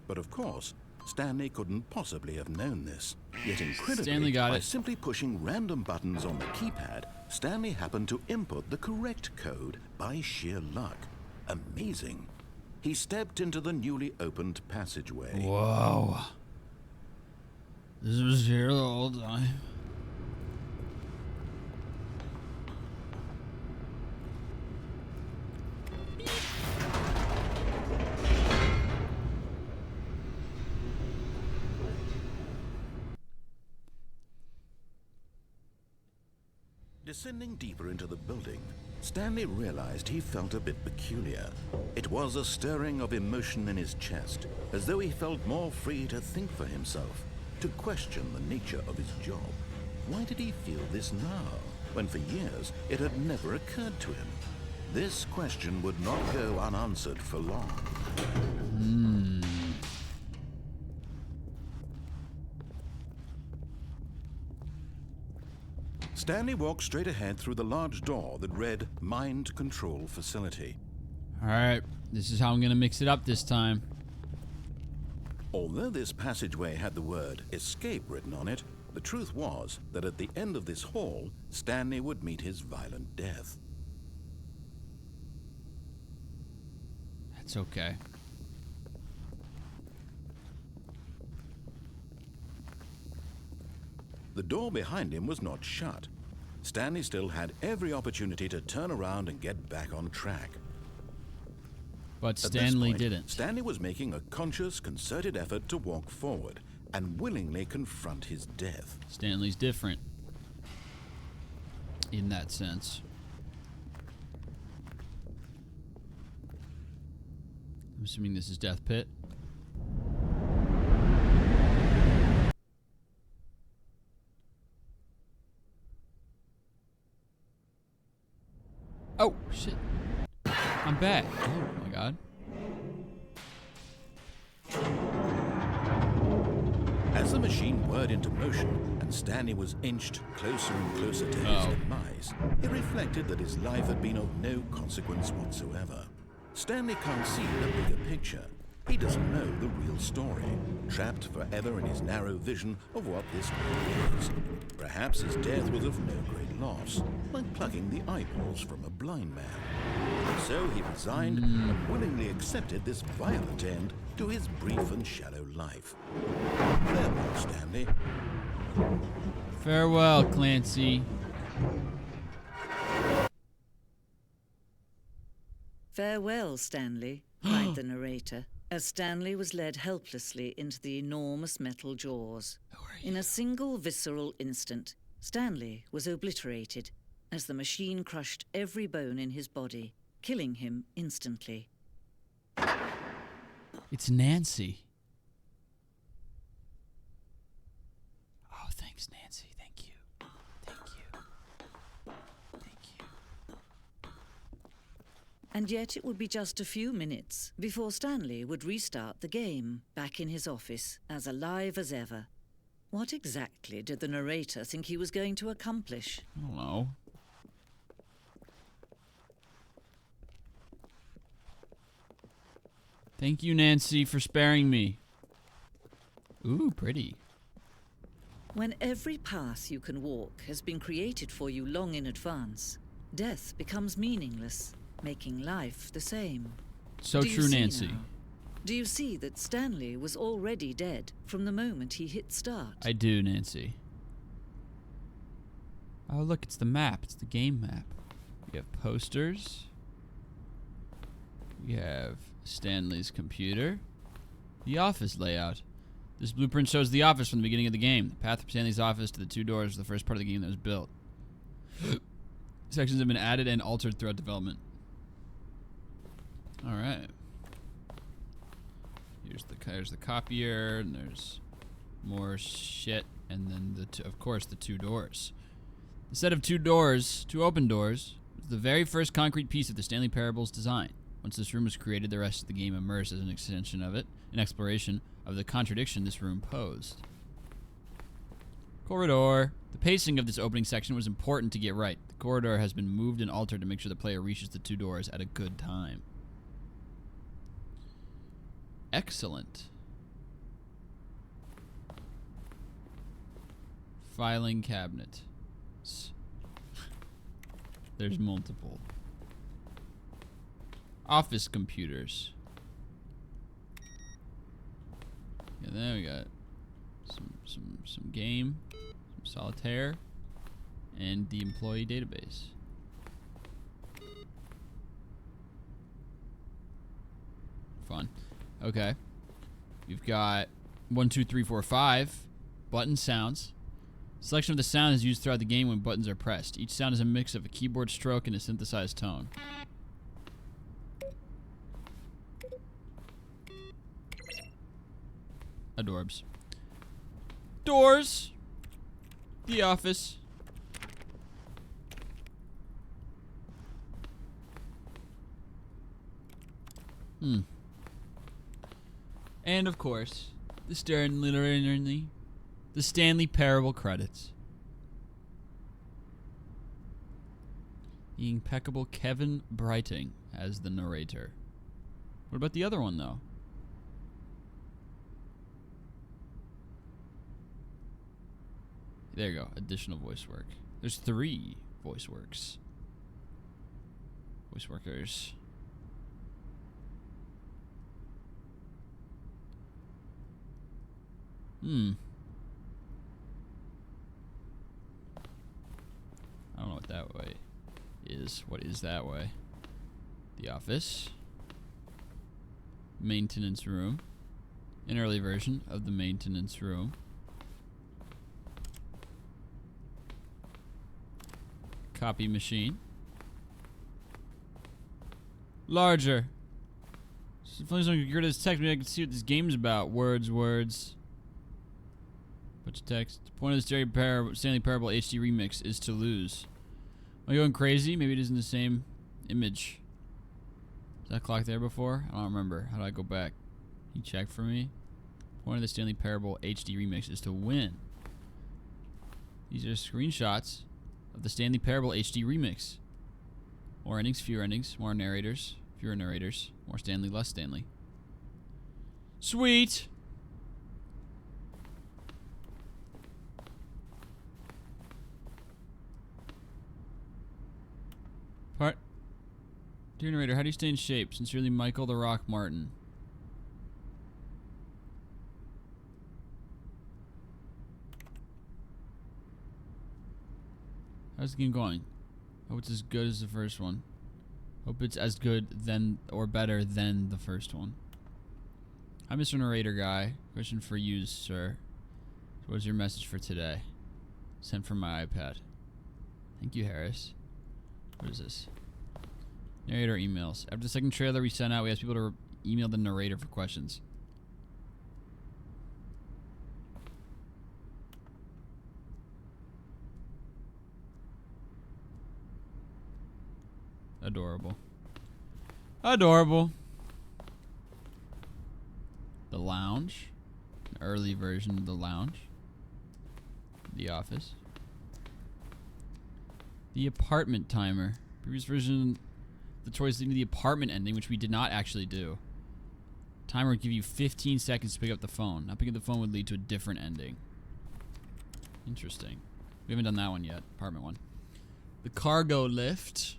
Speaker 2: But of course, Stanley couldn't possibly have known this. Yet incredibly,
Speaker 1: Stanley got
Speaker 2: by
Speaker 1: it.
Speaker 2: simply pushing random buttons on the keypad, Stanley happened to input the correct code by sheer luck. Amazing. He stepped into the newly opened passageway.
Speaker 1: Whoa. This was here the whole time.
Speaker 2: Descending deeper into the building, Stanley realized he felt a bit peculiar. It was a stirring of emotion in his chest, as though he felt more free to think for himself, to question the nature of his job. Why did he feel this now, when for years it had never occurred to him? This question would not go unanswered for long. Stanley walked straight ahead through the large door that read Mind Control Facility.
Speaker 1: Alright, this is how I'm gonna mix it up this time.
Speaker 2: Although this passageway had the word escape written on it, the truth was that at the end of this hall, Stanley would meet his violent death.
Speaker 1: That's okay.
Speaker 2: The door behind him was not shut. Stanley still had every opportunity to turn around and get back on track.
Speaker 1: But
Speaker 2: At this
Speaker 1: Stanley
Speaker 2: point,
Speaker 1: didn't.
Speaker 2: Stanley was making a conscious, concerted effort to walk forward and willingly confront his death.
Speaker 1: Stanley's different. In that sense. I'm assuming this is Death Pit. Oh, shit. I'm back. Oh, my God.
Speaker 2: As the machine whirred into motion and Stanley was inched closer and closer to his demise, he reflected that his life had been of no consequence whatsoever. Stanley can't see the bigger picture. He doesn't know the real story, trapped forever in his narrow vision of what this world is. Perhaps his death was of no great loss, like plucking the eyeballs from a blind man. So he resigned and willingly accepted this violent end to his brief and shallow life. Farewell, Stanley.
Speaker 1: Farewell, Clancy.
Speaker 5: Farewell, Stanley, cried the narrator, as Stanley was led helplessly into the enormous metal jaws. In a single visceral instant, Stanley was obliterated as the machine crushed every bone in his body, killing him instantly.
Speaker 1: It's Nancy. Oh, thanks, Nancy. Thank you. Thank you. Thank you.
Speaker 5: And yet it would be just a few minutes before Stanley would restart the game, back in his office, as alive as ever. What exactly did the narrator think he was going to accomplish?
Speaker 1: I don't know. Thank you, Nancy, for sparing me. Ooh, pretty.
Speaker 5: When every path you can walk has been created for you long in advance, death becomes meaningless, making life the same.
Speaker 1: So
Speaker 5: Do you
Speaker 1: true,
Speaker 5: see
Speaker 1: Nancy.
Speaker 5: now? Do you see that Stanley was already dead from the moment he hit start?
Speaker 1: I do, Nancy. Oh, look, it's the map. It's the game map. We have posters. We have Stanley's computer. The office layout. This blueprint shows the office from the beginning of the game. The path from Stanley's office to the two doors is the first part of the game that was built. Sections have been added and altered throughout development. Alright. There's the copier, and there's more shit, and then of course the two doors. The set of two open doors, was the very first concrete piece of the Stanley Parable's design. Once this room was created, the rest of the game immersed as an extension of it, an exploration of the contradiction this room posed. Corridor. The pacing of this opening section was important to get right. The corridor has been moved and altered to make sure the player reaches the two doors at a good time. Excellent. Filing cabinet. There's multiple. Office computers. And then we got some game, some solitaire, and the employee database. Fun. Okay. You've got 1, 2, 3, 4, 5 button sounds. Selection of the sound is used throughout the game when buttons are pressed. Each sound is a mix of a keyboard stroke and a synthesized tone. Adorbs. Doors. The office. And of course, the Stanley Parable credits. The impeccable Kevin Brighting as the narrator. What about the other one, though? There you go. Additional voice work. There's 3 voice works. Voice workers. I don't know what that way is. What is that way? The office. Maintenance room. An early version of the maintenance room. Copy machine. Larger. So if I get rid of this text, maybe I can see what this game's about. Words. Bunch of text. The point of the Stanley Parable HD remix is to lose. Am I going crazy? Maybe it isn't the same image. Was that clock there before? I don't remember. How do I go back? Can you check for me? The point of the Stanley Parable HD remix is to win. These are screenshots of the Stanley Parable HD remix. More endings, fewer endings, more narrators, fewer narrators, more Stanley, less Stanley. Sweet! Part. Dear narrator, how do you stay in shape? Sincerely, Michael the Rock Martin. How's the game going? Hope it's as good as the first one. Hope it's as good then or better than the first one. Hi, Mr. Narrator Guy. Question for you, sir. What is your message for today? Sent from my iPad. Thank you, Harris. What is this? Narrator emails. After the second trailer we sent out, we asked people to email the narrator for questions. Adorable. Adorable. The lounge. An early version of the lounge. The office. The apartment timer. Previous version, the choice leading to the apartment ending, which we did not actually do. Timer would give you 15 seconds to pick up the phone. Not picking up the phone would lead to a different ending. Interesting. We haven't done that one yet. Apartment one. The cargo lift.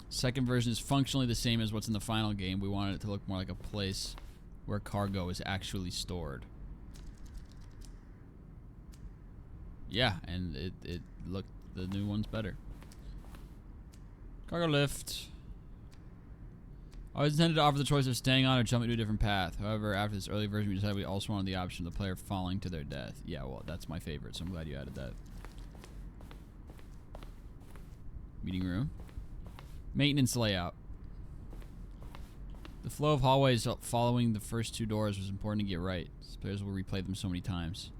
Speaker 1: Second version is functionally the same as what's in the final game. We wanted it to look more like a place where cargo is actually stored. Yeah, and it looked, the new one's better. Cargo lift. I was intended to offer the choice of staying on or jumping to a different path. However, after this early version, we decided we also wanted the option of the player falling to their death. Yeah, well, that's my favorite, so I'm glad you added that. Meeting room. Maintenance layout. The flow of hallways following the first 2 doors was important to get right, as players will replay them so many times.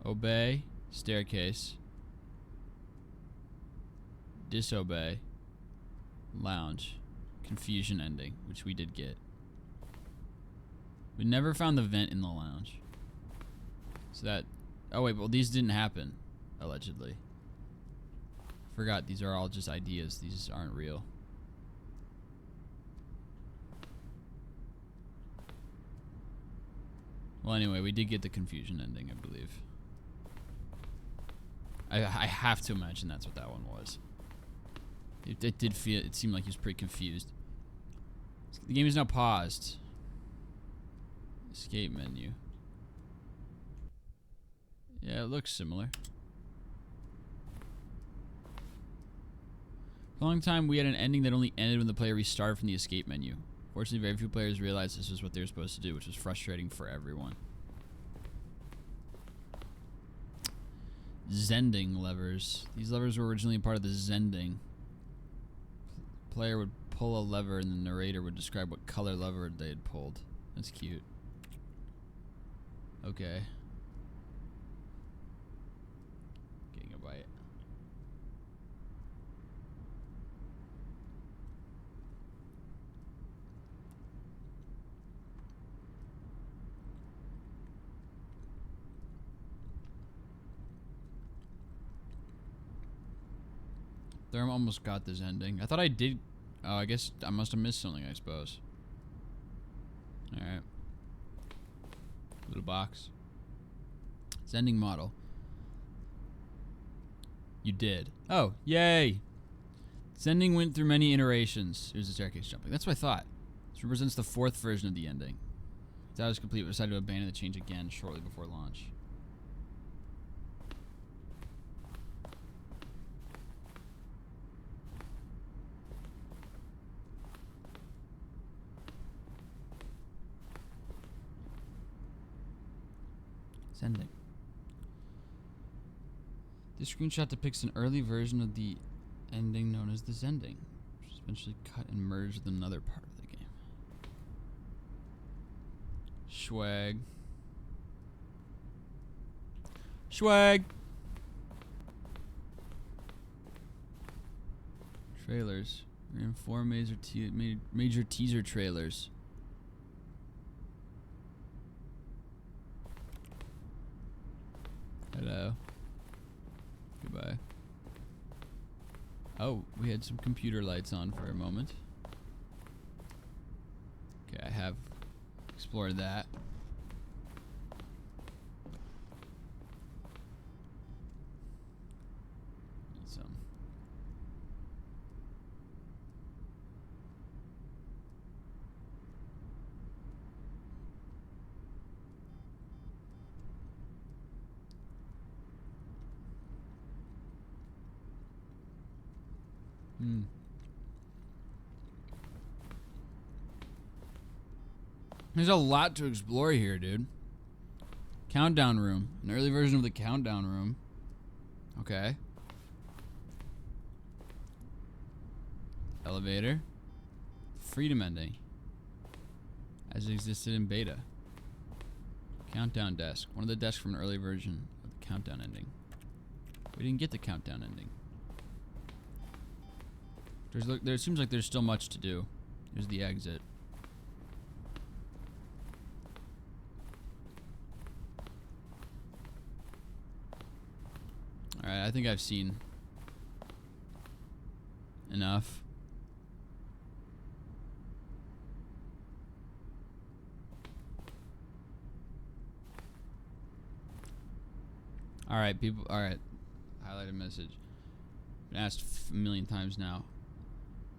Speaker 1: Obey. Staircase. Disobey. Lounge. Confusion ending, which we did get. We never found the vent in the lounge. So that... Oh wait, well these didn't happen. Allegedly. Forgot, these are all just ideas. These aren't real. Well, anyway, we did get the confusion ending, I believe. I have to imagine that's what that one was. It did feel... It seemed like he was pretty confused. The game is now paused. Escape menu. Yeah, it looks similar. For a long time, we had an ending that only ended when the player restarted from the escape menu. Fortunately, very few players realized this was what they were supposed to do, which was frustrating for everyone. Zending levers. These levers were originally a part of the Zending. Player would pull a lever and the narrator would describe what color lever they had pulled. That's cute. Okay. Getting a bite. Therm almost got this ending. I thought I did. Oh, I guess I must have missed something, I suppose. Alright. Little box. Sending model. You did. Oh, yay! Sending went through many iterations. Here's the staircase jumping. That's what I thought. This represents the 4th version of the ending. That was complete. We decided to abandon the change again shortly before launch. Sending. This screenshot depicts an early version of the ending known as the Zending, which was eventually cut and merged with another part of the game. Swag. Swag! Trailers. We're in 4 major teaser trailers. Hello. Goodbye. Oh, we had some computer lights on for a moment. Okay, I have explored that. Need some. There's a lot to explore here, dude. Countdown room. An early version of the countdown room. Okay. Elevator. Freedom ending. As it existed in beta. Countdown desk. One of the desks from an early version of the countdown ending. We didn't get the countdown ending. There seems like there's still much to do. Here's the exit. Alright, I think I've seen enough. Alright, people. Alright. Highlighted message. Been asked a million times now.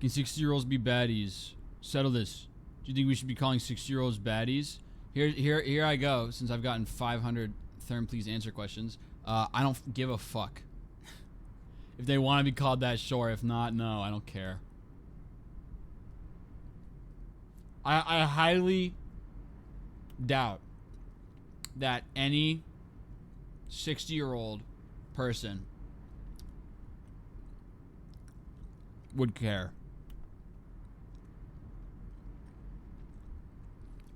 Speaker 1: Can 60-year-olds be baddies? Settle this. Do you think we should be calling 60-year-olds baddies? Here I go. Since I've gotten 500 Therm Please Answer questions. I don't give a fuck. If they want to be called that, sure. If not, no. I don't care. I highly doubt that any 60-year-old person would care.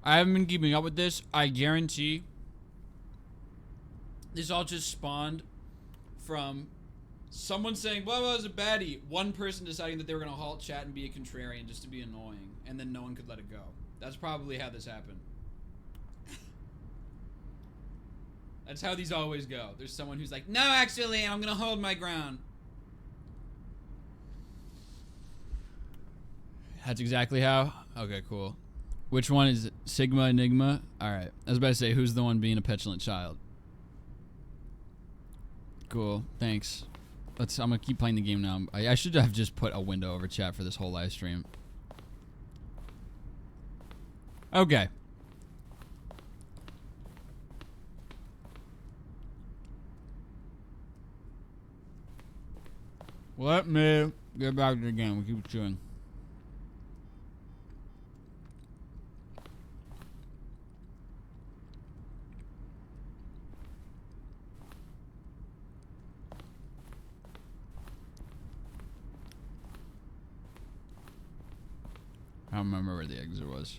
Speaker 1: I haven't been keeping up with this. I guarantee this all just spawned from someone saying, blah, blah, is a baddie. One person deciding that they were going to halt chat and be a contrarian just to be annoying. And then no one could let it go. That's probably how this happened. That's how these always go. There's someone who's like, no, actually, I'm going to hold my ground. That's exactly how? Okay, cool. Which one is it? Sigma Enigma? Alright. I was about to say, who's the one being a petulant child? Cool. Thanks. I'm gonna keep playing the game now. I should have just put a window over chat for this whole live stream. Okay. Let me get back to the game. We keep chewing. I don't remember where the exit was.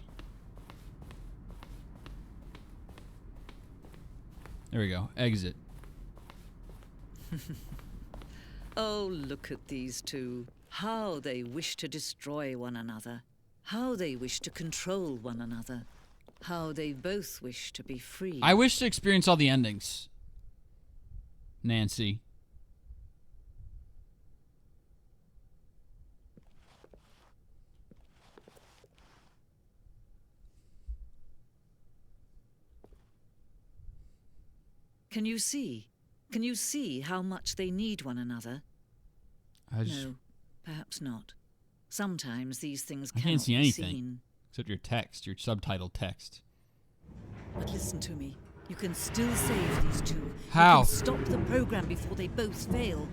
Speaker 1: There we go. Exit.
Speaker 5: Oh, look at these two. How they wish to destroy one another. How they wish to control one another. How they both wish to be free.
Speaker 1: I wish to experience all the endings. Nancy.
Speaker 5: Can you see? Can you see how much they need one another? No, perhaps not. Sometimes these things cannot
Speaker 1: can't see
Speaker 5: be
Speaker 1: anything
Speaker 5: seen.
Speaker 1: except your text, your subtitled text.
Speaker 5: But listen to me. You can still save these two.
Speaker 1: How?
Speaker 5: You can stop the program before they both fail.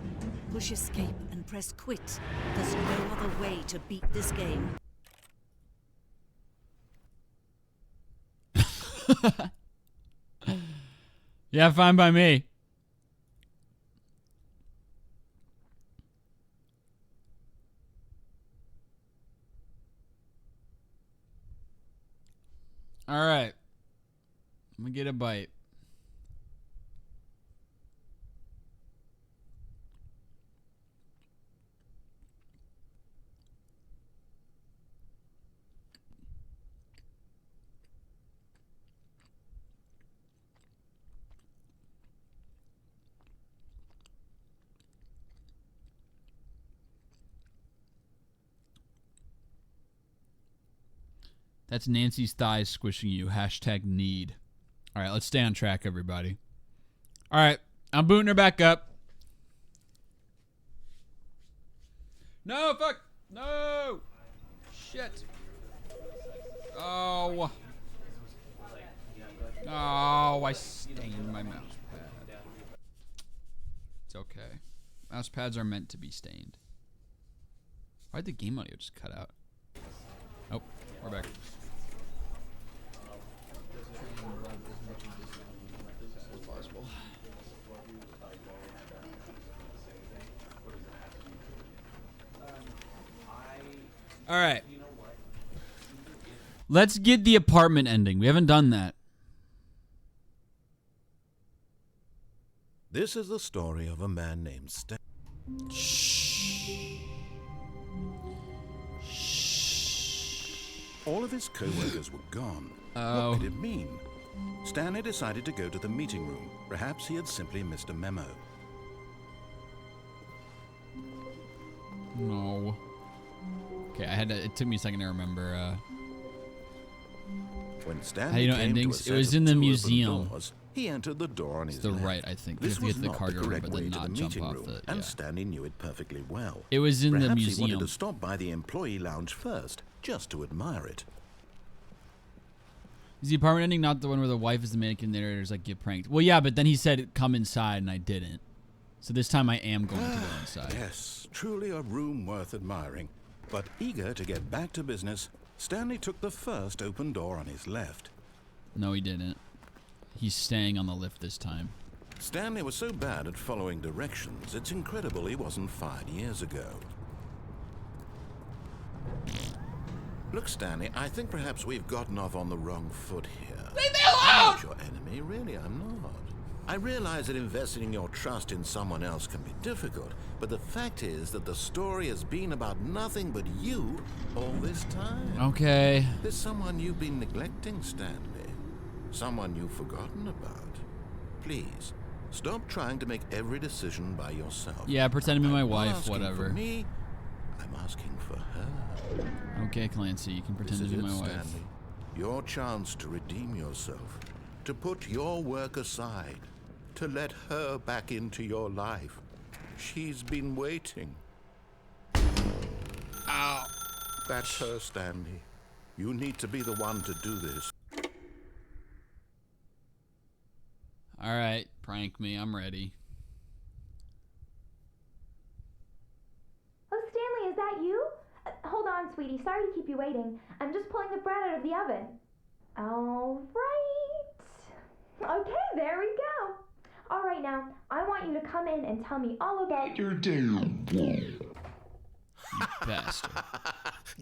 Speaker 5: Push escape and press quit. There's no other way to beat this game.
Speaker 1: Yeah, fine by me. All right. I'm gonna get a bite. That's Nancy's thighs squishing you. Hashtag need. All right, let's stay on track, everybody. All right, I'm booting her back up. No, fuck. No. Shit. Oh. Oh, I stained my mouse pad. It's okay. Mouse pads are meant to be stained. Why'd the game audio just cut out? Oh, we're back. All right. Let's get the apartment ending. We haven't done that.
Speaker 2: This is the story of a man named Stanley.
Speaker 1: Shh.
Speaker 2: All of his co-workers were gone.
Speaker 1: Oh.
Speaker 2: What could it mean? Stanley decided to go to the meeting room. Perhaps he had simply missed a memo.
Speaker 1: No. Okay, it took me a second to remember.
Speaker 2: When Stanley
Speaker 1: How do you know
Speaker 2: came
Speaker 1: endings?
Speaker 2: to a
Speaker 1: It was
Speaker 2: set
Speaker 1: in
Speaker 2: of
Speaker 1: the
Speaker 2: 2 open
Speaker 1: museum.
Speaker 2: doors, he entered the door on
Speaker 1: It's
Speaker 2: his
Speaker 1: the
Speaker 2: left.
Speaker 1: right, I think.
Speaker 2: This
Speaker 1: You have
Speaker 2: was
Speaker 1: to get the
Speaker 2: not
Speaker 1: cargo
Speaker 2: the
Speaker 1: room,
Speaker 2: correct
Speaker 1: but
Speaker 2: way
Speaker 1: then
Speaker 2: to the
Speaker 1: not jump
Speaker 2: meeting
Speaker 1: off
Speaker 2: room,
Speaker 1: the.
Speaker 2: and
Speaker 1: Yeah.
Speaker 2: Stanley knew it perfectly well.
Speaker 1: It was in the
Speaker 2: Perhaps he
Speaker 1: museum.
Speaker 2: wanted to stop by the employee lounge first, just to admire it.
Speaker 1: Is the apartment ending not the one where the wife is the mannequin narrators like get pranked? Well, yeah, but then he said come inside and I didn't. So this time I am going to go inside.
Speaker 2: Yes, truly a room worth admiring. But eager to get back to business, Stanley took the first open door on his left.
Speaker 1: No, he didn't. He's staying on the lift this time.
Speaker 2: Stanley was so bad at following directions, it's incredible he wasn't fired years ago. Look, Stanley, I think perhaps we've gotten off on the wrong foot here.
Speaker 1: Leave me
Speaker 2: I'm
Speaker 1: alone!
Speaker 2: not your enemy, really, I'm not. I realize that investing your trust in someone else can be difficult, but the fact is that the story has been about nothing but you all this time.
Speaker 1: Okay.
Speaker 2: There's someone you've been neglecting, Stanley. Someone you've forgotten about. Please, stop trying to make every decision by yourself.
Speaker 1: Yeah, pretend to be my
Speaker 2: I'm
Speaker 1: wife,
Speaker 2: asking
Speaker 1: whatever.
Speaker 2: For me, I'm asking for her.
Speaker 1: Okay, Clancy, you can pretend to
Speaker 2: This
Speaker 1: be
Speaker 2: is
Speaker 1: my
Speaker 2: it,
Speaker 1: wife.
Speaker 2: Stanley. Your chance to redeem yourself, to put your work aside, to let her back into your life. She's been waiting.
Speaker 1: Ow.
Speaker 2: That's her, Stanley. You need to be the one to do this.
Speaker 1: All right, prank me. I'm ready.
Speaker 3: Oh, Stanley, is that you? Hold on, sweetie. Sorry to keep you waiting. I'm just pulling the bread out of the oven. All right. Okay, there we go. All right, now, I want you to come in and tell me all about your day.
Speaker 1: You bastard.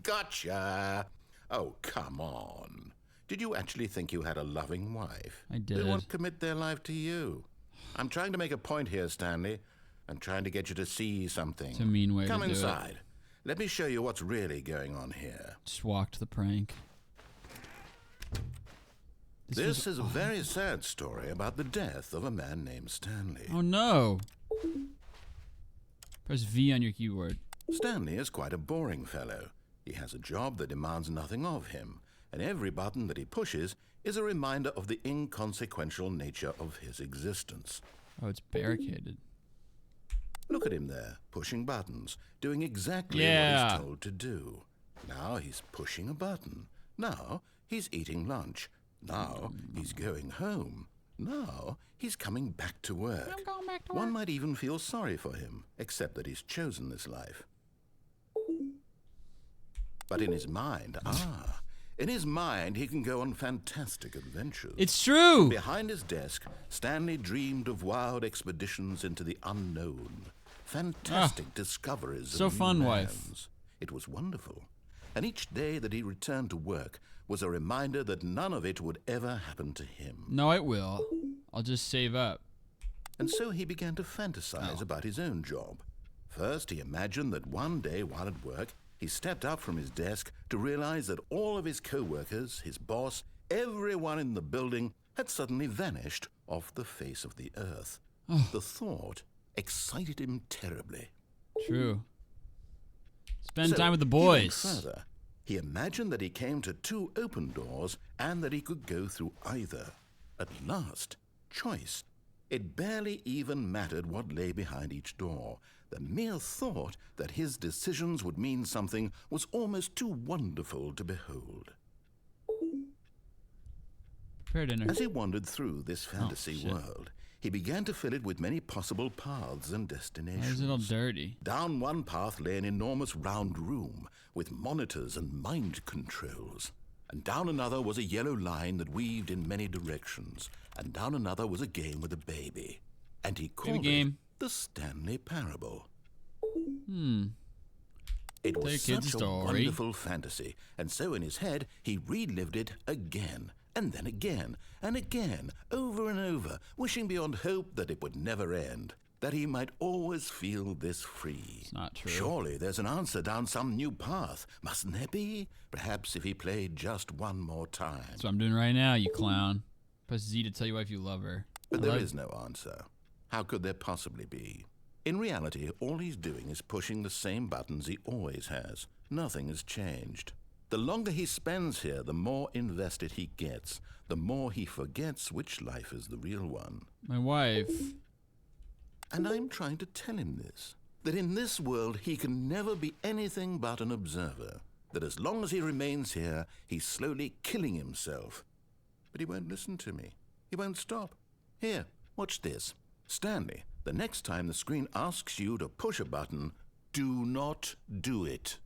Speaker 2: Gotcha. Oh, come on. Did you actually think you had a loving wife?
Speaker 1: I did.
Speaker 2: They won't commit their life to you. I'm trying to make a point here, Stanley. I'm trying to get you to see something.
Speaker 1: It's a mean way
Speaker 2: Come
Speaker 1: to do it.
Speaker 2: inside. Let me show you what's really going on here.
Speaker 1: Just walked the prank.
Speaker 2: This is a very sad story about the death of a man named Stanley.
Speaker 1: Oh no. Press V on your keyboard.
Speaker 2: Stanley is quite a boring fellow. He has a job that demands nothing of him, and every button that he pushes is a reminder of the inconsequential nature of his existence.
Speaker 1: Oh, it's barricaded.
Speaker 2: Look at him there, pushing buttons, doing exactly what he's told to do. Now he's pushing a button. Now he's eating lunch. Now he's going home. Now he's coming back to work.
Speaker 1: I'm going back to
Speaker 2: One
Speaker 1: work.
Speaker 2: might even feel sorry for him, except that he's chosen this life. But in his mind, in his mind, he can go on fantastic adventures.
Speaker 1: It's true.
Speaker 2: Behind his desk, Stanley dreamed of wild expeditions into the unknown. Fantastic discoveries
Speaker 1: so
Speaker 2: of new
Speaker 1: fun, wife.
Speaker 2: lands. It was wonderful. And each day that he returned to work was a reminder that none of it would ever happen to him.
Speaker 1: No, it will. I'll just save up.
Speaker 2: And so he began to fantasize about his own job. First, he imagined that one day while at work, he stepped up from his desk to realize that all of his co-workers, his boss, everyone in the building had suddenly vanished off the face of the earth. The thought excited him terribly.
Speaker 1: True. Spend
Speaker 2: So,
Speaker 1: time with the
Speaker 2: he went
Speaker 1: boys.
Speaker 2: further. He imagined that he came to two open doors and that he could go through either. At last, choice. It barely even mattered what lay behind each door. The mere thought that his decisions would mean something was almost too wonderful to behold.
Speaker 1: Prepare dinner.
Speaker 2: As he wandered through this fantasy
Speaker 1: shit.
Speaker 2: world, he began to fill it with many possible paths and
Speaker 1: Why
Speaker 2: destinations.
Speaker 1: is it all dirty?
Speaker 2: Down one path lay an enormous round room with monitors and mind controls. And down another was a yellow line that weaved in many directions. And down another was a game with a baby. And he called
Speaker 1: game.
Speaker 2: it the Stanley Parable.
Speaker 1: Tell
Speaker 2: It
Speaker 1: your
Speaker 2: was
Speaker 1: kids
Speaker 2: such
Speaker 1: a
Speaker 2: a
Speaker 1: story.
Speaker 2: wonderful fantasy, and so in his head he relived it again, and then again, and again, over and over, wishing beyond hope that it would never end, that he might always feel this free.
Speaker 1: It's not true.
Speaker 2: Surely there's an answer down some new path, mustn't there be? Perhaps if he played just one more time.
Speaker 1: That's what I'm doing right now, you clown. Press Z to tell your wife you love her.
Speaker 2: But there is no answer. How could there possibly be? In reality, all he's doing is pushing the same buttons he always has. Nothing has changed. The longer he spends here, the more invested he gets, the more he forgets which life is the real one.
Speaker 1: My wife.
Speaker 2: And I'm trying to tell him this, that in this world he can never be anything but an observer, that as long as he remains here, he's slowly killing himself. But he won't listen to me. He won't stop. Here, watch this. Stanley, the next time the screen asks you to push a button, do not do it.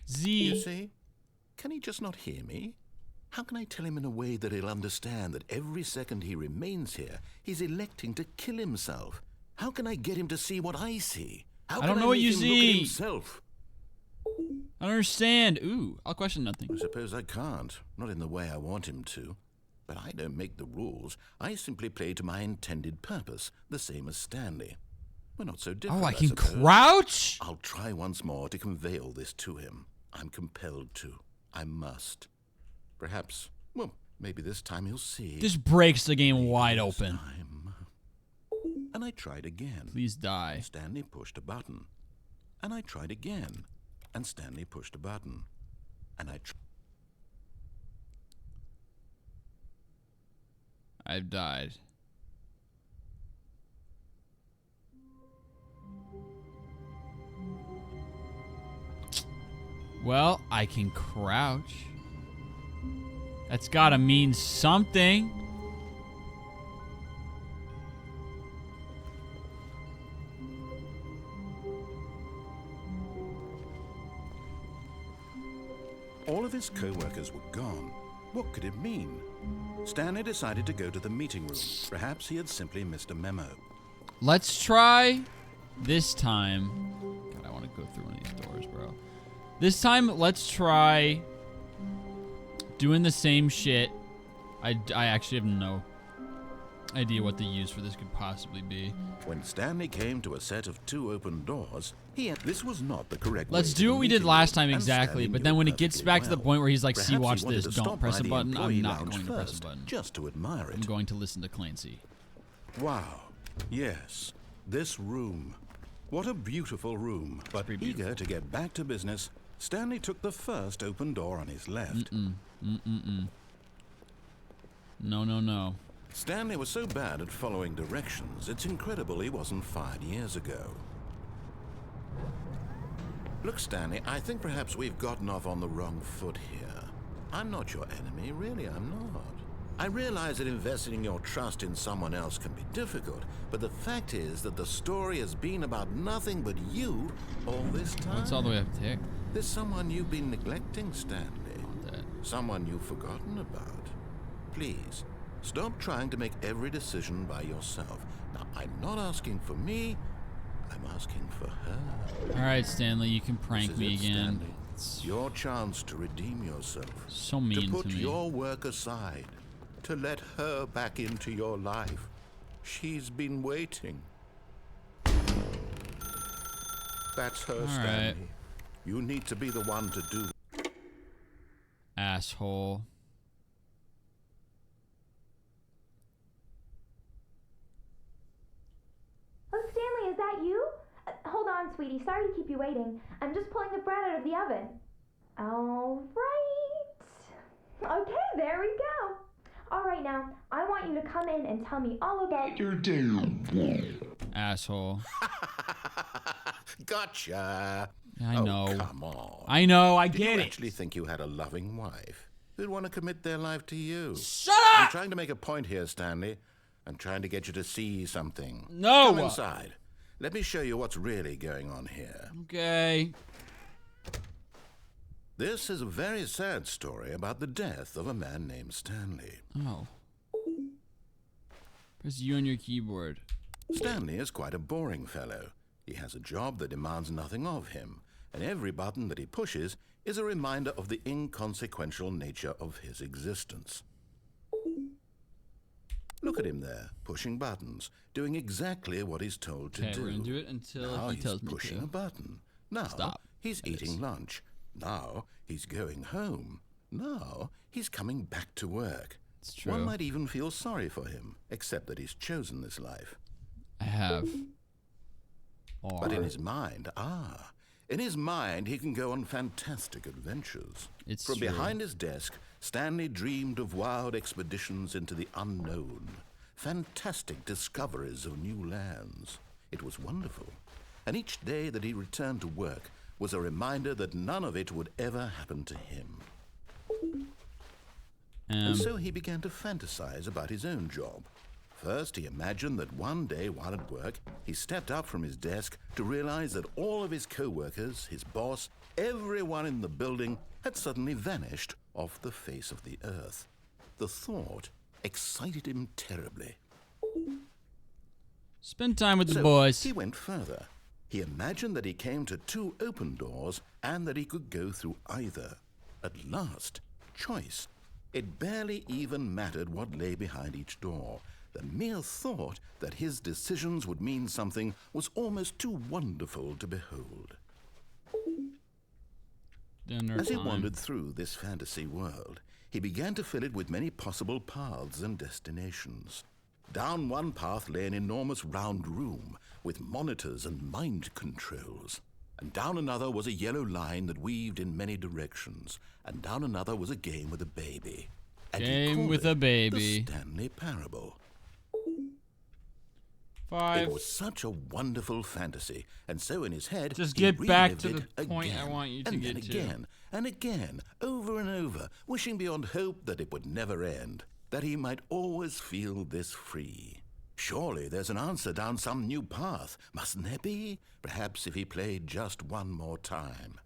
Speaker 1: Z.
Speaker 2: You see? Can he just not hear me? How can I tell him in a way that he'll understand that every second he remains here, he's electing to kill himself? How can I get him to see what I see? How
Speaker 1: I don't
Speaker 2: can
Speaker 1: know what
Speaker 2: make
Speaker 1: you
Speaker 2: him look at
Speaker 1: see.
Speaker 2: himself?
Speaker 1: I don't understand. Ooh, I'll question nothing.
Speaker 2: I suppose I can't. Not in the way I want him to. But I don't make the rules. I simply play to my intended purpose, the same as Stanley. We're not so different,
Speaker 1: Oh, I can
Speaker 2: suppose.
Speaker 1: crouch?
Speaker 2: I'll try once more to convey all this to him. I'm compelled to. I must. Perhaps, well, maybe this time he'll see.
Speaker 1: This breaks the game
Speaker 2: Maybe
Speaker 1: wide
Speaker 2: this
Speaker 1: open.
Speaker 2: time. And I tried again.
Speaker 1: Please die.
Speaker 2: Stanley pushed a button. And I tried again. And Stanley pushed a button. And
Speaker 1: I've died. Well, I can crouch. That's gotta mean something.
Speaker 2: All of his co-workers were gone. What could it mean? Stanley decided to go to the meeting room. Perhaps he had simply missed a memo.
Speaker 1: Let's try this time. God, I want to go through one of these doors, bro. This time, let's try doing the same shit. I actually have no idea what the use for this could possibly be.
Speaker 2: When Stanley came to a set of 2 open doors, this was not the correct way
Speaker 1: Let's
Speaker 2: to
Speaker 1: do
Speaker 2: the
Speaker 1: what we did
Speaker 2: meeting
Speaker 1: last
Speaker 2: room,
Speaker 1: time
Speaker 2: and
Speaker 1: exactly,
Speaker 2: Stanley
Speaker 1: but
Speaker 2: knew
Speaker 1: then
Speaker 2: it
Speaker 1: when it gets
Speaker 2: perfectly
Speaker 1: back to the
Speaker 2: well.
Speaker 1: point where he's like, see,
Speaker 2: Perhaps
Speaker 1: watch
Speaker 2: he wanted
Speaker 1: this,
Speaker 2: to
Speaker 1: don't
Speaker 2: stop
Speaker 1: press
Speaker 2: by
Speaker 1: a
Speaker 2: the
Speaker 1: button,
Speaker 2: employee
Speaker 1: I'm not
Speaker 2: lounge
Speaker 1: going to press a
Speaker 2: first,
Speaker 1: button.
Speaker 2: just to admire
Speaker 1: I'm
Speaker 2: it.
Speaker 1: going to listen to Clancy.
Speaker 2: Wow. Yes, this room. What a beautiful room. But
Speaker 1: Pretty
Speaker 2: eager to get back to business, Stanley took the first open door on his left.
Speaker 1: No, no, no.
Speaker 2: Stanley was so bad at following directions, it's incredible he wasn't fired years ago. Look, Stanley, I think perhaps we've gotten off on the wrong foot here. I'm not your enemy, really, I'm not. I realize that investing your trust in someone else can be difficult, but the fact is that the story has been about nothing but you all this time.
Speaker 1: What's all the way up here?
Speaker 2: There's someone you've been neglecting, Stanley.
Speaker 1: That.
Speaker 2: Someone you've forgotten about. Please, stop trying to make every decision by yourself. Now, I'm not asking for me, I'm asking for her.
Speaker 1: All right, Stanley, you can prank
Speaker 2: This is
Speaker 1: me
Speaker 2: it,
Speaker 1: again.
Speaker 2: Stanley. Your chance to redeem yourself.
Speaker 1: So mean
Speaker 2: to put
Speaker 1: to me.
Speaker 2: your work aside. To let her back into your life. She's been waiting. That's her, Stanley.
Speaker 1: right.
Speaker 2: You need to be the one to do.
Speaker 1: Asshole.
Speaker 3: Oh, Stanley, is that you? Hold on, sweetie. Sorry to keep you waiting. I'm just pulling the bread out of the oven. All right. Okay, there we go. All right, now, I want you to come in and tell me all about your day.
Speaker 1: Asshole.
Speaker 2: Gotcha.
Speaker 1: I know.
Speaker 2: Oh, come on.
Speaker 1: I know, I
Speaker 2: Did
Speaker 1: get
Speaker 2: you
Speaker 1: it.
Speaker 2: actually think you had a loving wife who'd want to commit their life to you?
Speaker 1: Shut
Speaker 2: I'm
Speaker 1: up!
Speaker 2: trying to make a point here, Stanley. I'm trying to get you to see something.
Speaker 1: No!
Speaker 2: Come inside. Let me show you what's really going on here.
Speaker 1: Okay.
Speaker 2: This is a very sad story about the death of a man named Stanley.
Speaker 1: Oh. Press U on your keyboard.
Speaker 2: Stanley is quite a boring fellow. He has a job that demands nothing of him, and every button that he pushes is a reminder of the inconsequential nature of his existence. Look at him there, pushing buttons, doing exactly what he's told to
Speaker 1: Okay,
Speaker 2: do.
Speaker 1: we're gonna do it until
Speaker 2: Now
Speaker 1: he
Speaker 2: he's
Speaker 1: tells me
Speaker 2: pushing
Speaker 1: to.
Speaker 2: a button. Now
Speaker 1: Stop.
Speaker 2: he's eating lunch. Now he's going home. Now he's coming back to work.
Speaker 1: It's true.
Speaker 2: One might even feel sorry for him, except that he's chosen this life.
Speaker 1: I have.
Speaker 2: But in his mind, in his mind, he can go on fantastic adventures.
Speaker 1: It's
Speaker 2: From
Speaker 1: true.
Speaker 2: behind his desk, Stanley dreamed of wild expeditions into the unknown, fantastic discoveries of new lands. It was wonderful. And each day that he returned to work was a reminder that none of it would ever happen to him. And so he began to fantasize about his own job. First, he imagined that one day while at work, he stepped up from his desk to realize that all of his co-workers, his boss, everyone in the building had suddenly vanished off the face of the earth. The thought excited him terribly.
Speaker 1: Spend time with the
Speaker 2: So
Speaker 1: boys.
Speaker 2: he went further. He imagined that he came to 2 open doors and that he could go through either. At last, choice. It barely even mattered what lay behind each door. The mere thought that his decisions would mean something was almost too wonderful to behold.
Speaker 1: Dinner
Speaker 2: As he
Speaker 1: time.
Speaker 2: wandered through this fantasy world, he began to fill it with many possible paths and destinations. Down one path lay an enormous round room with monitors and mind controls. And down another was a yellow line that weaved in many directions. And down another was a game with a baby. And he
Speaker 1: Game
Speaker 2: called
Speaker 1: with
Speaker 2: it
Speaker 1: a baby.
Speaker 2: The Stanley Parable.
Speaker 1: 5.
Speaker 2: It was such a wonderful fantasy, and so in his head,
Speaker 1: Just
Speaker 2: he
Speaker 1: get back to
Speaker 2: relived
Speaker 1: the
Speaker 2: it
Speaker 1: point I
Speaker 2: again,
Speaker 1: want you to
Speaker 2: and
Speaker 1: get
Speaker 2: then
Speaker 1: to.
Speaker 2: again, and again, over and over, wishing beyond hope that it would never end, that he might always feel this free. Surely there's an answer down some new path, mustn't there be? Perhaps if he played just one more time.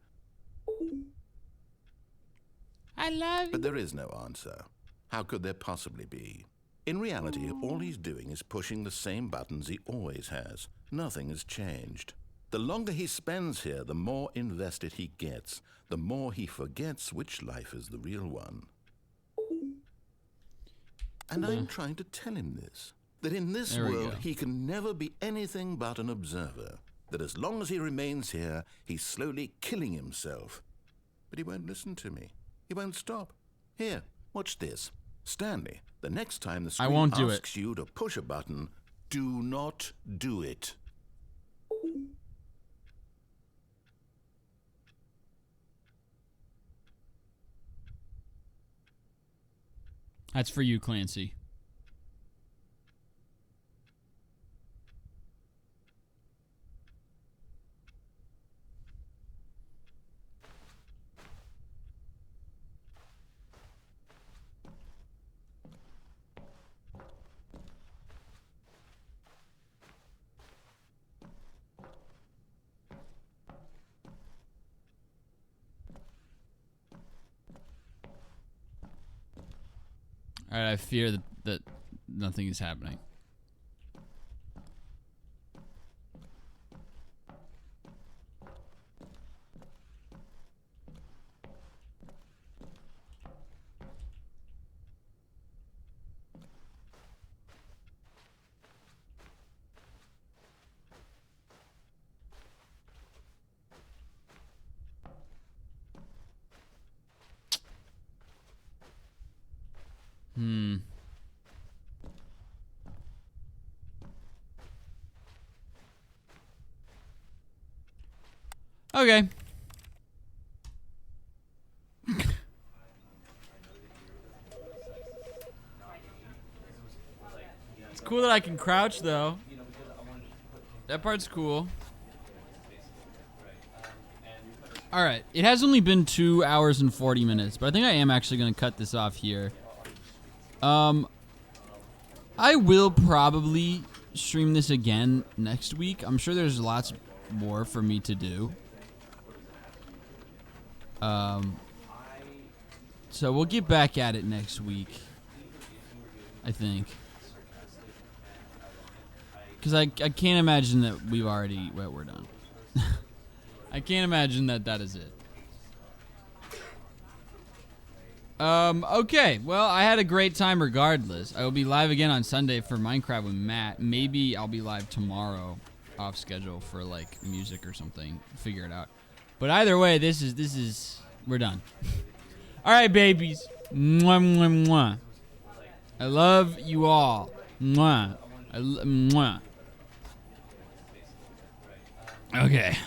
Speaker 1: I love you.
Speaker 2: But there is no answer. How could there possibly be? In reality, all he's doing is pushing the same buttons he always has. Nothing has changed. The longer he spends here, the more invested he gets, the more he forgets which life is the real one. And I'm trying to tell him this, that in this
Speaker 1: There we
Speaker 2: world
Speaker 1: go.
Speaker 2: he can never be anything but an observer, that as long as he remains here, he's slowly killing himself. But he won't listen to me. He won't stop. Here, watch this. Stanley, the next time the screen
Speaker 1: won't do it.
Speaker 2: asks you to push a button, do not do it.
Speaker 1: That's for you, Clancy. All right, I fear that nothing is happening. Okay. It's cool that I can crouch, though. That part's cool. Alright, it has only been 2 hours and 40 minutes, but I think I am actually going to cut this off here. I will probably stream this again next week. I'm sure there's lots more for me to do. So we'll get back at it next week, I think. Because I can't imagine that we're done. I can't imagine that is it. Okay, well, I had a great time regardless. I will be live again on Sunday for Minecraft with Matt. Maybe I'll be live tomorrow off schedule for, like, music or something. Figure it out. But either way, this is we're done. All right, babies. Mwah, mwah, mwah. I love you all. Mwah. Mwah. Okay.